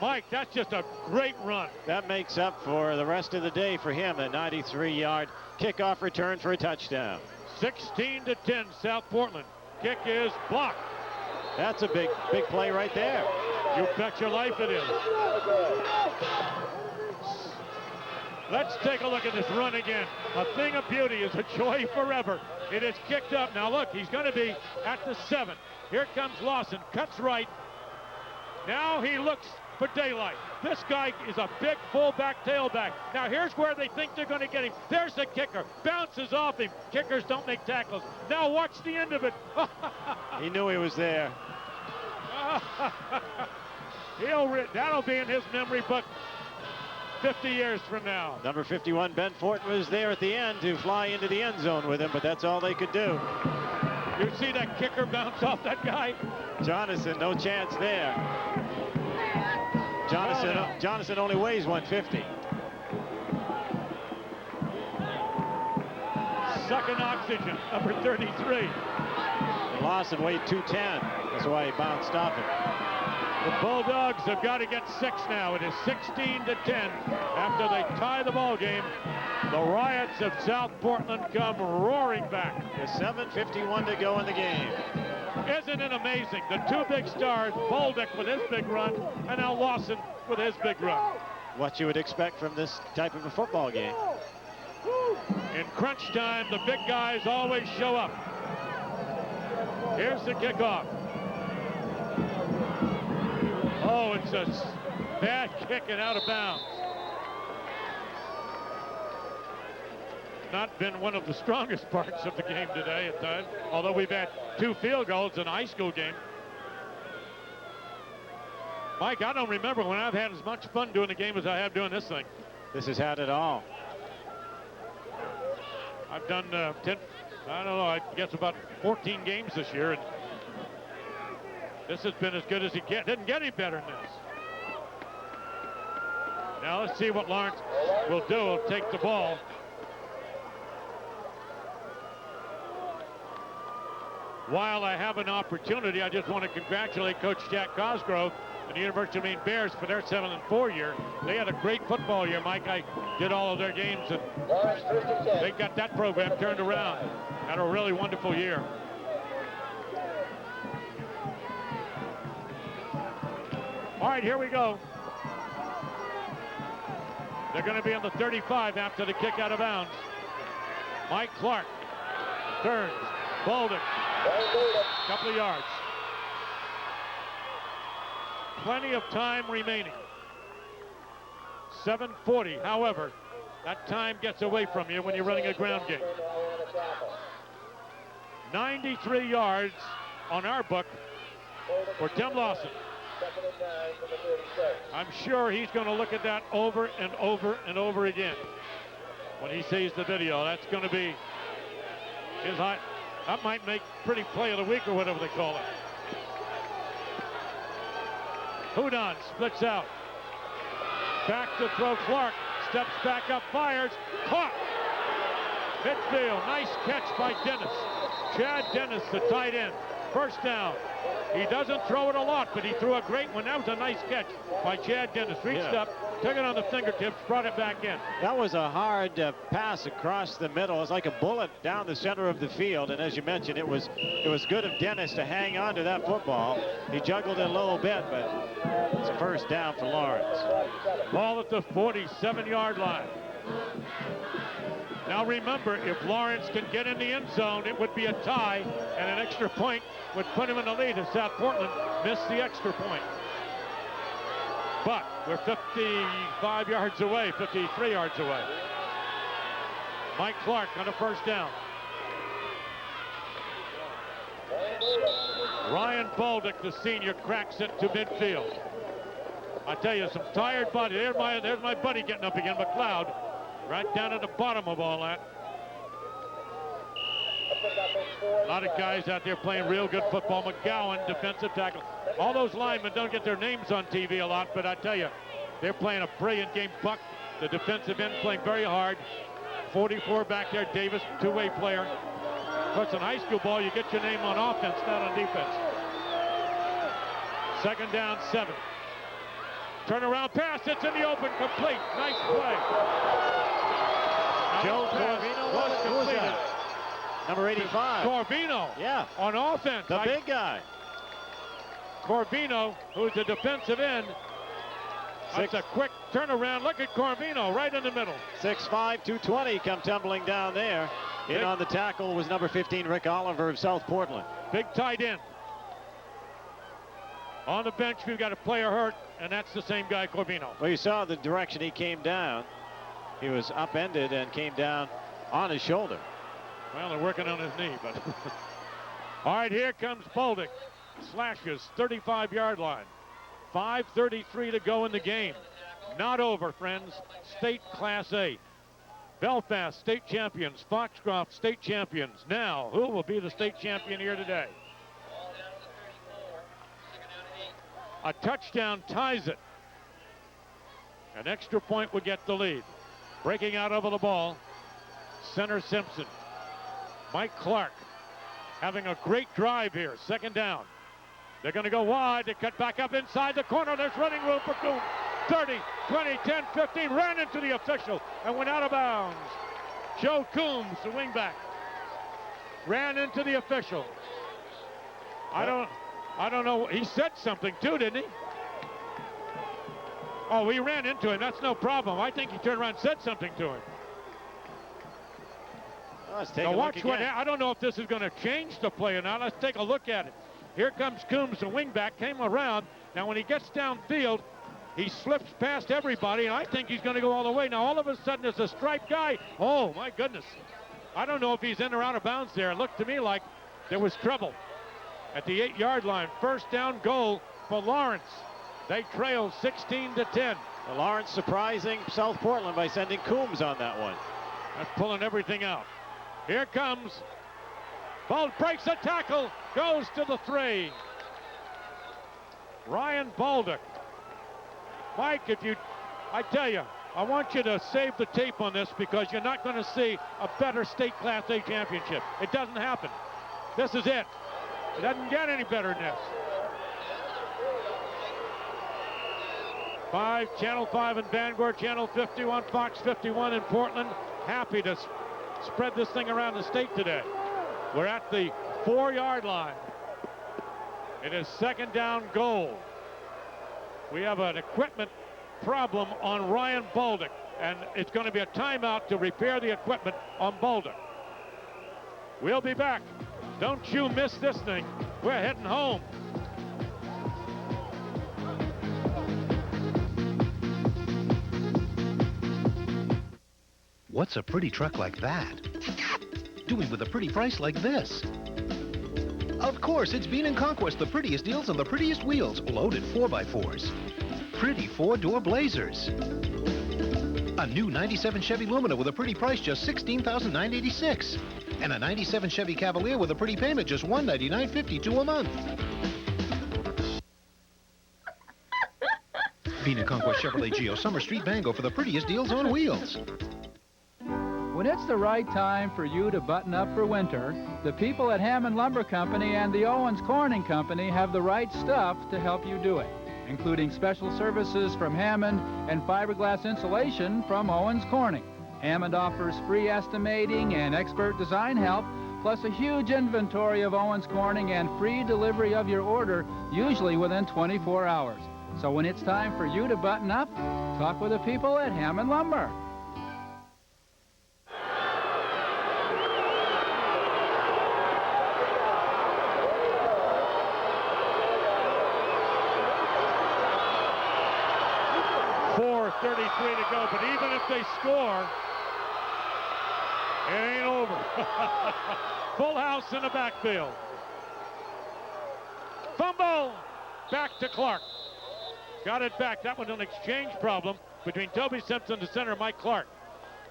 Mike, that's just a great run. That makes up for the rest of the day for him. A 93-yard kickoff return for a touchdown. 16-10, South Portland. Kick is blocked. That's a big play right there. You bet your life it is. Let's take a look at this run again. A thing of beauty is a joy forever. It is kicked up. Now look, he's going to be at the 7. Here comes Lawson, cuts right. Now he looks for daylight. This guy is a big fullback tailback. Now here's where they think they're going to get him. There's the kicker. Bounces off him. Kickers don't make tackles. Now watch the end of it. He knew he was there. That'll be in his memory book 50 years from now. Number 51, Ben Fortin, was there at the end to fly into the end zone with him, but that's all they could do. You see that kicker bounce off that guy? Jonathan, no chance there. Jonathan only weighs 150. Sucking oxygen, number 33. And Lawson weighed 210. That's why he bounced off him. The Bulldogs have got to get 6 now. It is 16-10 after they tie the ball game. The Riots of South Portland come roaring back. With 7:51 to go in the game. Isn't it amazing? The two big stars, Boldugs with his big run, and now Lawson with his big run. What you would expect from this type of a football game. In crunch time, the big guys always show up. Here's the kickoff. Oh, it's a bad kick and out of bounds. Not been one of the strongest parts of the game today at times, although we've had 2 field goals in a high school game. Mike, I don't remember when I've had as much fun doing the game as I have doing this thing. This has had it all. I've done 10, I don't know, I guess about 14 games this year, and this has been as good as it gets. Didn't get any better than this. Now let's see what Lawrence will do. He'll take the ball. While I have an opportunity, I just want to congratulate Coach Jack Cosgrove and the University of Maine Bears for their 7-4 year. They had a great football year, Mike. I did all of their games, and they got that program turned around. Had a really wonderful year. All right, here we go. They're going to be on the 35 after the kick out of bounds. Mike Clark turns. Bolduc. Couple of yards. Plenty of time remaining. 7:40. However, that time gets away from you when you're running a ground game. 93 yards on our book for Tim Lawson. I'm sure he's going to look at that over and over and over again when he sees the video. That's going to be his high. That might make pretty play of the week or whatever they call it. Houdon splits out. Back to throw. Clark steps back up, fires, caught. Midfield, nice catch by Dennis. Chad Dennis, the tight end. First down. He doesn't throw it a lot, but he threw a great one. That was a nice catch by Chad Dennis. Reached up, took it on the fingertips, brought it back in. That was a hard pass across the middle. It was like a bullet down the center of the field. And as you mentioned, it was good of Dennis to hang on to that football. He juggled it a little bit, but it's a first down for Lawrence. Ball at the 47-yard line. Now remember, if Lawrence can get in the end zone, it would be a tie, and an extra point would put him in the lead if South Portland missed the extra point. But we're 55 yards away, 53 yards away. Mike Clark on a first down. Ryan Bolduc, the senior, cracks it to midfield. I tell you, some tired body. There's my buddy getting up again, McLeod. Right down at the bottom of all that. A lot of guys out there playing real good football. McGowan, defensive tackle. All those linemen don't get their names on TV a lot, but I tell you, they're playing a brilliant game. Buck, the defensive end, playing very hard. 44 back there. Davis, two-way player. Of course, in high school ball, you get your name on offense, not on defense. Second down, 7. Turnaround pass, it's in the open, complete. Nice play. Joe Corvino was completed. Number 85. Corvino. Yeah. On offense. The big guy. Corvino, who's a defensive end. That's a quick turnaround. Look at Corvino right in the middle. 6'5", 220 come tumbling down there. In on the tackle was number 15, Rick Oliver of South Portland. Big tight end. On the bench, we've got a player hurt, and that's the same guy, Corvino. Well, you saw the direction he came down. He was upended and came down on his shoulder. Well, they're working on his knee, but... All right, here comes Bolduc. Slashes, 35-yard line. 5:33 to go in the game. Not over, friends. State Class A. Belfast, state champions. Foxcroft, state champions. Now, who will be the state champion here today? A touchdown ties it. An extra point would get the lead. Breaking out over the ball, center Simpson. Mike Clark having a great drive here. Second down. They're going to go wide. They cut back up inside the corner. There's running room for Coombs. 30, 20, 10, 15. Ran into the official and went out of bounds. Joe Coombs, the wingback, ran into the official. I don't know. He said something too, didn't he? Oh, he ran into him. That's no problem. I think he turned around and said something to him. Let's take now a watch look what. again. I don't know if this is going to change the play or not. Let's take a look at it. Here comes Coombs, the wingback, came around. Now when he gets downfield, he slips past everybody, and I think he's going to go all the way. Now all of a sudden there's a striped guy. Oh my goodness. I don't know if he's in or out of bounds there. It looked to me like there was trouble at the 8-yard line. First down goal for Lawrence. They trail 16-10. Well, Lawrence surprising South Portland by sending Coombs on that one. That's pulling everything out. Here comes. Ball breaks the tackle, goes to the 3. Ryan Bolduc. Mike, I tell you, I want you to save the tape on this because you're not going to see a better state Class A championship. It doesn't happen. This is it. It doesn't get any better than this. 5, Channel 5 in Bangor, Channel 51, Fox 51 in Portland. Happy to spread this thing around the state today. We're at the 4-yard line. It is second down goal. We have an equipment problem on Ryan Bolduc. and it's going to be a timeout to repair the equipment on Bulldog. We'll be back. Don't you miss this thing. We're heading home. What's a pretty truck like that doing with a pretty price like this? Of course, it's Bean & Conquest, the prettiest deals on the prettiest wheels, loaded 4x4s. Pretty four-door Blazers. A new 97 Chevy Lumina with a pretty price, just $16,986. And a 97 Chevy Cavalier with a pretty payment, just $199.52 a month. Bean & Conquest Chevrolet Geo, Summer Street, Bangor for the prettiest deals on wheels. When it's the right time for you to button up for winter, the people at Hammond Lumber Company and the Owens Corning Company have the right stuff to help you do it, including special services from Hammond and fiberglass insulation from Owens Corning. Hammond offers free estimating and expert design help, plus a huge inventory of Owens Corning and free delivery of your order, usually within 24 hours. So when it's time for you to button up, talk with the people at Hammond Lumber. .33 to go, but even if they score, it ain't over. Full house in the backfield. Fumble! Back to Clark. Got it back. That was an exchange problem between Tobey Simpson, the center, Mike Clark.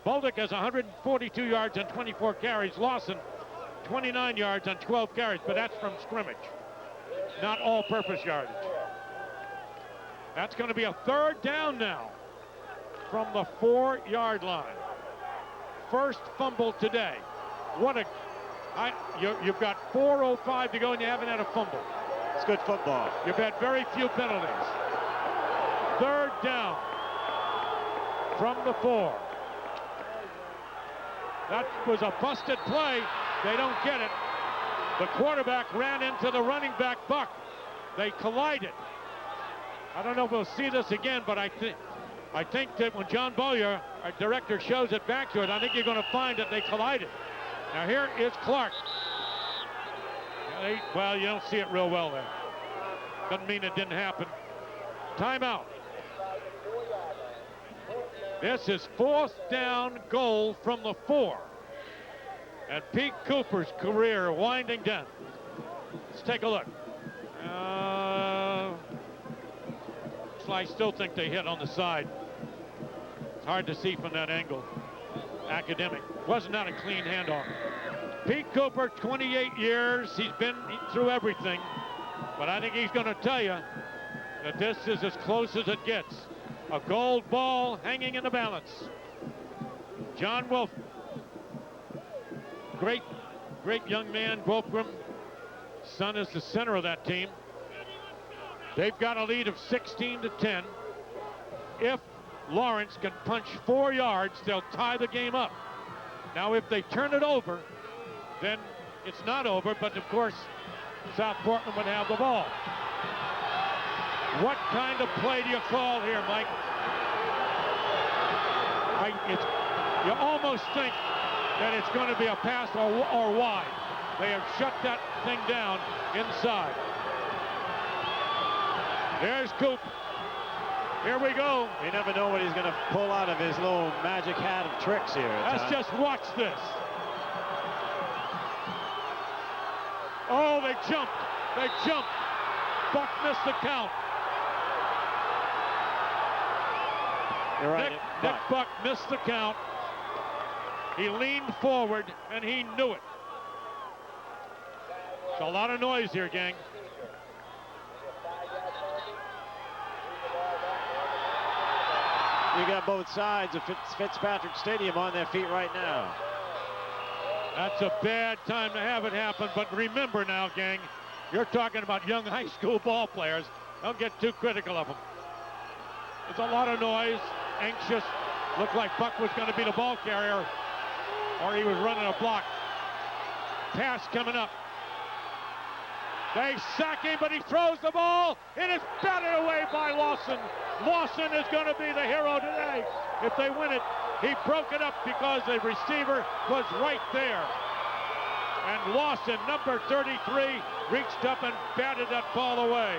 Bulldog has 142 yards on 24 carries. Lawson, 29 yards on 12 carries, but that's from scrimmage, not all-purpose yardage. That's going to be a third down now from the 4-yard line. First fumble today. What a... you've got 4:05 to go and you haven't had a fumble. It's good football. You've had very few penalties. Third down from the 4. That was a busted play. They don't get it. The quarterback ran into the running back, Buck. They collided. I don't know if we'll see this again, but I think that when John Bowyer, our director, shows it back to it, I think you're going to find that they collided. Now here is Clark. Well, you don't see it real well there. Doesn't mean it didn't happen. Timeout. This is 4th down goal from the 4. And Pete Cooper's career winding down. Let's take a look. I still think they hit on the side. It's hard to see from that angle. Academic. Wasn't that a clean handoff. Pete Cooper, 28 years. He's been through everything. But I think he's going to tell you that this is as close as it gets. A gold ball hanging in the balance. John Wolf. Great young man. Wolfram. Son is the center of that team. They've got a lead of 16-10. If Lawrence can punch 4 yards, they'll tie the game up. Now, if they turn it over, then it's not over, but of course, South Portland would have the ball. What kind of play do you call here, Mike? You almost think that it's going to be a pass or wide. They have shut that thing down inside. There's Coop. Here we go. You never know what he's going to pull out of his little magic hat of tricks here. Let's just watch this. Oh, they jumped. They jumped. Buck missed the count. You're right. Nick Buck missed the count. He leaned forward, and he knew it. It's a lot of noise here, gang. You got both sides of Fitzpatrick Stadium on their feet right now. That's a bad time to have it happen, but remember now, gang, you're talking about young high school ball players. Don't get too critical of them. There's a lot of noise, anxious. Looked like Buck was going to be the ball carrier, or he was running a block. Pass coming up. They sack him, but he throws the ball. It is batted away by Lawson. Lawson is going to be the hero today. If they win it, he broke it up because the receiver was right there. And Lawson, number 33, reached up and batted that ball away.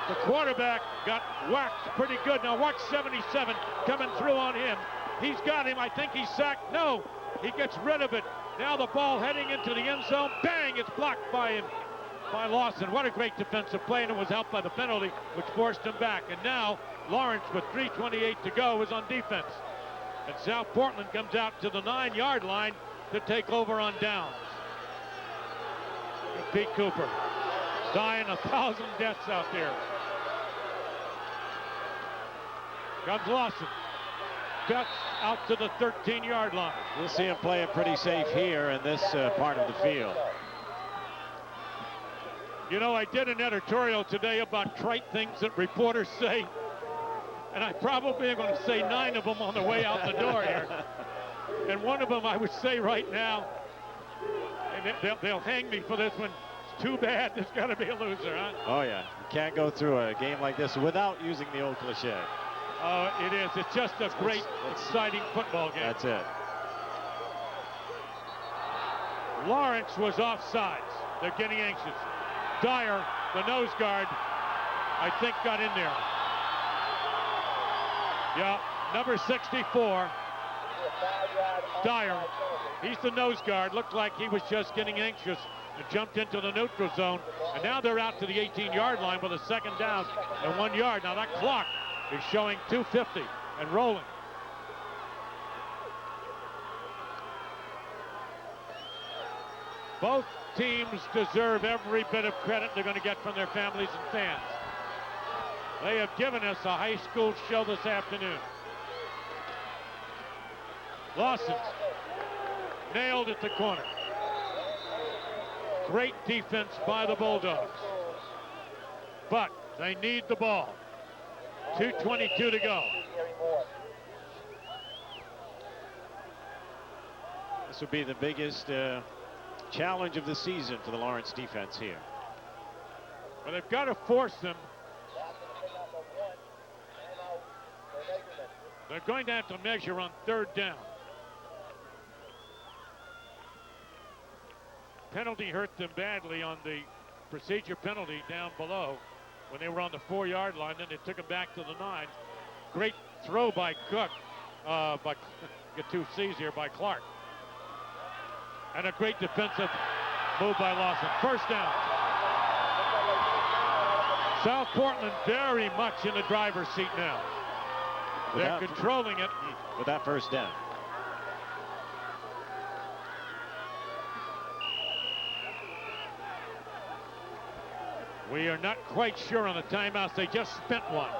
The quarterback got whacked pretty good. Now watch 77 coming through on him. He's got him. I think he's sacked. No, he gets rid of it. Now the ball heading into the end zone. Bang! It's blocked by him, by Lawson. What a great defensive play, and it was helped by the penalty, which forced him back. And now Lawrence, with 3:28 to go, is on defense. And South Portland comes out to the 9-yard line to take over on downs. And Pete Cooper dying 1,000 deaths out there. Comes Lawson. Cuts out to the 13-yard line. We'll see him playing pretty safe here in this part of the field. You know, I did an editorial today about trite things that reporters say, and I probably am going to say 9 of them on the way out the door here. And one of them I would say right now, and they'll hang me for this one. It's too bad. There's got to be a loser, huh? Oh, yeah. You can't go through a game like this without using the old cliche. Oh, it is. It's just a great, exciting football game. That's it. Lawrence was offsides. They're getting anxious. Dyer, the nose guard, I think got in there. Yeah, number 64. Dyer, he's the nose guard. Looked like he was just getting anxious and jumped into the neutral zone. And now they're out to the 18-yard line with a second down and 1 yard. Now that clock is showing 2:50 and rolling. Both teams deserve every bit of credit they're going to get from their families and fans. They have given us a high school show this afternoon. Lawson nailed at the corner. Great defense by the Bulldogs. But they need the ball. 2:22 to go. This would be the biggest challenge of the season for the Lawrence defense here. Well, they've got to force them. They're going to have to measure on 3rd down. Penalty hurt them badly on the procedure penalty down below when they were on the 4-yard line. Then they took them back to the 9. Great throw by Cook, get 2 C's here, by Clark. And a great defensive move by Lawson. First down. South Portland very much in the driver's seat now. They're controlling it. With that first down. We are not quite sure on the timeouts. They just spent one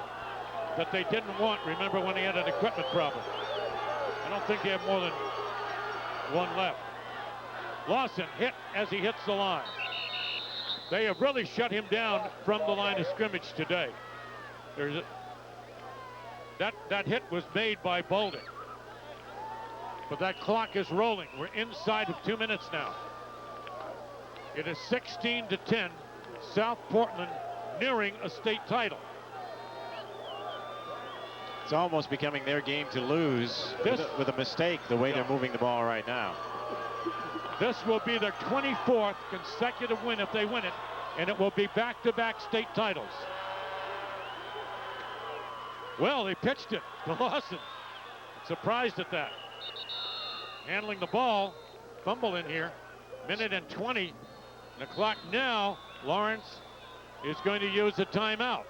that they didn't want. Remember when they had an equipment problem. I don't think they have more than one left. Lawson hit as he hits the line. They have really shut him down from the line of scrimmage today. That hit was made by Bolden. But that clock is rolling. We're inside of 2 minutes now. It is 16-10. South Portland nearing a state title. It's almost becoming their game to lose with a mistake, the way they're moving the ball right now. This will be their 24th consecutive win if they win it, and it will be back-to-back state titles. Well, they pitched it to Lawson. Surprised at that. Handling the ball, fumble in here. 1:20. The clock now. Lawrence is going to use the timeout.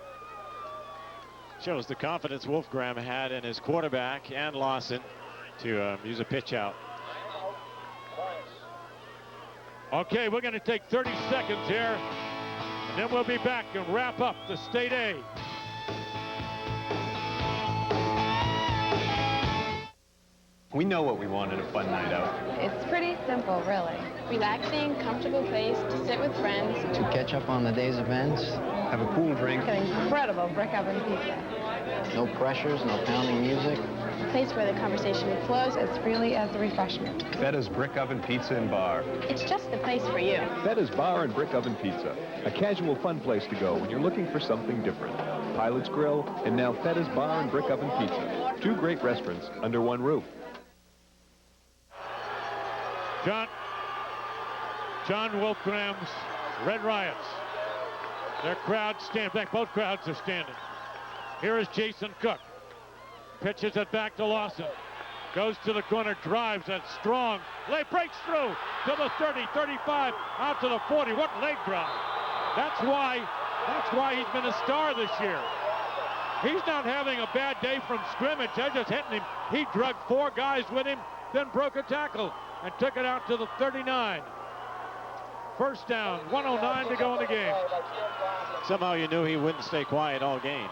Shows the confidence Wolfgram had in his quarterback and Lawson to use a pitch out. Okay, we're going to take 30 seconds here, and then we'll be back and wrap up the State A. We know what we want in a fun night out. It's pretty simple, really. relaxing, comfortable place to sit with friends. To catch up on the day's events, have a cool drink. An incredible brick oven pizza. No pressures, no pounding music. A place where the conversation flows as freely as the refreshment. Fetta's Brick Oven Pizza and Bar. It's just the place for you. Fetta's Bar and Brick Oven Pizza. A casual, fun place to go when you're looking for something different. Pilot's Grill, and now Fetta's Bar and Brick Oven Pizza. 2 great restaurants under one roof. John Wolfgram's Red Riots. Their crowd stand back. Both crowds are standing. Here is Jason Cook. Pitches it back to Lawson. Goes to the corner, drives it strong. Leg breaks through to the 30, 35, out to the 40. What leg drive. That's why he's been a star this year. He's not having a bad day from scrimmage. They're just hitting him. He drugged 4 guys with him, then broke a tackle and took it out to the 39. First down, 1:09 to go in the game. Somehow you knew he wouldn't stay quiet all game.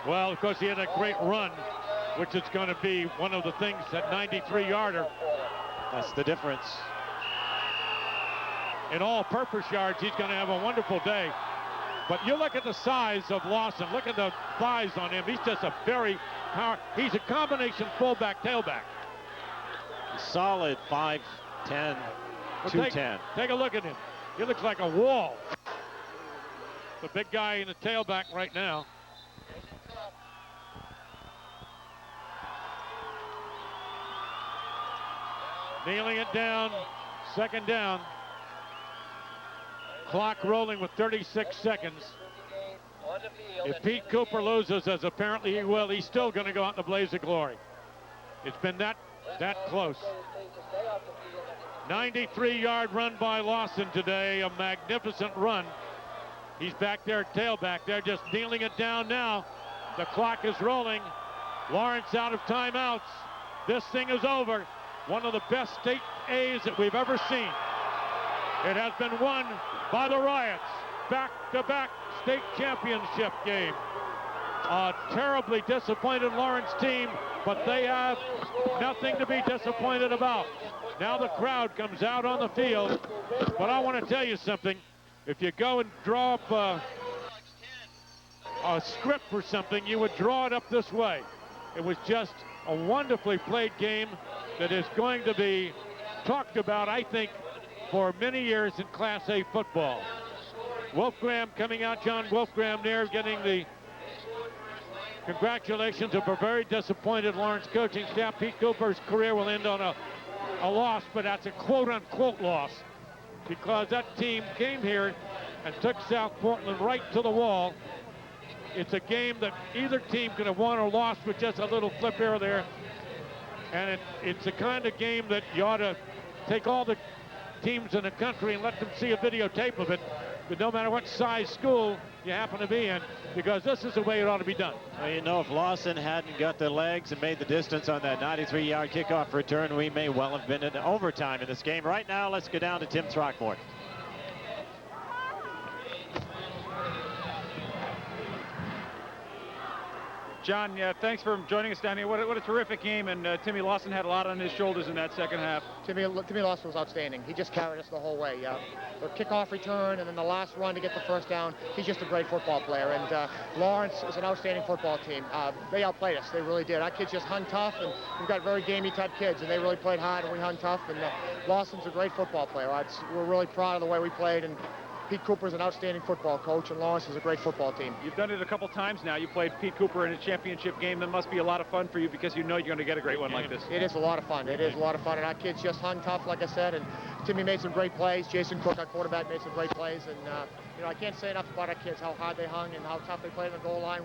Well, of course, he had a great run, which is going to be one of the things at 93-yarder. That's the difference. In all-purpose yards, he's going to have a wonderful day. But you look at the size of Lawson. Look at the thighs on him. He's just a very powerful. He's a combination fullback, tailback. Solid 5'10", 210. Take a look at him. He looks like a wall. The big guy in the tailback right now. Kneeling it down, second down. Clock rolling with 36 seconds. If Pete Cooper loses, as apparently he will, he's still going to go out in a blaze of glory. It's been that close. 93-yard run by Lawson today, a magnificent run. He's back there at tailback. They're just kneeling it down now. The clock is rolling. Lawrence out of timeouts. This thing is over. One of the best state A's that we've ever seen. It has been won by the Riots. Back-to-back state championship game. A terribly disappointed Lawrence team, but they have nothing to be disappointed about. Now the crowd comes out on the field, but I want to tell you something. If you go and draw up a script for something, you would draw it up this way. It was just a wonderfully played game that is going to be talked about, I think, for many years in Class A football. Wolfgram coming out, John Wolfgram there getting the congratulations of a very disappointed Lawrence coaching staff. Pete Cooper's career will end on a loss, but that's a quote-unquote loss because that team came here and took South Portland right to the wall. It's a game that either team could have won or lost with just a little flip here or there. And it's the kind of game that you ought to take all the teams in the country and let them see a videotape of it. But no matter what size school you happen to be in, because this is the way it ought to be done. Well, you know, if Lawson hadn't got the legs and made the distance on that 93-yard kickoff return, we may well have been in overtime in this game. Right now, let's go down to Tim Throckmorton. John, thanks for joining us down here. What a terrific game, and Timmy Lawson had a lot on his shoulders in that second half. Timmy Lawson was outstanding. He just carried us the whole way. The kickoff return and then the last run to get the first down. He's just a great football player, and Lawrence is an outstanding football team. They outplayed us. They really did. Our kids just hung tough, and we've got very gamey type kids, and they really played hard, and we hung tough, and Lawson's a great football player. We're really proud of the way we played, and Pete Cooper's an outstanding football coach, and Lawrence is a great football team. You've done it a couple times now. You played Pete Cooper in a championship game. That must be a lot of fun for you because you know you're going to get a great one like this. It is a lot of fun. It is a lot of fun, and our kids just hung tough, like I said, and Timmy made some great plays. Jason Cook, our quarterback, made some great plays, and I can't say enough about our kids, how hard they hung and how tough they played on the goal line.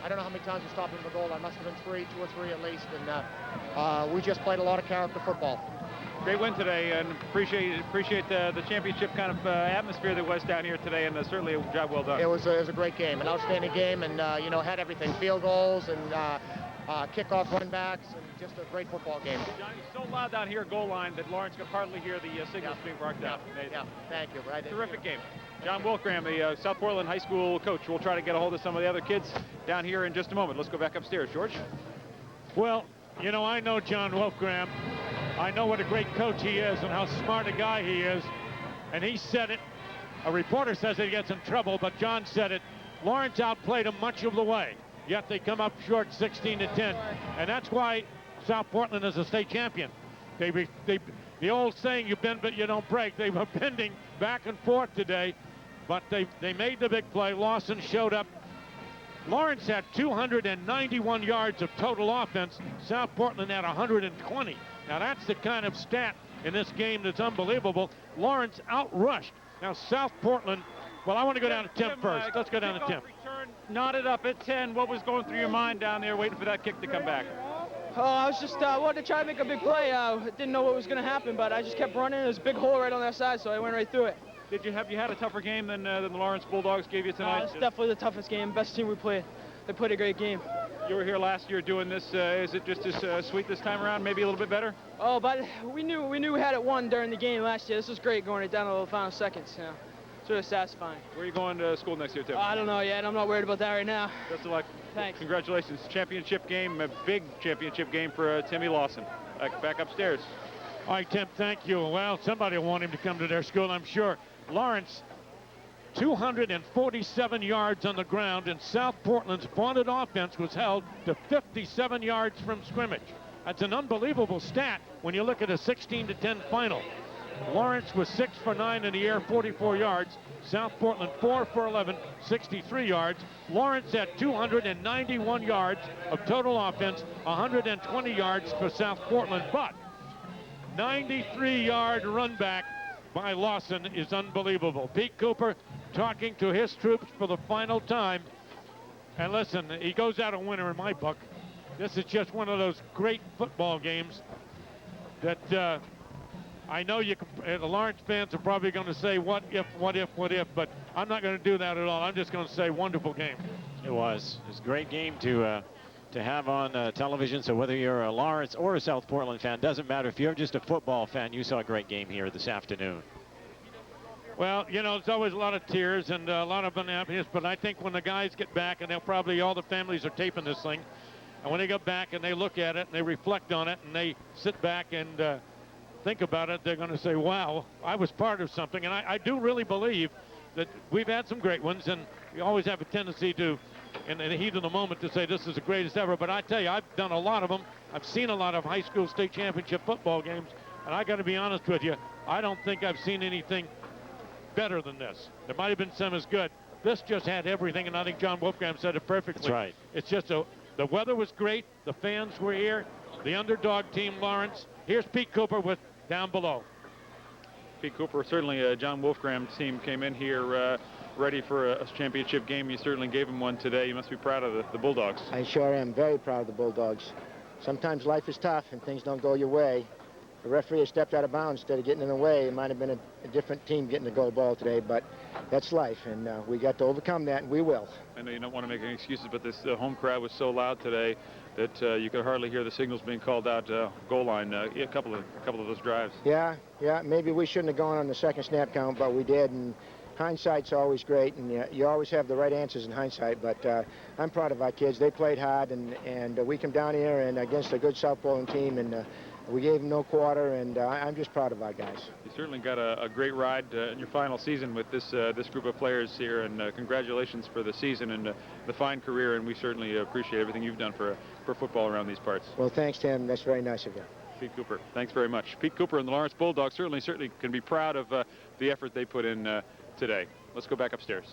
I don't know how many times we stopped them at the goal line. Must have been two or three at least, and we just played a lot of character football. Great win today, and appreciate the championship kind of atmosphere that was down here today, and certainly a job well done. It was a great game, an outstanding game, and had everything: field goals and kickoff run backs, and just a great football game. Johnny, so loud down here goal line that Lawrence could hardly hear the signals being barked out. Yeah, thank you. Right. Terrific game. John Wolfgram, the South Portland High School coach. We'll try to get a hold of some of the other kids down here in just a moment. Let's go back upstairs, George. Well, I know John Wolfgram. I know what a great coach he is and how smart a guy he is. And he said it. A reporter says he gets in trouble, but John said it. Lawrence outplayed him much of the way, yet they come up short 16-10. And that's why South Portland is a state champion. The old saying, you bend but you don't break. They were bending back and forth today, but they made the big play. Lawson showed up. Lawrence had 291 yards of total offense. South Portland had 120. Now that's the kind of stat in this game that's unbelievable. Lawrence outrushed. Now South Portland, well, I want to go down to Tim first. Let's go down to Tim. Return knotted up at 10. What was going through your mind down there waiting for that kick to come back? Oh, I was just wanted to try to make a big play. Didn't know what was going to happen, but I just kept running. There's a big hole right on that side, so I went right through it. Have you had a tougher game than the Lawrence Bulldogs gave you tonight? It's definitely the toughest game. Best team we played. They played a great game. You were here last year doing this. Is it just as sweet this time around? Maybe a little bit better? Oh, but we knew we had it won during the game last year. This was great going it down to the final seconds. You know, it's really satisfying. Where are you going to school next year, Tim? I don't know yet. I'm not worried about that right now. Best of luck. Thanks. Congratulations. Championship game, a big championship game for Timmy Lawson. Back upstairs. All right, Tim, thank you. Well, somebody will want him to come to their school, I'm sure. Lawrence, 247 yards on the ground, and South Portland's vaunted offense was held to 57 yards from scrimmage. That's an unbelievable stat when you look at a 16-10 final. Lawrence was 6 for 9 in the air, 44 yards. South Portland 4 for 11, 63 yards. Lawrence had 291 yards of total offense, 120 yards for South Portland, but 93-yard run back by Lawson is unbelievable. Pete Cooper talking to his troops for the final time. And listen, he goes out a winner in my book. This is just one of those great football games that I know the Lawrence fans are probably going to say, what if, but I'm not going to do that at all. I'm just going to say wonderful game. It was a great game to have on television. So whether you're a Lawrence or a South Portland fan, doesn't matter. If you're just a football fan, you saw a great game here this afternoon. Well, you know, there's always a lot of tears and a lot of unhappiness, but I think when the guys get back, and they'll probably, all the families are taping this thing, and when they get back and they look at it and they reflect on it and they sit back and think about it, they're going to say, wow, I was part of something. And I do really believe that we've had some great ones, and we always have a tendency to, in the heat of the moment, to say this is the greatest ever. But I tell you, I've done a lot of them. I've seen a lot of high school state championship football games, and I got to be honest with you, I don't think I've seen anything better than this. There might have been some as good. This just had everything, and I think John Wolfgram said it perfectly. That's right. It's just the weather was great. The fans were here. The underdog team, Lawrence. Here's Pete Cooper with Down Below. Pete Cooper, certainly John Wolfgram's team came in here ready for a championship game. You certainly gave him one today. You must be proud of the Bulldogs. I sure am very proud of the Bulldogs. Sometimes life is tough and things don't go your way. The referee has stepped out of bounds instead of getting in the way. It might have been a different team getting the goal ball today, but that's life, and we got to overcome that, and we will. I know you don't want to make any excuses, but this home crowd was so loud today that you could hardly hear the signals being called out goal line. A couple of those drives. Yeah. Maybe we shouldn't have gone on the second snap count, but we did. And hindsight's always great, and you always have the right answers in hindsight. But I'm proud of our kids. They played hard, and we come down here and against a good South Portland team, and we gave them no quarter, and I'm just proud of our guys. You certainly got a great ride in your final season with this group of players here, and congratulations for the season and the fine career, and we certainly appreciate everything you've done for football around these parts. Well, thanks, Tim. That's very nice of you. Pete Cooper, thanks very much. Pete Cooper and the Lawrence Bulldogs certainly can be proud of the effort they put in today. Let's go back upstairs.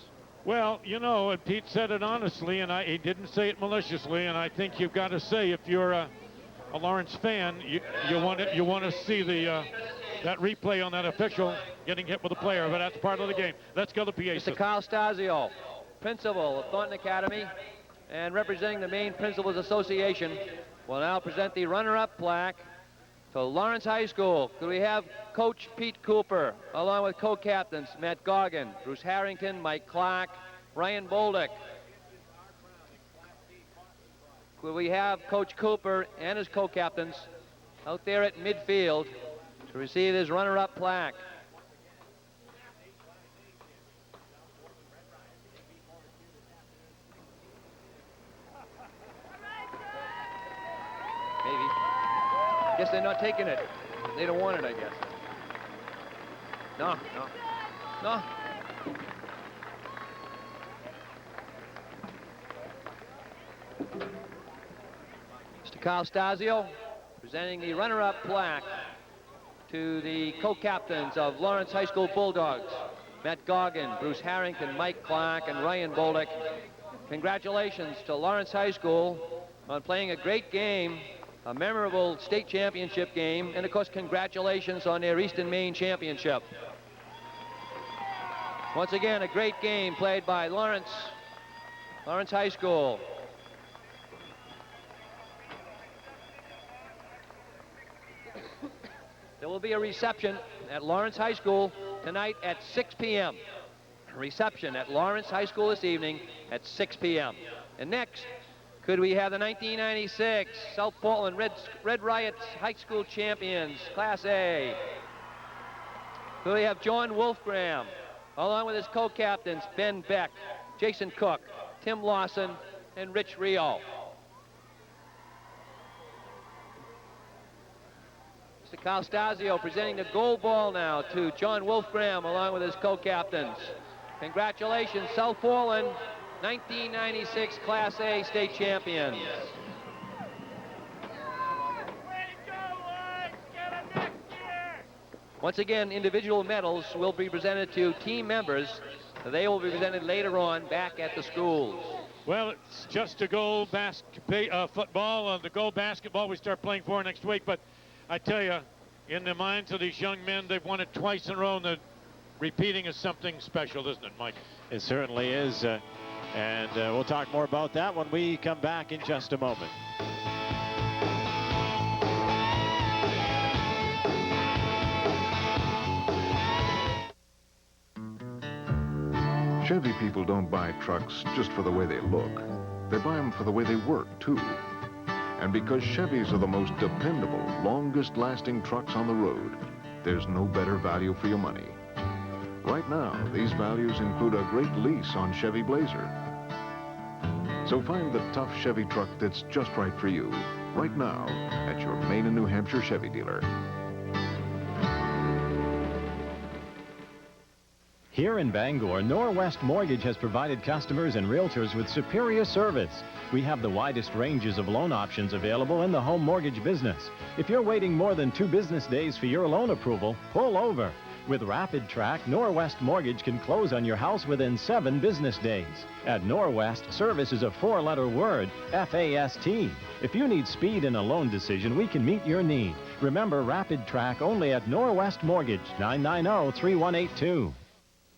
Well, you know, and Pete said it honestly, and he didn't say it maliciously, and I think you've got to say, if you're a Lawrence fan, you want to see that replay on that official getting hit with a player, but that's part of the game. Let's go to the PA system. Mr. Carl Stasio, principal of Thornton Academy, and representing the Maine Principals Association, will now present the runner-up plaque to Lawrence High School. Could we have Coach Pete Cooper, along with co-captains Matt Goggin, Bruce Harrington, Mike Clark, Ryan Bolduc. Could we have Coach Cooper and his co-captains out there at midfield to receive his runner-up plaque? Maybe. Guess they're not taking it. They don't want it, I guess. No. Mr. Carl Stasio presenting the runner-up plaque to the co-captains of Lawrence High School Bulldogs, Matt Goggin, Bruce Harrington, Mike Clark, and Ryan Bolduc. Congratulations to Lawrence High School on playing a great game, a memorable state championship game, and of course congratulations on their Eastern Maine championship. Once again, a great game played by Lawrence High School. There will be a reception at Lawrence High School tonight at 6 p.m. Reception at Lawrence High School this evening at 6 p.m. And next, could we have the 1996 South Portland Red Riots High School champions, Class A? Could we have John Wolfgram, along with his co-captains, Ben Beck, Jason Cook, Tim Lawson, and Rich Rio? Mr. Carl Stasio presenting the gold ball now to John Wolfgram along with his co-captains. Congratulations, South Portland, 1996 Class A state champions. Once again, individual medals will be presented to team members. They will be presented later on back at the schools. Well, it's just a gold football. The gold basketball we start playing for next week, but I tell you, in the minds of these young men, they've won it twice in a row, and the repeating is something special, isn't it, Mike? It certainly is, and we'll talk more about that when we come back in just a moment. Chevy people don't buy trucks just for the way they look. They buy them for the way they work, too. And because Chevys are the most dependable, longest-lasting trucks on the road, there's no better value for your money. Right now, these values include a great lease on Chevy Blazer. So find the tough Chevy truck that's just right for you, right now, at your Maine and New Hampshire Chevy dealer. Here in Bangor, Norwest Mortgage has provided customers and realtors with superior service. We have the widest ranges of loan options available in the home mortgage business. If you're waiting more than 2 business days for your loan approval, pull over. With Rapid Track, Norwest Mortgage can close on your house within 7 business days. At Norwest, service is a 4-letter word, F-A-S-T. If you need speed in a loan decision, we can meet your need. Remember Rapid Track only at Norwest Mortgage, 990-3182.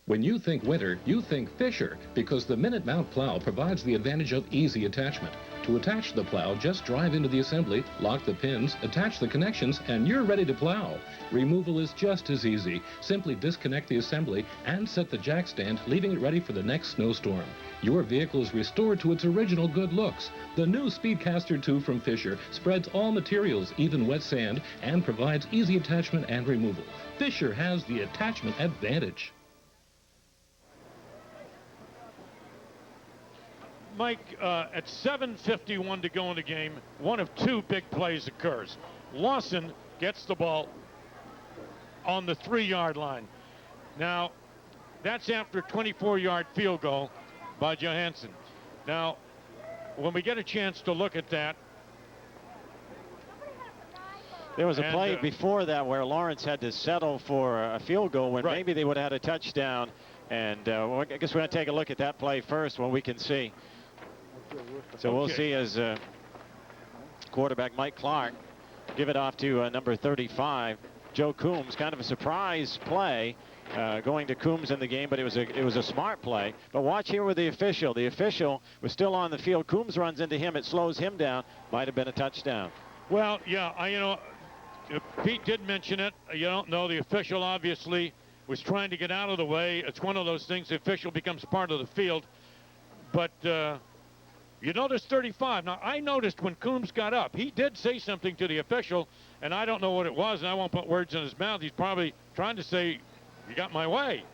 When you think winter, you think Fisher, because the Minute Mount plow provides the advantage of easy attachment. To attach the plow, just drive into the assembly, lock the pins, attach the connections, and you're ready to plow. Removal is just as easy. Simply disconnect the assembly and set the jack stand, leaving it ready for the next snowstorm. Your vehicle is restored to its original good looks. The new Speedcaster 2 from Fisher spreads all materials, even wet sand, and provides easy attachment and removal. Fisher has the attachment advantage. Mike, at 7:51 to go in the game, one of 2 big plays occurs. Lawson gets the ball on the 3-yard line. Now, that's after a 24-yard field goal by Johansson. Now, when we get a chance to look at that, there was a play before that where Lawrence had to settle for a field goal when maybe they would have had a touchdown. And I guess we're going to take a look at that play first when we can see. So we'll see as quarterback Mike Clark give it off to number 35, Joe Coombs. Kind of a surprise play going to Coombs in the game, but it was a smart play. But watch here with the official. The official was still on the field. Coombs runs into him. It slows him down. Might have been a touchdown. Well, yeah, Pete did mention it. You don't know. The official obviously was trying to get out of the way. It's one of those things. The official becomes part of the field. But you notice 35. Now, I noticed when Coombs got up, he did say something to the official, and I don't know what it was, and I won't put words in his mouth. He's probably trying to say, you got my way.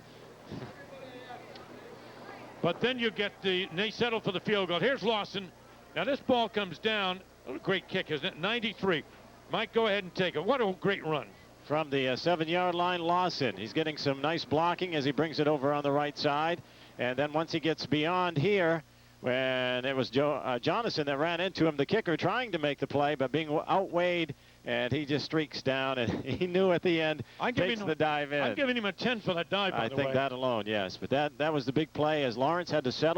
But then you get they settle for the field goal. Here's Lawson. Now, this ball comes down. What a great kick, isn't it? 93. Mike, go ahead and take it. What a great run. from the 7-yard line. Lawson, he's getting some nice blocking as he brings it over on the right side. And then once he gets beyond here, when it was Jonathan that ran into him, the kicker trying to make the play, but being outweighed, and he just streaks down, and he knew at the end, takes the dive in. I'm giving him a 10 for that dive, by the way. I think that alone, yes. But that was the big play as Lawrence had to settle.